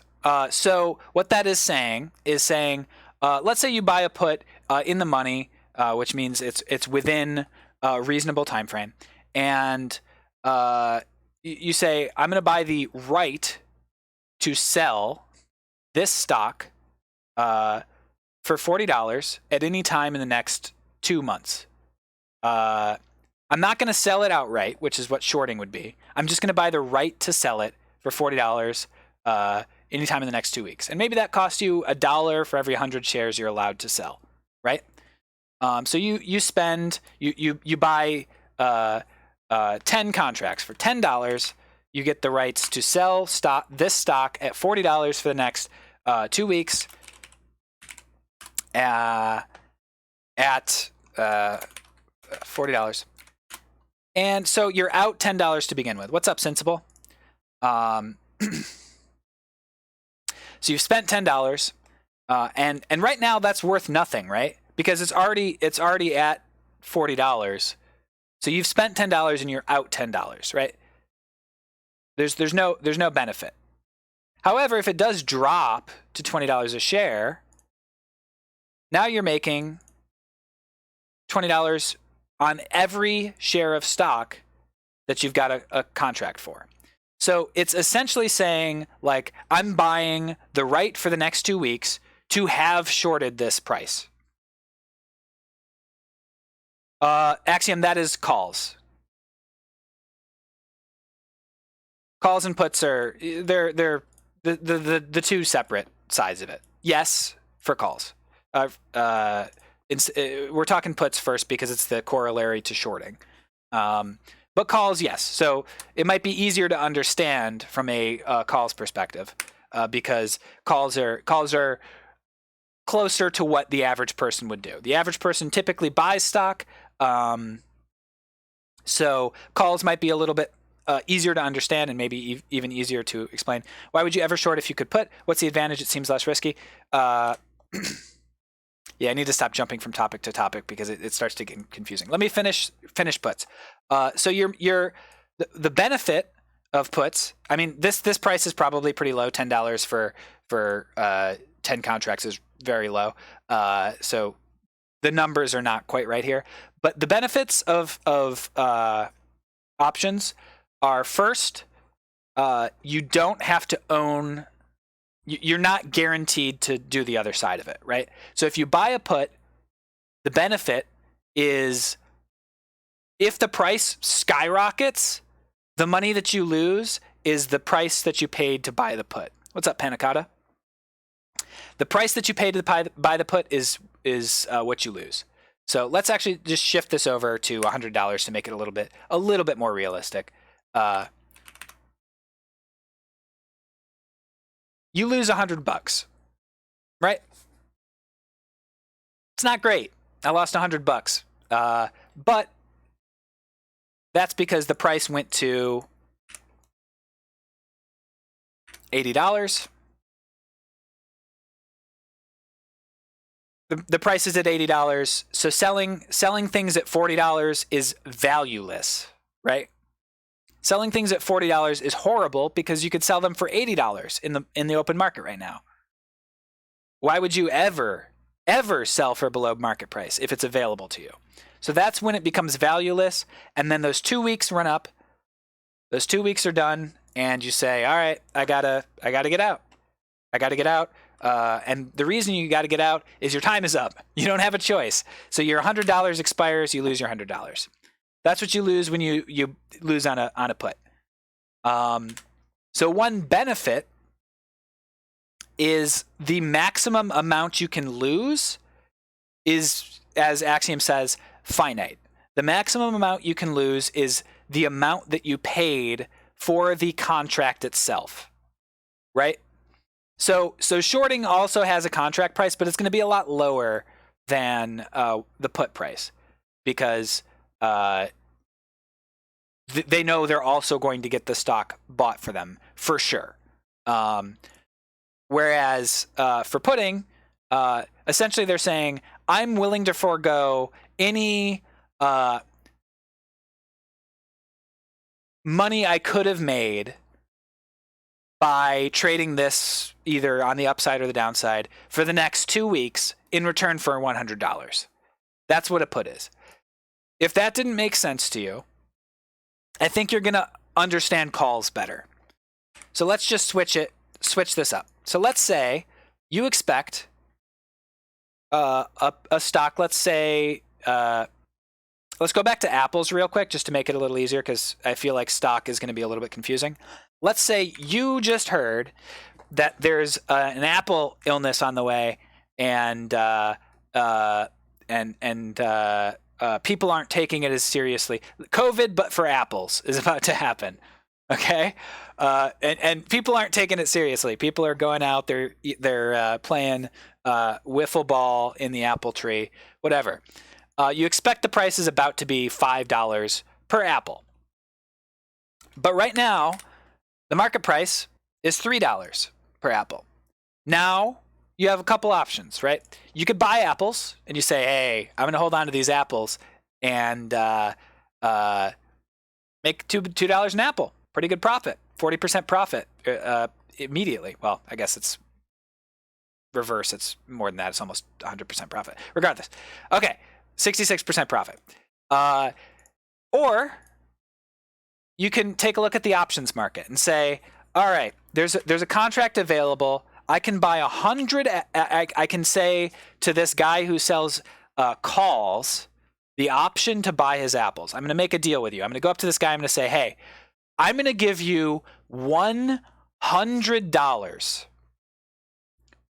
So what that is saying, let's say you buy a put in the money, which means it's within a reasonable time frame, and you say, I'm going to buy the right to sell this stock for $40 at any time in the next 2 months. I'm not going to sell it outright, which is what shorting would be. I'm just going to buy the right to sell it for $40 anytime in the next 2 weeks. And maybe that costs you $1 for every 100 shares you're allowed to sell, right? So you buy 10 contracts for $10. you get the rights to sell this stock at $40 for the next 2 weeks at $40. And so you're out $10 to begin with. What's up, Sensible? So you've spent $10, and right now that's worth nothing, right? Because it's already at $40. So you've spent $10 and you're out $10, right? There's no benefit. However, if it does drop to $20 a share, now you're making $20 on every share of stock that you've got a contract for. So it's essentially saying, like, I'm buying the right for the next 2 weeks to have shorted this price. Axiom, that is calls. Calls and puts are they're the two separate sides of it. Yes, for calls. We're talking puts first because it's the corollary to shorting. But calls, yes. So it might be easier to understand from a calls perspective because calls are closer to what the average person would do. The average person typically buys stock, so calls might be a little bit easier to understand and maybe even easier to explain. Why would you ever short if you could put? What's the advantage? It seems less risky. Yeah, I need to stop jumping from topic to topic because it starts to get confusing. Let me finish puts. So the benefit of puts. I mean, this price is probably pretty low. $10 for 10 contracts is very low. So the numbers are not quite right here. But the benefits of options are, first, you don't have to own. You're not guaranteed to do the other side of it, right? So if you buy a put, the benefit is if the price skyrockets, the money that you lose is the price that you paid to buy the put. What's up, Panicotta? The price that you paid to buy the put is what you lose. So let's actually just shift this over to $100 to make it a little bit more realistic. You lose $100, right? It's not great. I lost $100, but that's because the price went to $80. The price is at $80, so selling things at $40 is valueless, right? Selling things at $40 is horrible because you could sell them for $80 in the open market right now. Why would you ever sell for below market price if it's available to you? So that's when it becomes valueless, and then those 2 weeks run up. Those 2 weeks are done, and you say, "All right, I gotta get out. I gotta get out." And the reason you got to get out is your time is up. You don't have a choice. So your $100 expires, you lose your $100. That's what you lose when you lose on a put. So one benefit is the maximum amount you can lose is, as Axiom says, finite. The maximum amount you can lose is the amount that you paid for the contract itself, right? So shorting also has a contract price, but it's going to be a lot lower than the put price because they know they're also going to get the stock bought for them for sure. Whereas for putting, essentially they're saying, I'm willing to forego any money I could have made by trading this either on the upside or the downside for the next 2 weeks in return for $100. That's what a put is. If that didn't make sense to you, I think you're going to understand calls better. So let's just switch this up. So let's say you expect a stock, let's say, let's go back to apples real quick just to make it a little easier because I feel like stock is going to be a little bit confusing. Let's say you just heard that there's an apple illness on the way, and people aren't taking it as seriously. COVID, but for apples, is about to happen. Okay, and people aren't taking it seriously. People are going out. They're playing wiffle ball in the apple tree, whatever. You expect the price is about to be $5 per apple, but right now the market price is $3 per apple. Now you have a couple options, right? You could buy apples and you say, "Hey, I'm going to hold on to these apples and make $2 an apple." Pretty good profit, 40% profit immediately. Well, I guess it's reverse. It's more than that. It's almost 100% profit. Regardless, okay, 66% profit. Or you can take a look at the options market and say, all right, there's a contract available. I can buy 100. I can say to this guy who sells calls the option to buy his apples. I'm going to make a deal with you. I'm going to go up to this guy. I'm going to say, hey, I'm going to give you $100.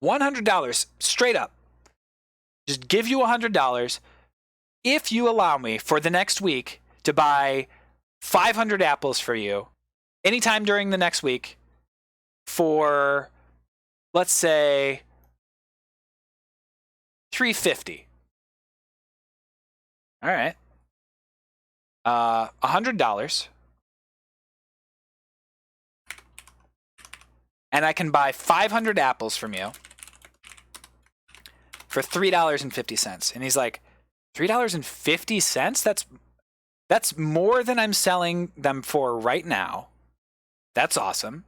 $100 straight up. Just give you $100 if you allow me for the next week to buy 500 apples for you anytime during the next week for, let's say, $350. All right. $100. And I can buy 500 apples from you for $3.50. And he's like, $3.50? That's more than I'm selling them for right now. That's awesome.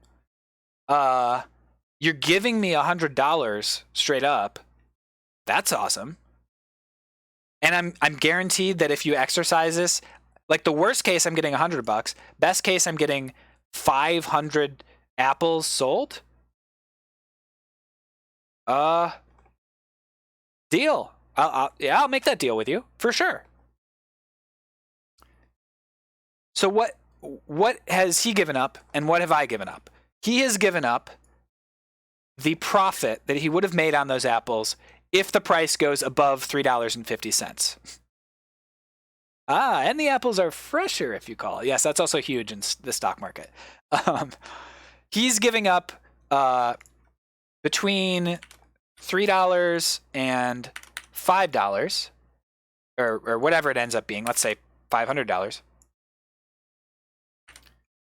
You're giving me $100 straight up. That's awesome. And I'm guaranteed that if you exercise this, like the worst case, I'm getting $100. Best case, I'm getting 500 apples sold. Deal. I'll make that deal with you for sure. So what has he given up and what have I given up? He has given up the profit that he would have made on those apples if the price goes above $3.50. And the apples are fresher, if you call it. Yes, that's also huge in the stock market. He's giving up between $3 and $5, or whatever it ends up being. Let's say $500.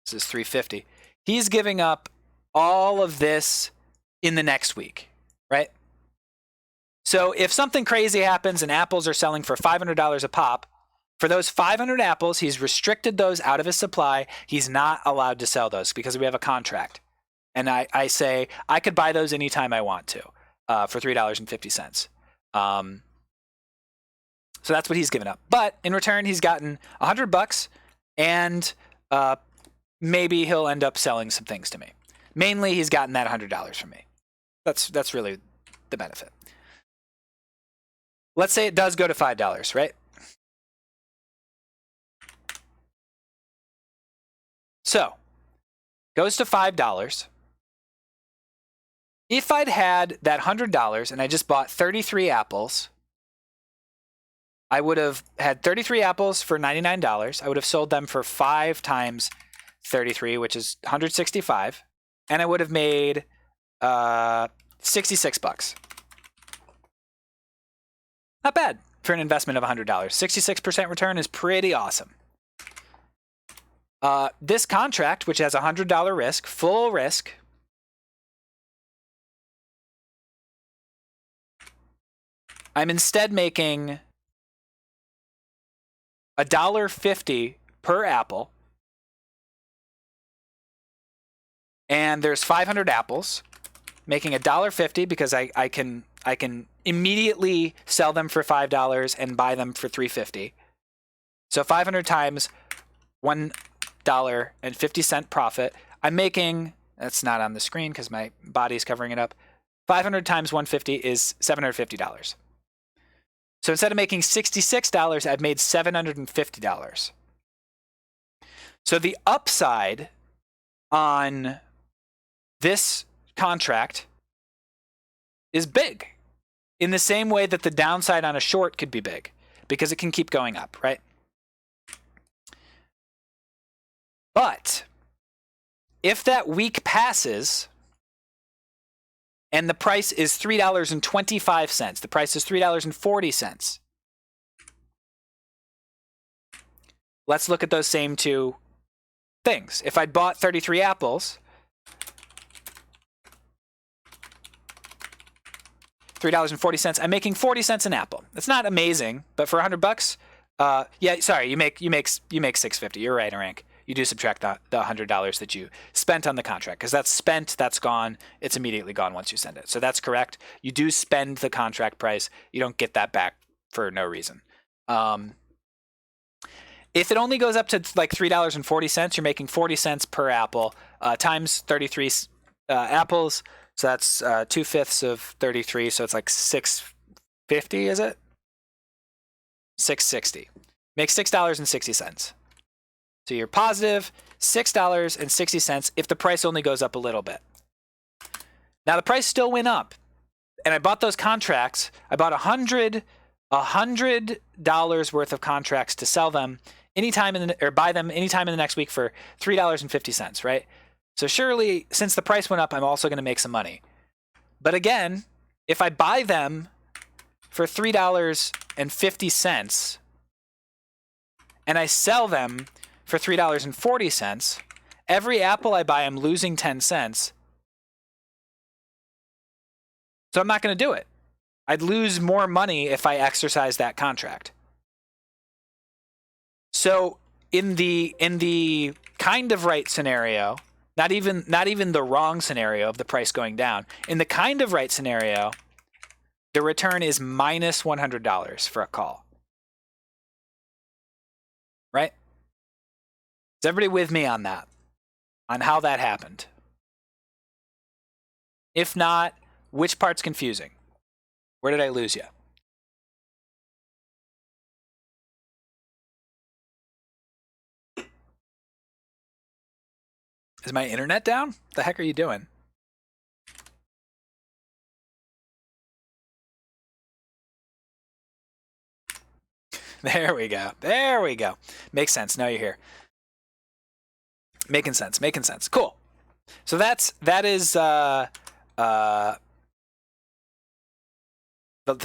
This is $350. He's giving up all of this in the next week, right? So if something crazy happens and apples are selling for $500 a pop, for those 500 apples, he's restricted those out of his supply. He's not allowed to sell those because we have a contract. And I say I could buy those anytime I want to for $3.50. So that's what he's given up. But in return, he's gotten $100 and maybe he'll end up selling some things to me. Mainly, he's gotten that $100 from me. That's really the benefit. Let's say it does go to $5, right? So, goes to $5. If I'd had that $100 and I just bought 33 apples, I would have had 33 apples for $99. I would have sold them for 5 times 33, which is $165, and I would have made $66. Not bad for an investment of $100. 66% return is pretty awesome. This contract, which has $100 risk, full risk, I'm instead making $1.50 per apple, and there's 500 apples, making $1.50 because I can immediately sell them for $5 and buy them for $3.50. So 500 times $1.50 profit. I'm making, that's not on the screen because my body's covering it up. 500 times 150 is $750. So instead of making $66, I've made $750. So the upside on this contract is big, in the same way that the downside on a short could be big, because it can keep going up, right? But If that week passes and the price is $3.25, the price is $3.40. Let's look at those same two things. If I'd bought 33 apples, $3.40, I'm making 40 cents an apple. That's not amazing, but for $100, yeah, sorry, you make $6.50. You're right, Rank. You do subtract the $100 that you spent on the contract, because that's spent, that's gone. It's immediately gone once you send it. So that's correct. You do spend the contract price. You don't get that back for no reason. If it only goes up to like $3.40, you're making 40 cents per apple times 33 apples. So that's 2/5 of 33. So it's like $6.50, is it? $6.60. Make $6.60. So you're positive $6.60 if the price only goes up a little bit. Now the price still went up, and I bought those contracts. I bought $100 worth of contracts to sell them anytime or buy them anytime in the next week for $3.50, right? So surely, since the price went up, I'm also going to make some money. But again, if I buy them for $3.50 and I sell them for $3.40, every apple I buy, I'm losing 10 cents. So I'm not going to do it. I'd lose more money if I exercise that contract. So in the kind of right scenario, not even the wrong scenario of the price going down, in the kind of right scenario, the return is minus $100 for a call. Right? Is everybody with me on that? On how that happened? If not, which part's confusing? Where did I lose you? Is my internet down? What the heck are you doing? There we go. There we go. Makes sense. Now you're here. Making sense. Making sense. Cool. So that is the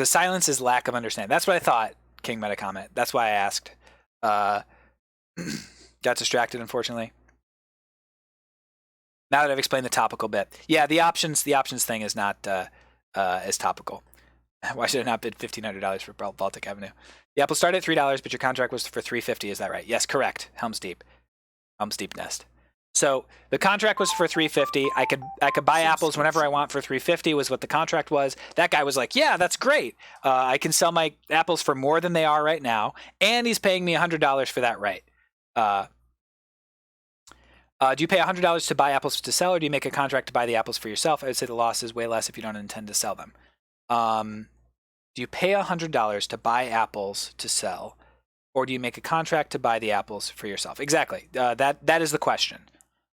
silence is lack of understanding. That's what I thought. King made a comment. That's why I asked. Got distracted, unfortunately. Now that I've explained the topical bit, yeah, the options thing is not as topical. Why should I not bid $1,500 for Baltic Avenue? The apple started at $3, but your contract was for $3.50. Is that right? Yes, correct. Helm's Deep Nest. So the contract was for $3.50. I could buy apples whenever I want for $3.50 was what the contract was. That guy was like, yeah, that's great. I can sell my apples for more than they are right now, and he's paying me $100 for that right. Do you pay $100 to buy apples to sell, or do you make a contract to buy the apples for yourself? I would say the loss is way less if you don't intend to sell them. Do you pay $100 to buy apples to sell, or do you make a contract to buy the apples for yourself? Exactly. That is the question.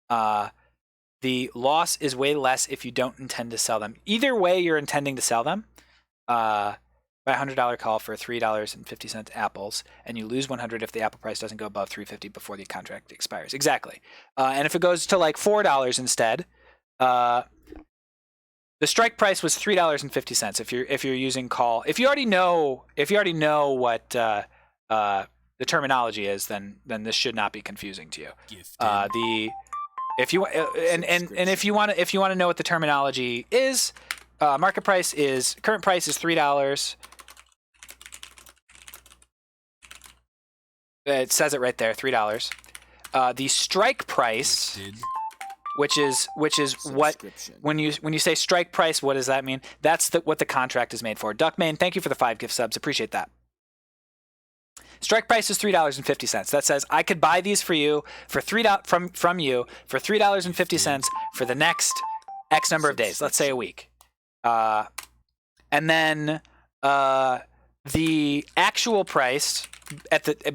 The loss is way less if you don't intend to sell them. Either way, you're intending to sell them. Buy a $100 call for $3.50 apples, and you lose $100 if the apple price doesn't go above $3.50 before the contract expires. Exactly. And if it goes to like $4 instead, the strike price was $3.50. If you're using call, if you already know what the terminology is, then this should not be confusing to you. If you want to know what the terminology is, market price is current price is $3. It says it right there, $3. The strike price, which is what when you say strike price, what does that mean? That's what the contract is made for. Duckman, thank you for the 5 gift subs. Appreciate that. Strike price is $3.50. That says I could buy these for you for from you for $3.50 for the next X number of days. Let's say a week. And then the actual price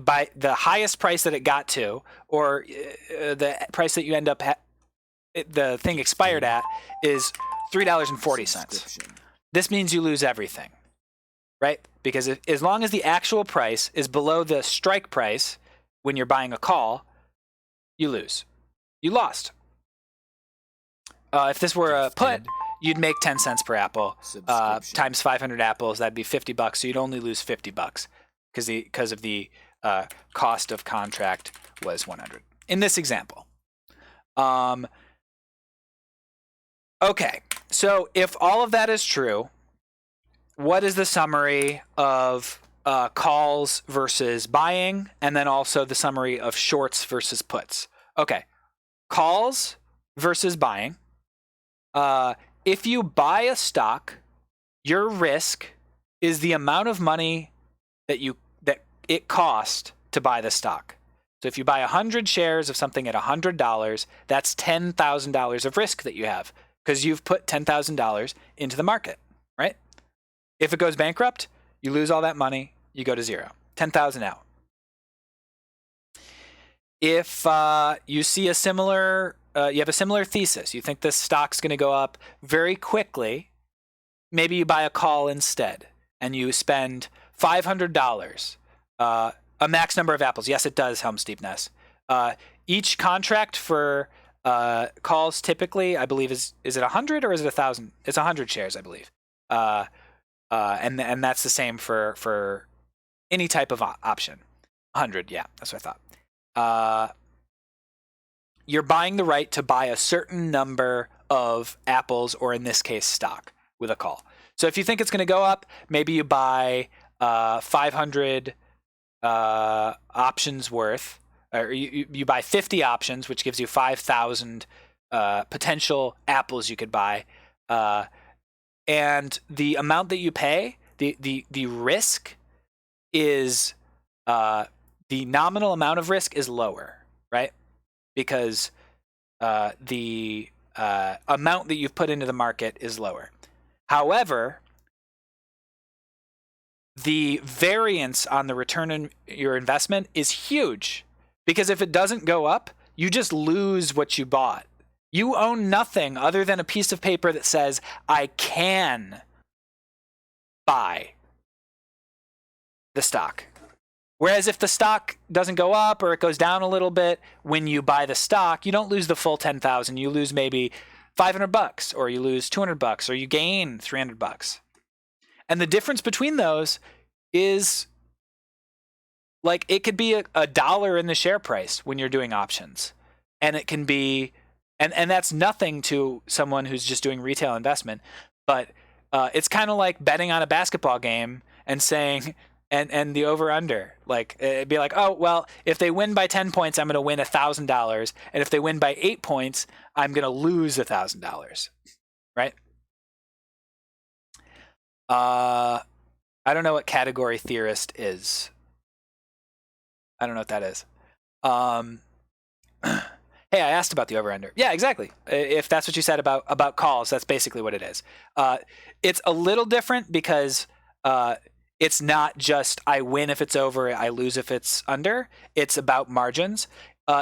by the highest price that it got to, or the price that you end up the thing expired at, is $3.40. This means you lose everything, right? Because as long as the actual price is below the strike price when you're buying a call, you lose. You lost. If this were a put, Gifted. you'd make 10 cents per apple Subscription. times 500 apples. That'd be $50. So you'd only lose $50 because of the cost of contract was 100 in this example. Okay, so if all of that is true, what is the summary of calls versus buying, and then also the summary of shorts versus puts? Okay, calls versus buying. If you buy a stock, your risk is the amount of money that it cost to buy the stock. So if you buy 100 shares of something at $100, that's $10,000 of risk that you have because you've put $10,000 into the market, right? If it goes bankrupt, you lose all that money, you go to zero. 10,000 out. If you see a similar, you have a similar thesis, you think this stock's going to go up very quickly, maybe you buy a call instead and you spend $500, a max number of apples. Yes, it does, Helm Steep Ness. Each contract for calls typically, I believe, is it 100 or is it 1,000? It's 100 shares, I believe. And that's the same for any type of option. 100, yeah, that's what I thought. You're buying the right to buy a certain number of apples, or in this case, stock, with a call. So if you think it's going to go up, maybe you buy 500 options worth, or you buy 50 options, which gives you 5,000 potential apples you could buy. And the amount that you pay, the risk is, the nominal amount of risk is lower, right? Because the amount that you've put into the market is lower. However, the variance on the return on your investment is huge, because if it doesn't go up, you just lose what you bought. You own nothing other than a piece of paper that says, I can buy the stock. Whereas if the stock doesn't go up or it goes down a little bit, when you buy the stock, you don't lose the full 10,000. You lose maybe $500, or you lose $200, or you gain $300. And the difference between those is, like, it could be a dollar in the share price when you're doing options. And it can be, and that's nothing to someone who's just doing retail investment, but it's kind of like betting on a basketball game and saying, and the over under, like, it'd be like, oh, well, if they win by 10 points, I'm going to win $1,000. And if they win by 8 points, I'm going to lose $1,000. Right? I don't know what category theorist is. I don't know what that is. Hey, I asked about the over-under. Yeah, exactly. If that's what you said about calls, that's basically what it is. It's a little different because it's not just I win if it's over, I lose if it's under. It's about margins.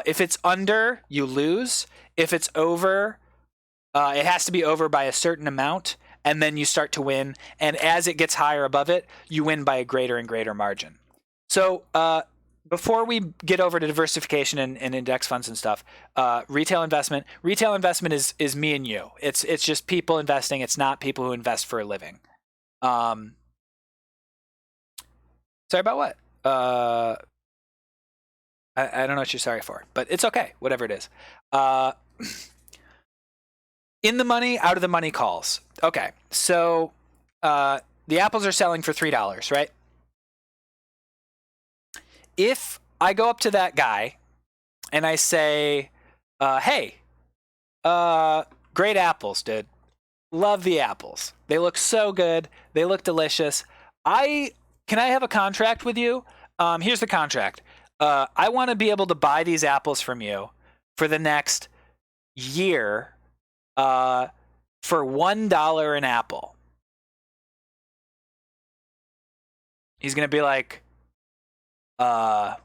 If it's under, you lose. If it's over, it has to be over by a certain amount, and then you start to win. And as it gets higher above it, you win by a greater and greater margin. So before we get over to diversification and index funds and stuff, retail investment is me and you. It's just people investing. It's not people who invest for a living. Sorry about what? I don't know what you're sorry for, but it's okay. Whatever it is. In the money, out of the money calls. Okay, so the apples are selling for $3, right? If I go up to that guy and I say, hey, great apples, dude. Love the apples. They look so good. They look delicious. Can I have a contract with you? Here's the contract. I want to be able to buy these apples from you for the next year for $1 an apple. He's going to be like, well,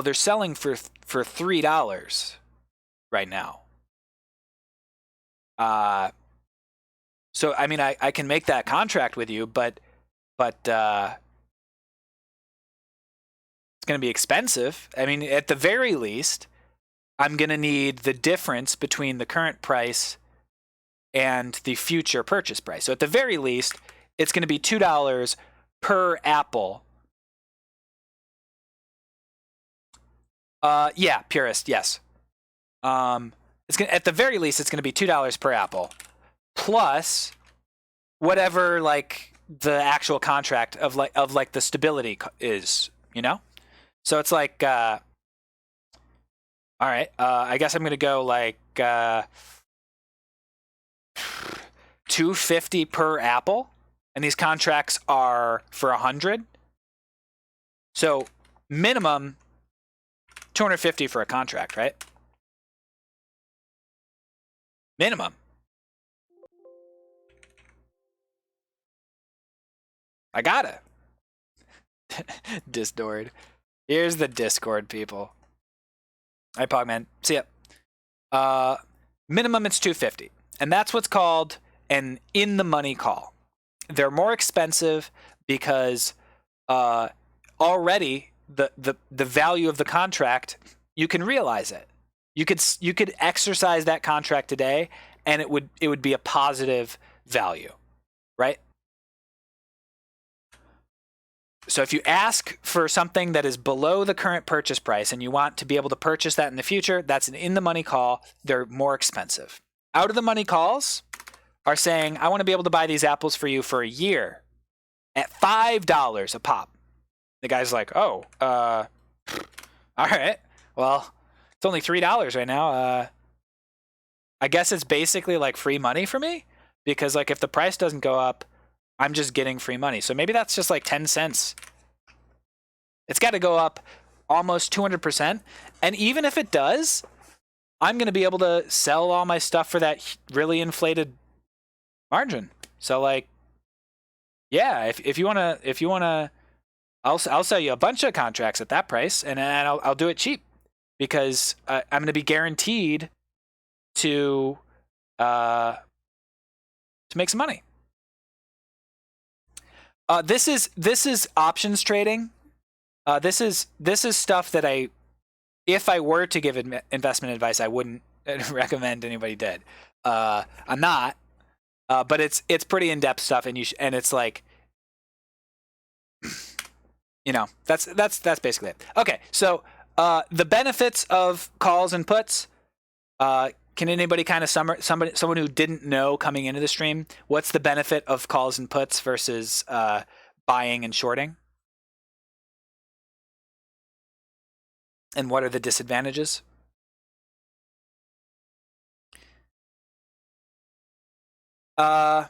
they're selling for $3 right now. So, I mean, I can make that contract with you, but it's going to be expensive. I mean, at the very least, I'm going to need the difference between the current price and the future purchase price. So at the very least, it's going to be $2 per apple. Yeah, purist, yes. At the very least, it's going to be $2 per apple, plus whatever like the actual contract of the stability is, you know. So it's like, all right, I guess I'm going to go like $2.50 per apple, and these contracts are for 100. So minimum $250 for a contract, right? Minimum. I got it. Discord. Here's the Discord, people. All right, Pogman. See ya. Minimum it's $250, and that's what's called an in the money call. They're more expensive because already the value of the contract, you can realize it. You could exercise that contract today, and it would be a positive value, right? So if you ask for something that is below the current purchase price and you want to be able to purchase that in the future, that's an in the money call. They're more expensive. Out of the money calls are saying, I want to be able to buy these apples for you for a year at $5 a pop. The guy's like, oh, all right. Well, it's only $3 right now. I guess it's basically like free money for me, because like if the price doesn't go up, I'm just getting free money. So maybe that's just like 10 cents. It's got to go up almost 200%. And even if it does, I'm going to be able to sell all my stuff for that really inflated margin. So like, yeah, if you want to, I'll sell you a bunch of contracts at that price, and I'll do it cheap, because I'm going to be guaranteed to make some money. This is options trading. This is stuff that if I were to give investment advice, I wouldn't recommend anybody did. I'm not, but it's pretty in-depth stuff, and it's like, you know, that's basically it. Okay, so the benefits of calls and puts. Can anybody kind of someone who didn't know coming into the stream, what's the benefit of calls and puts versus buying and shorting? And what are the disadvantages? Kind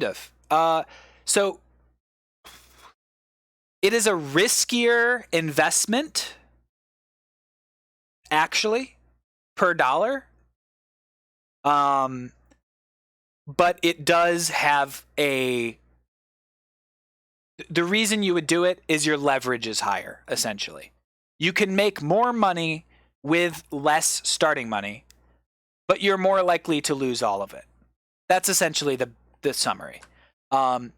of. So it is a riskier investment, actually, per dollar. But it does have the reason you would do it is your leverage is higher, essentially. You can make more money with less starting money, but you're more likely to lose all of it. That's essentially the summary.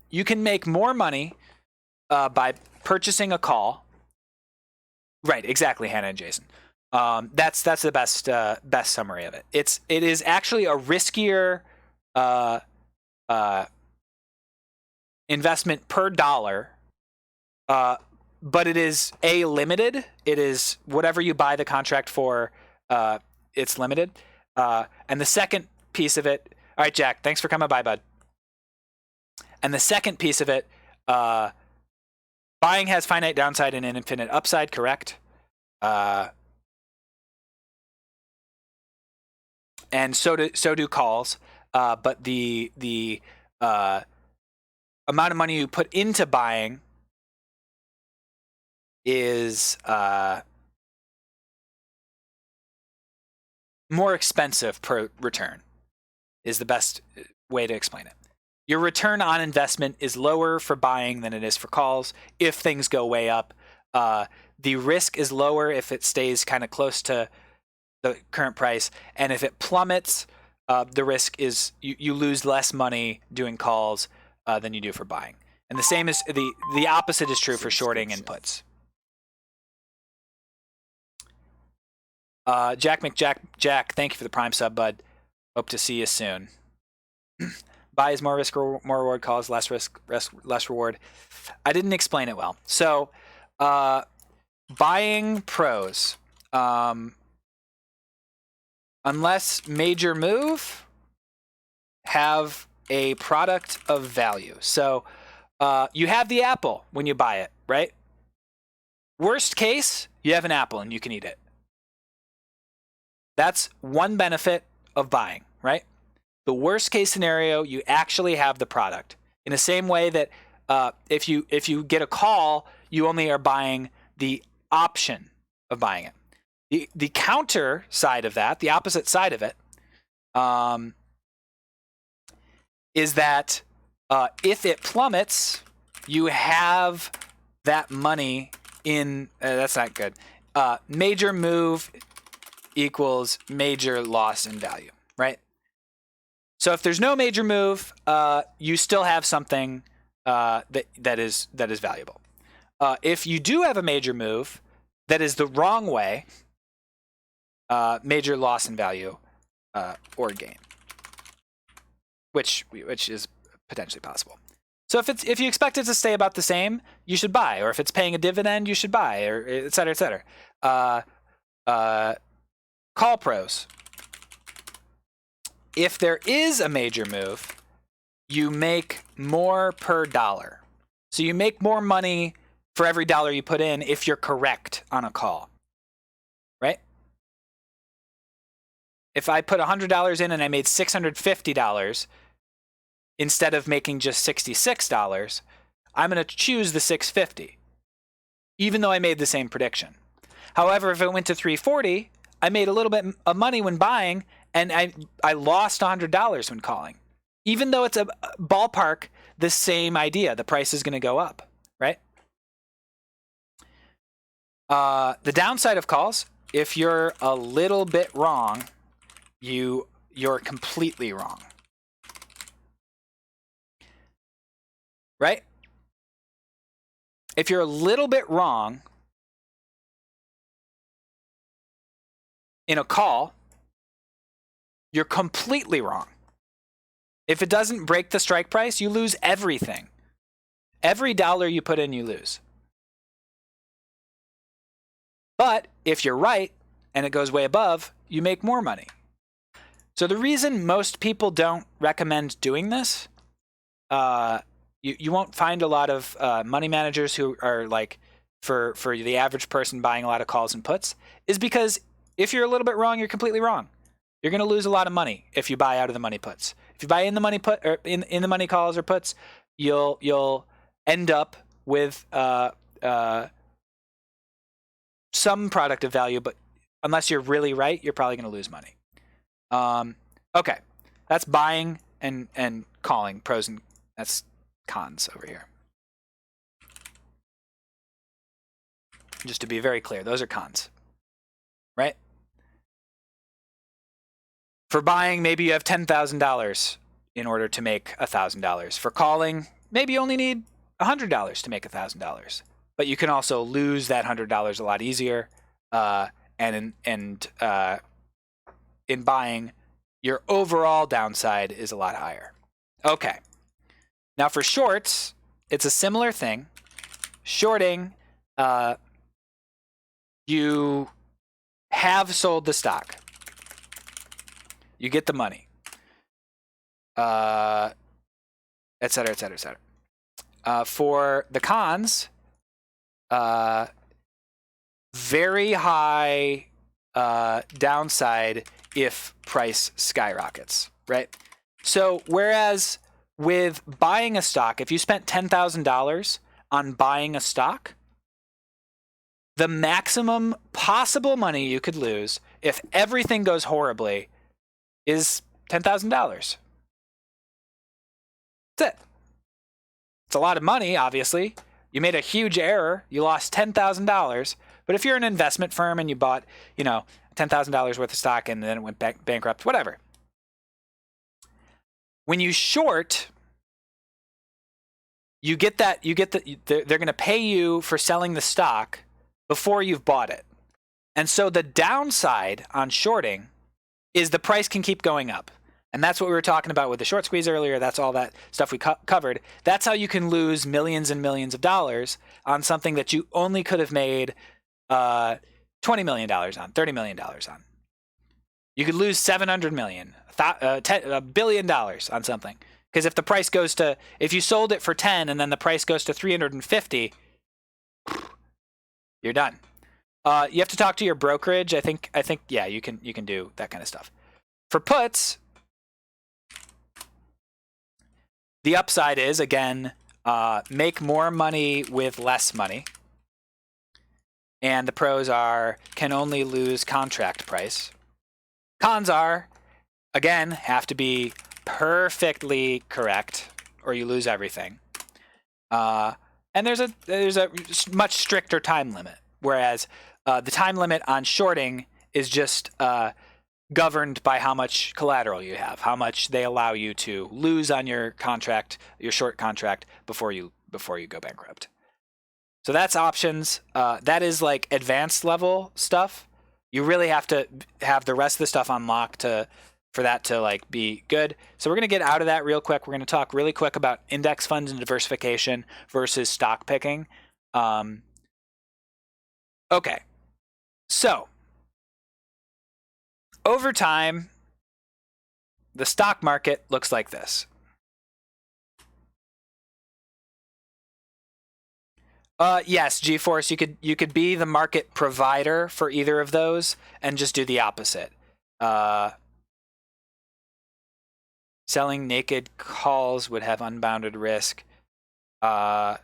You can make more money by purchasing a call. Right, exactly, Hannah and Jason. That's the best summary of it. It is actually a riskier investment per dollar, but it is limited. It is whatever you buy the contract for. It's limited. And the second piece of it. All right, Jack. Thanks for coming by, bud. And the second piece of it, buying has finite downside and an infinite upside. Correct. And so do calls, but the amount of money you put into buying is more expensive per return, is the best way to explain it. Your return on investment is lower for buying than it is for calls if things go way up. The risk is lower if it stays kind of close to the current price, and if it plummets, the risk is you lose less money doing calls than you do for buying. And the same is the opposite is true for shorting and puts. Jack McJack, thank you for the Prime sub, bud. Hope to see you soon. Buy is more risk, more reward. Call is less risk, less reward. I didn't explain it well. So, buying pros. Unless major move, have a product of value. So, you have the apple when you buy it, right? Worst case, you have an apple and you can eat it. That's one benefit of buying, right? The worst case scenario, you actually have the product. In the same way that if you get a call, you only are buying the option of buying it. The counter side of that, the opposite side of it, is that if it plummets, you have that money in. That's not good. Major move equals major loss in value, right? So if there's no major move, you still have something that is valuable. If you do have a major move that is the wrong way, major loss in value or gain, which is potentially possible. So if you expect it to stay about the same, you should buy, or if it's paying a dividend, you should buy, or et cetera, et cetera. Call pros. If there is a major move, you make more per dollar. So you make more money for every dollar you put in if you're correct on a call, right? If I put $100 in and I made $650 instead of making just $66, I'm going to choose the $650, even though I made the same prediction. However, if it went to $340, I made a little bit of money when buying, and I lost $100 when calling. Even though it's a ballpark, the same idea. The price is going to go up, right? The downside of calls, if you're a little bit wrong, you're completely wrong. Right? If you're a little bit wrong in a call, you're completely wrong. If it doesn't break the strike price, you lose everything. Every dollar you put in, you lose. But if you're right and it goes way above, you make more money. So the reason most people don't recommend doing this, you won't find a lot of money managers who are like, for the average person buying a lot of calls and puts, is because if you're a little bit wrong, you're completely wrong. You're going to lose a lot of money if you buy out of the money puts. If you buy in the money put or in the money calls or puts, you'll end up with some product of value, but unless you're really right, you're probably going to lose money. Okay, that's buying and calling, pros and that's cons over here. Just to be very clear, those are cons, right? For buying, maybe you have $10,000 in order to make $1,000. For calling, maybe you only need $100 to make $1,000. But you can also lose that $100 a lot easier. And in buying, your overall downside is a lot higher. Okay. Now for shorts, it's a similar thing. Shorting, you have sold the stock. You get the money, et cetera, et cetera, et cetera. For the cons, very high downside if price skyrockets, right? So whereas with buying a stock, if you spent $10,000 on buying a stock, the maximum possible money you could lose if everything goes horribly is $10,000. That's it. It's a lot of money, obviously. You made a huge error. You lost $10,000. But if you're an investment firm and you bought, $10,000 worth of stock and then it went bankrupt, whatever. When you short, they're going to pay you for selling the stock before you've bought it. And so the downside on shorting is the price can keep going up. And that's what we were talking about with the short squeeze earlier. That's all that stuff we covered. That's how you can lose millions and millions of dollars on something that you only could have made $20 million on, $30 million on. You could lose $700 million, $1 billion on something. Because if the price goes to, if you sold it for 10 and then the price goes to 350, you're done. You have to talk to your brokerage. I think, yeah, you can do that kind of stuff. For puts, the upside is, again, make more money with less money. And the pros are, can only lose contract price. Cons are, again, have to be perfectly correct or you lose everything. And there's a much stricter time limit, whereas the time limit on shorting is just governed by how much collateral you have, how much they allow you to lose on your contract, your short contract before you go bankrupt. So that's options. That is like advanced level stuff. You really have to have the rest of the stuff unlocked for that to like be good. So we're going to get out of that real quick. We're going to talk really quick about index funds and diversification versus stock picking. Okay. So over time, the stock market looks like this. Yes, GeForce, you could be the market provider for either of those and just do the opposite. Selling naked calls would have unbounded risk. They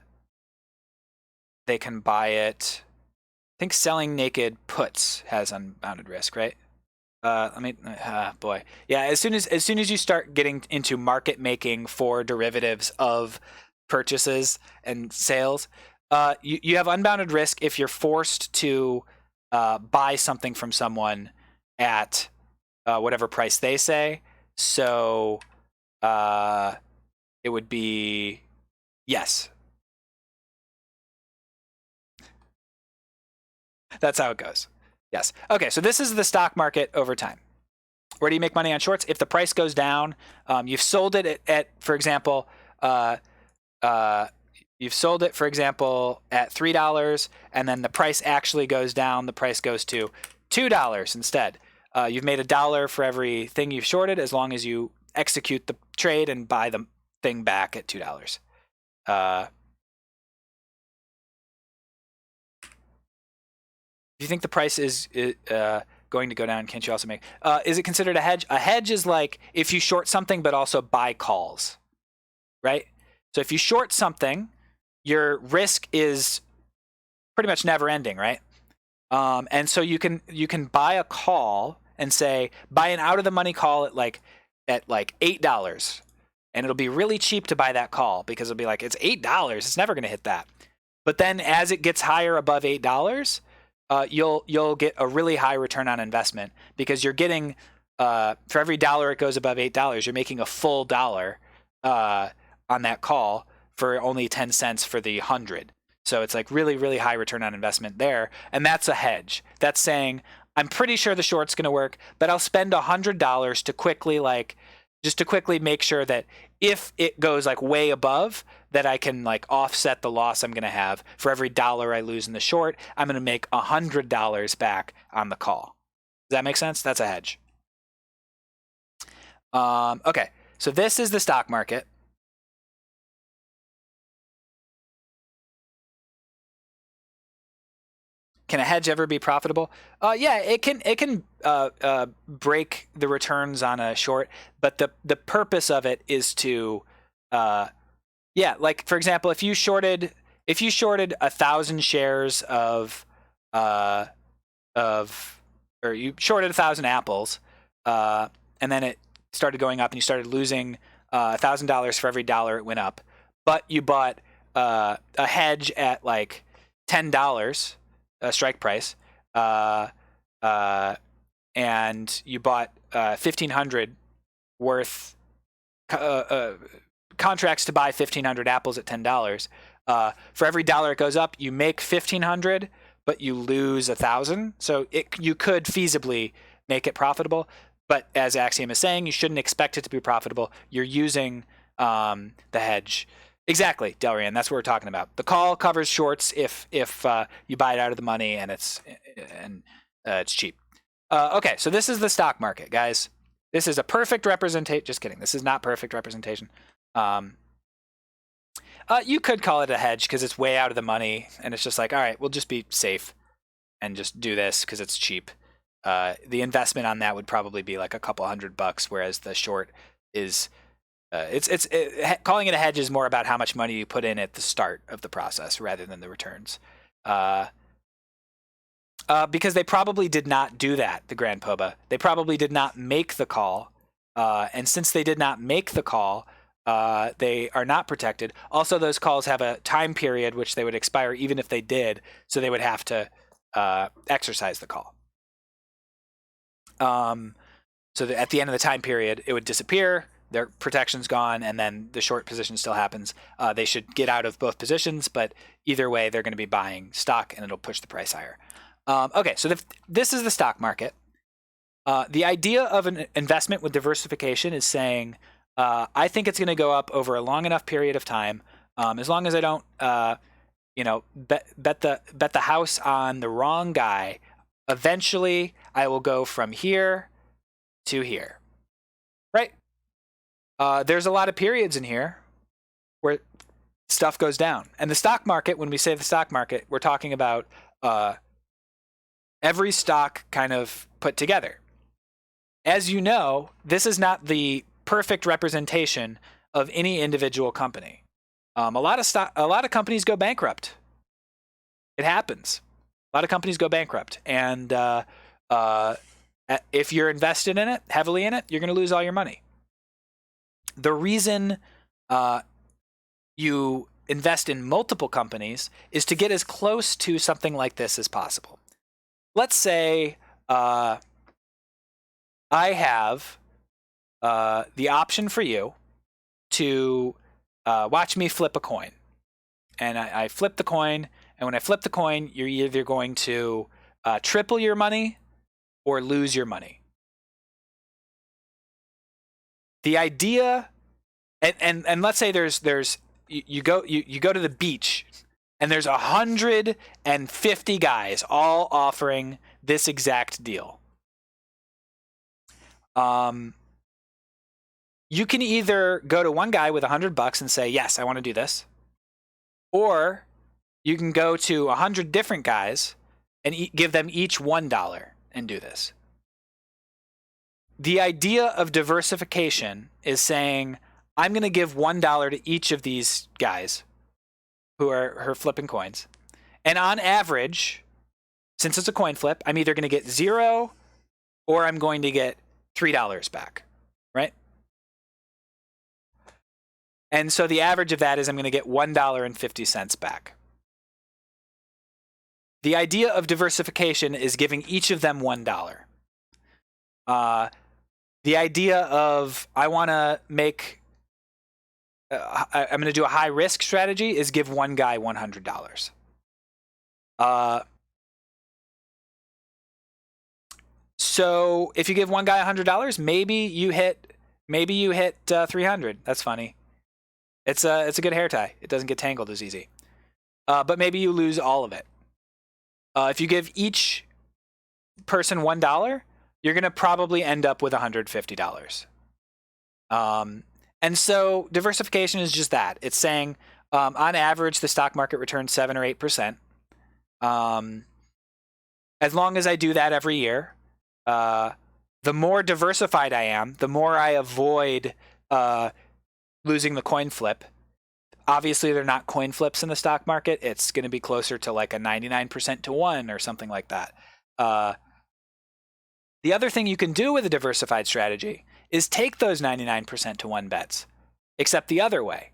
can buy it. I think selling naked puts has unbounded risk, right? Boy. Yeah, as soon as you start getting into market making for derivatives of purchases and sales, you have unbounded risk if you're forced to buy something from someone at whatever price they say. So it would be yes. That's how it goes. Yes. Okay, so this is the stock market over time. Where do you make money on shorts? If the price goes down, you've sold it at for example, you've sold it, for example, at $3, and then the price actually goes down. The price goes to $2 instead. You've made $1 for every thing you've shorted as long as you execute the trade and buy the thing back at $2. If you think the price is going to go down, can't you also make... is it considered a hedge? A hedge is like if you short something but also buy calls, right? So if you short something, your risk is pretty much never ending, right? And so you can buy a call and say, buy an out of the money call at like $8. And it'll be really cheap to buy that call because it'll be like, it's $8. It's never going to hit that. But then as it gets higher above $8, you'll get a really high return on investment because you're getting, for every dollar it goes above $8, you're making a full dollar on that call for only 10 cents for the 100. So it's like really, really high return on investment there. And that's a hedge. That's saying, I'm pretty sure the short's going to work, but I'll spend $100 to quickly make sure that if it goes like way above, that I can like offset the loss I'm going to have. For every dollar I lose in the short, I'm going to make $100 back on the call. Does that make sense? That's a hedge. Okay, so this is the stock market. Can a hedge ever be profitable? Yeah, it can break the returns on a short, but the purpose of it is to, like for example, if you shorted 1,000 shares or you shorted 1,000 apples, and then it started going up and you started losing $1,000 for every dollar it went up, but you bought a hedge at like $10. Strike price, and you bought 1,500 worth contracts to buy 1,500 apples at $10. For every dollar it goes up, you make 1,500, but you lose 1,000. So you could feasibly make it profitable. But as Axiom is saying, you shouldn't expect it to be profitable. You're using the hedge. Exactly, Delrian. That's what we're talking about. The call covers shorts if you buy it out of the money and it's cheap. Okay, so this is the stock market, guys. This is a perfect representation. Just kidding. This is not perfect representation. You could call it a hedge because it's way out of the money, and it's just like, all right, we'll just be safe and just do this because it's cheap. The investment on that would probably be like a couple $100, whereas the short is calling it a hedge is more about how much money you put in at the start of the process rather than the returns. Because they probably did not do that, the Grand Poba. They probably did not make the call, and since they did not make the call, they are not protected. Also, those calls have a time period which they would expire even if they did, so they would have to exercise the call. So that at the end of the time period, it would disappear, their protection's gone, and then the short position still happens. They should get out of both positions, but either way, they're going to be buying stock, and it'll push the price higher. Okay, so this is the stock market. The idea of an investment with diversification is saying, I think it's going to go up over a long enough period of time, as long as I don't, bet the house on the wrong guy. Eventually, I will go from here to here, right? There's a lot of periods in here where stuff goes down. And the stock market, when we say the stock market, we're talking about every stock kind of put together. As you know, this is not the perfect representation of any individual company. A lot of companies go bankrupt. It happens. A lot of companies go bankrupt, and if you're invested in it, heavily in it, you're going to lose all your money. The reason you invest in multiple companies is to get as close to something like this as possible. Let's say I have the option for you to watch me flip a coin. And I flip the coin, and when I flip the coin, you're either going to triple your money or lose your money. The idea, and let's say you go to the beach, and there's 150 guys all offering this exact deal. You can either go to one guy with $100 and say, yes, I want to do this. Or you can go to 100 different guys and give them each $1 and do this. The idea of diversification is saying, I'm going to give $1 to each of these guys who are flipping coins. And on average, since it's a coin flip, I'm either going to get 0 or I'm going to get $3 back, right? And so the average of that is I'm going to get $1.50 back. The idea of diversification is giving each of them $1. The idea of I want to make, I'm going to do a high risk strategy is give one guy $100. So if you give one guy $100, maybe you hit 300. That's funny. It's a good hair tie. It doesn't get tangled as easy. But maybe you lose all of it. If you give each person $1, you're going to probably end up with $150. And so diversification is just that. It's saying, on average, the stock market returns 7 or 8%. As long as I do that every year, the more diversified I am, the more I avoid losing the coin flip. Obviously, they're not coin flips in the stock market. It's going to be closer to like a 99% to 1 or something like that. The other thing you can do with a diversified strategy is take those 99% to 1 bets, except the other way.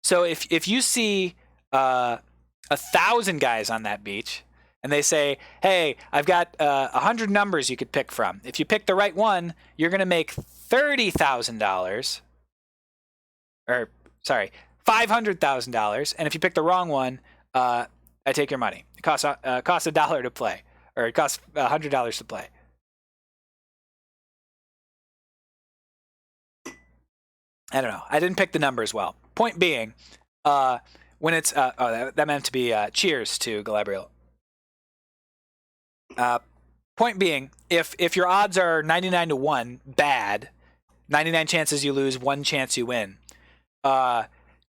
So if you see 1,000 guys on that beach and they say, hey, I've got 100 numbers you could pick from. If you pick the right one, you're going to make $30,000. Or, sorry, $500,000. And if you pick the wrong one, I take your money. It costs $1 to play, or it costs $100 to play. I don't know. I didn't pick the numbers well. Point being, when it's that meant to be cheers to Galadriel. Point being, if your odds are 99 to 1, bad, 99 chances you lose, 1 chance you win,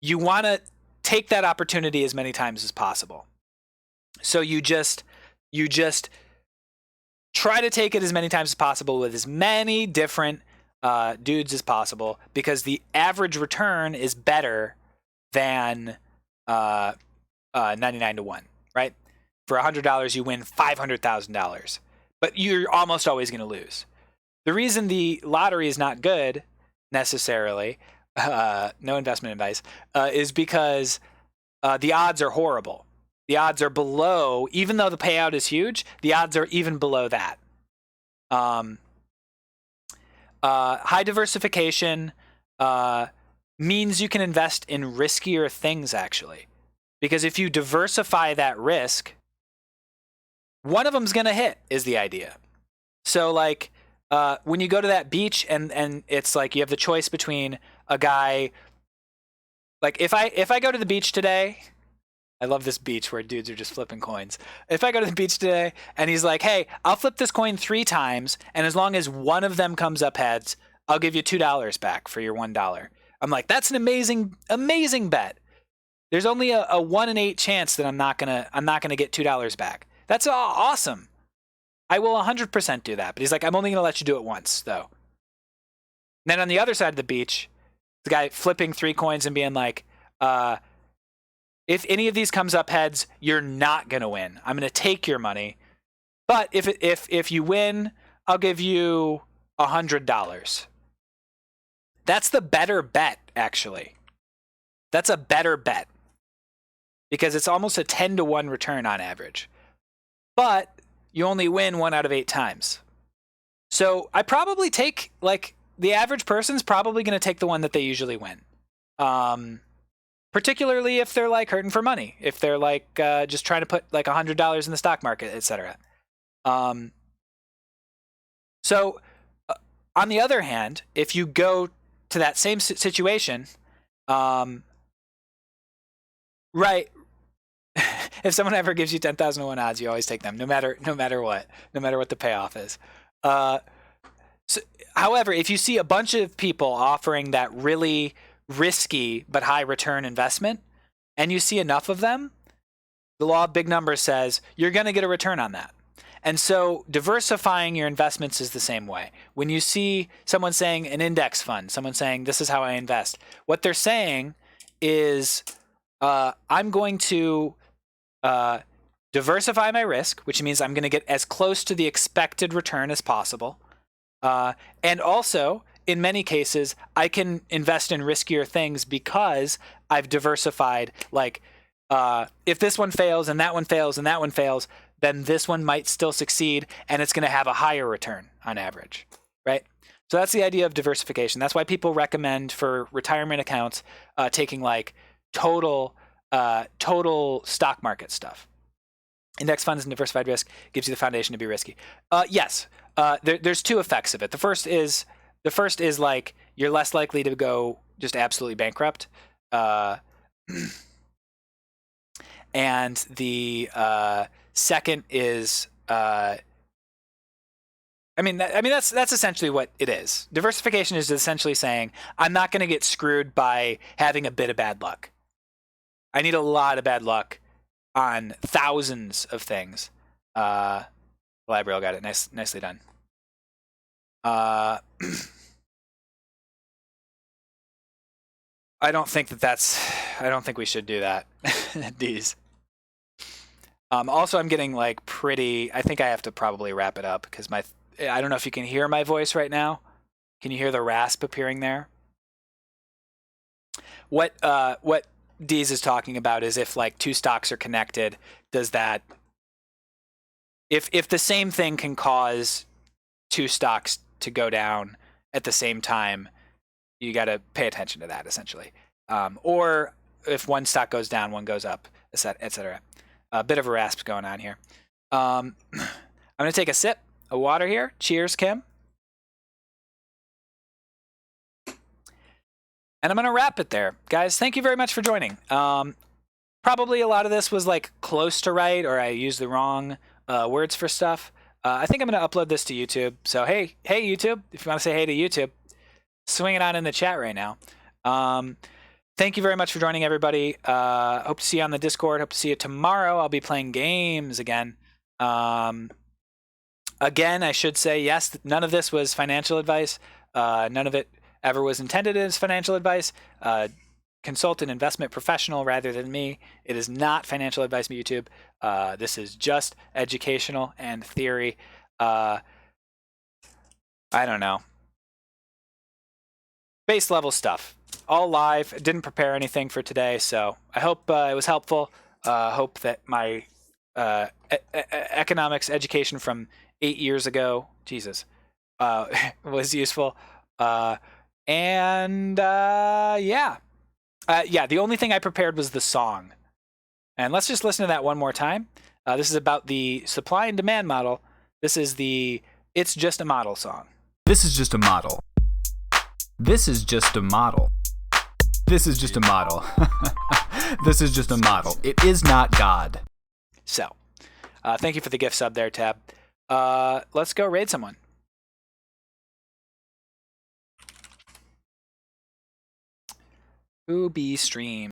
you want to take that opportunity as many times as possible. So you just try to take it as many times as possible with as many different dudes as possible, because the average return is better than 99 to 1, right? For $100, you win $500,000, but you're almost always going to lose. The reason the lottery is not good necessarily, no investment advice, is because the odds are horrible. The odds are below, even though the payout is huge, the odds are even below that. High diversification means you can invest in riskier things, actually. Because if you diversify that risk, one of them's going to hit, is the idea. So, like, when you go to that beach and it's like you have the choice between a guy, like if I go to the beach today, I love this beach where dudes are just flipping coins. If I go to the beach today and he's like, hey, I'll flip this coin 3 times, and as long as one of them comes up heads, I'll give you $2 back for your $1. I'm like, that's an amazing bet. There's only a 1 in 8 chance that I'm not gonna get $2 back. That's awesome. I will 100% do that. But he's like, I'm only gonna let you do it once, though. And then on the other side of the beach, the guy flipping 3 coins and being like, if any of these comes up heads, you're not gonna win. I'm gonna take your money, but if you win, I'll give you $100. That's the better bet, actually. That's a better bet because it's almost a 10 to 1 return on average, but you only win 1 out of 8 times. So I probably take, like, the average person's probably gonna take the one that they usually win. Particularly if they're like hurting for money, if they're like just trying to put like $100 in the stock market, etc. So on the other hand, if you go to that same situation, right, if someone ever gives you 10,000 to 1 odds, you always take them, no matter what the payoff is. However, if you see a bunch of people offering that really risky but high return investment, and you see enough of them, the law of big numbers says you're going to get a return on that. And so diversifying your investments is the same way. When you see someone saying an index fund, someone saying this is how I invest, what they're saying is I'm going to diversify my risk, which means I'm going to get as close to the expected return as possible. And also, in many cases, I can invest in riskier things because I've diversified. Like, if this one fails and that one fails and that one fails, then this one might still succeed and it's going to have a higher return on average, right? So that's the idea of diversification. That's why people recommend for retirement accounts taking like total stock market stuff. Index funds and diversified risk gives you the foundation to be risky. Yes, there's 2 effects of it. The first is like you're less likely to go just absolutely bankrupt, and the second is, I mean that's essentially what it is. Diversification is essentially saying I'm not going to get screwed by having a bit of bad luck. I need a lot of bad luck on thousands of things. Galadriel got it. Nicely done. I don't think we should do that. These. Also, I'm getting like I think I have to probably wrap it up because I don't know if you can hear my voice right now. Can you hear the rasp appearing there? What Deez is talking about is if like 2 stocks are connected, does that, if the same thing can cause 2 stocks to go down at the same time, you got to pay attention to that essentially. Or if one stock goes down, one goes up, etc. A bit of a rasp going on here. I'm going to take a sip of water here. Cheers, Kim. And I'm going to wrap it there. Guys, thank you very much for joining. Probably a lot of this was like close to right, or I used the wrong words for stuff. I think I'm going to upload this to YouTube. So, hey, YouTube, if you want to say hey to YouTube, swing it on in the chat right now. Thank you very much for joining, everybody. Hope to see you on the Discord. Hope to see you tomorrow. I'll be playing games again. Again, I should say, yes, none of this was financial advice. None of it ever was intended as financial advice. Consult an investment professional rather than me. It is not financial advice from YouTube. This is just educational and theory. I don't know. Base level stuff. All live. Didn't prepare anything for today, so I hope it was helpful. Hope that my economics education from 8 years ago, Jesus, was useful. Yeah. The only thing I prepared was the song. And let's just listen to that one more time. This is about the supply and demand model. This is the It's Just a Model song. This is just a model. This is just a model. This is just a model. This is just a model. It is not God. So, thank you for the gift sub there, Tab. Let's go raid someone. Ubi stream.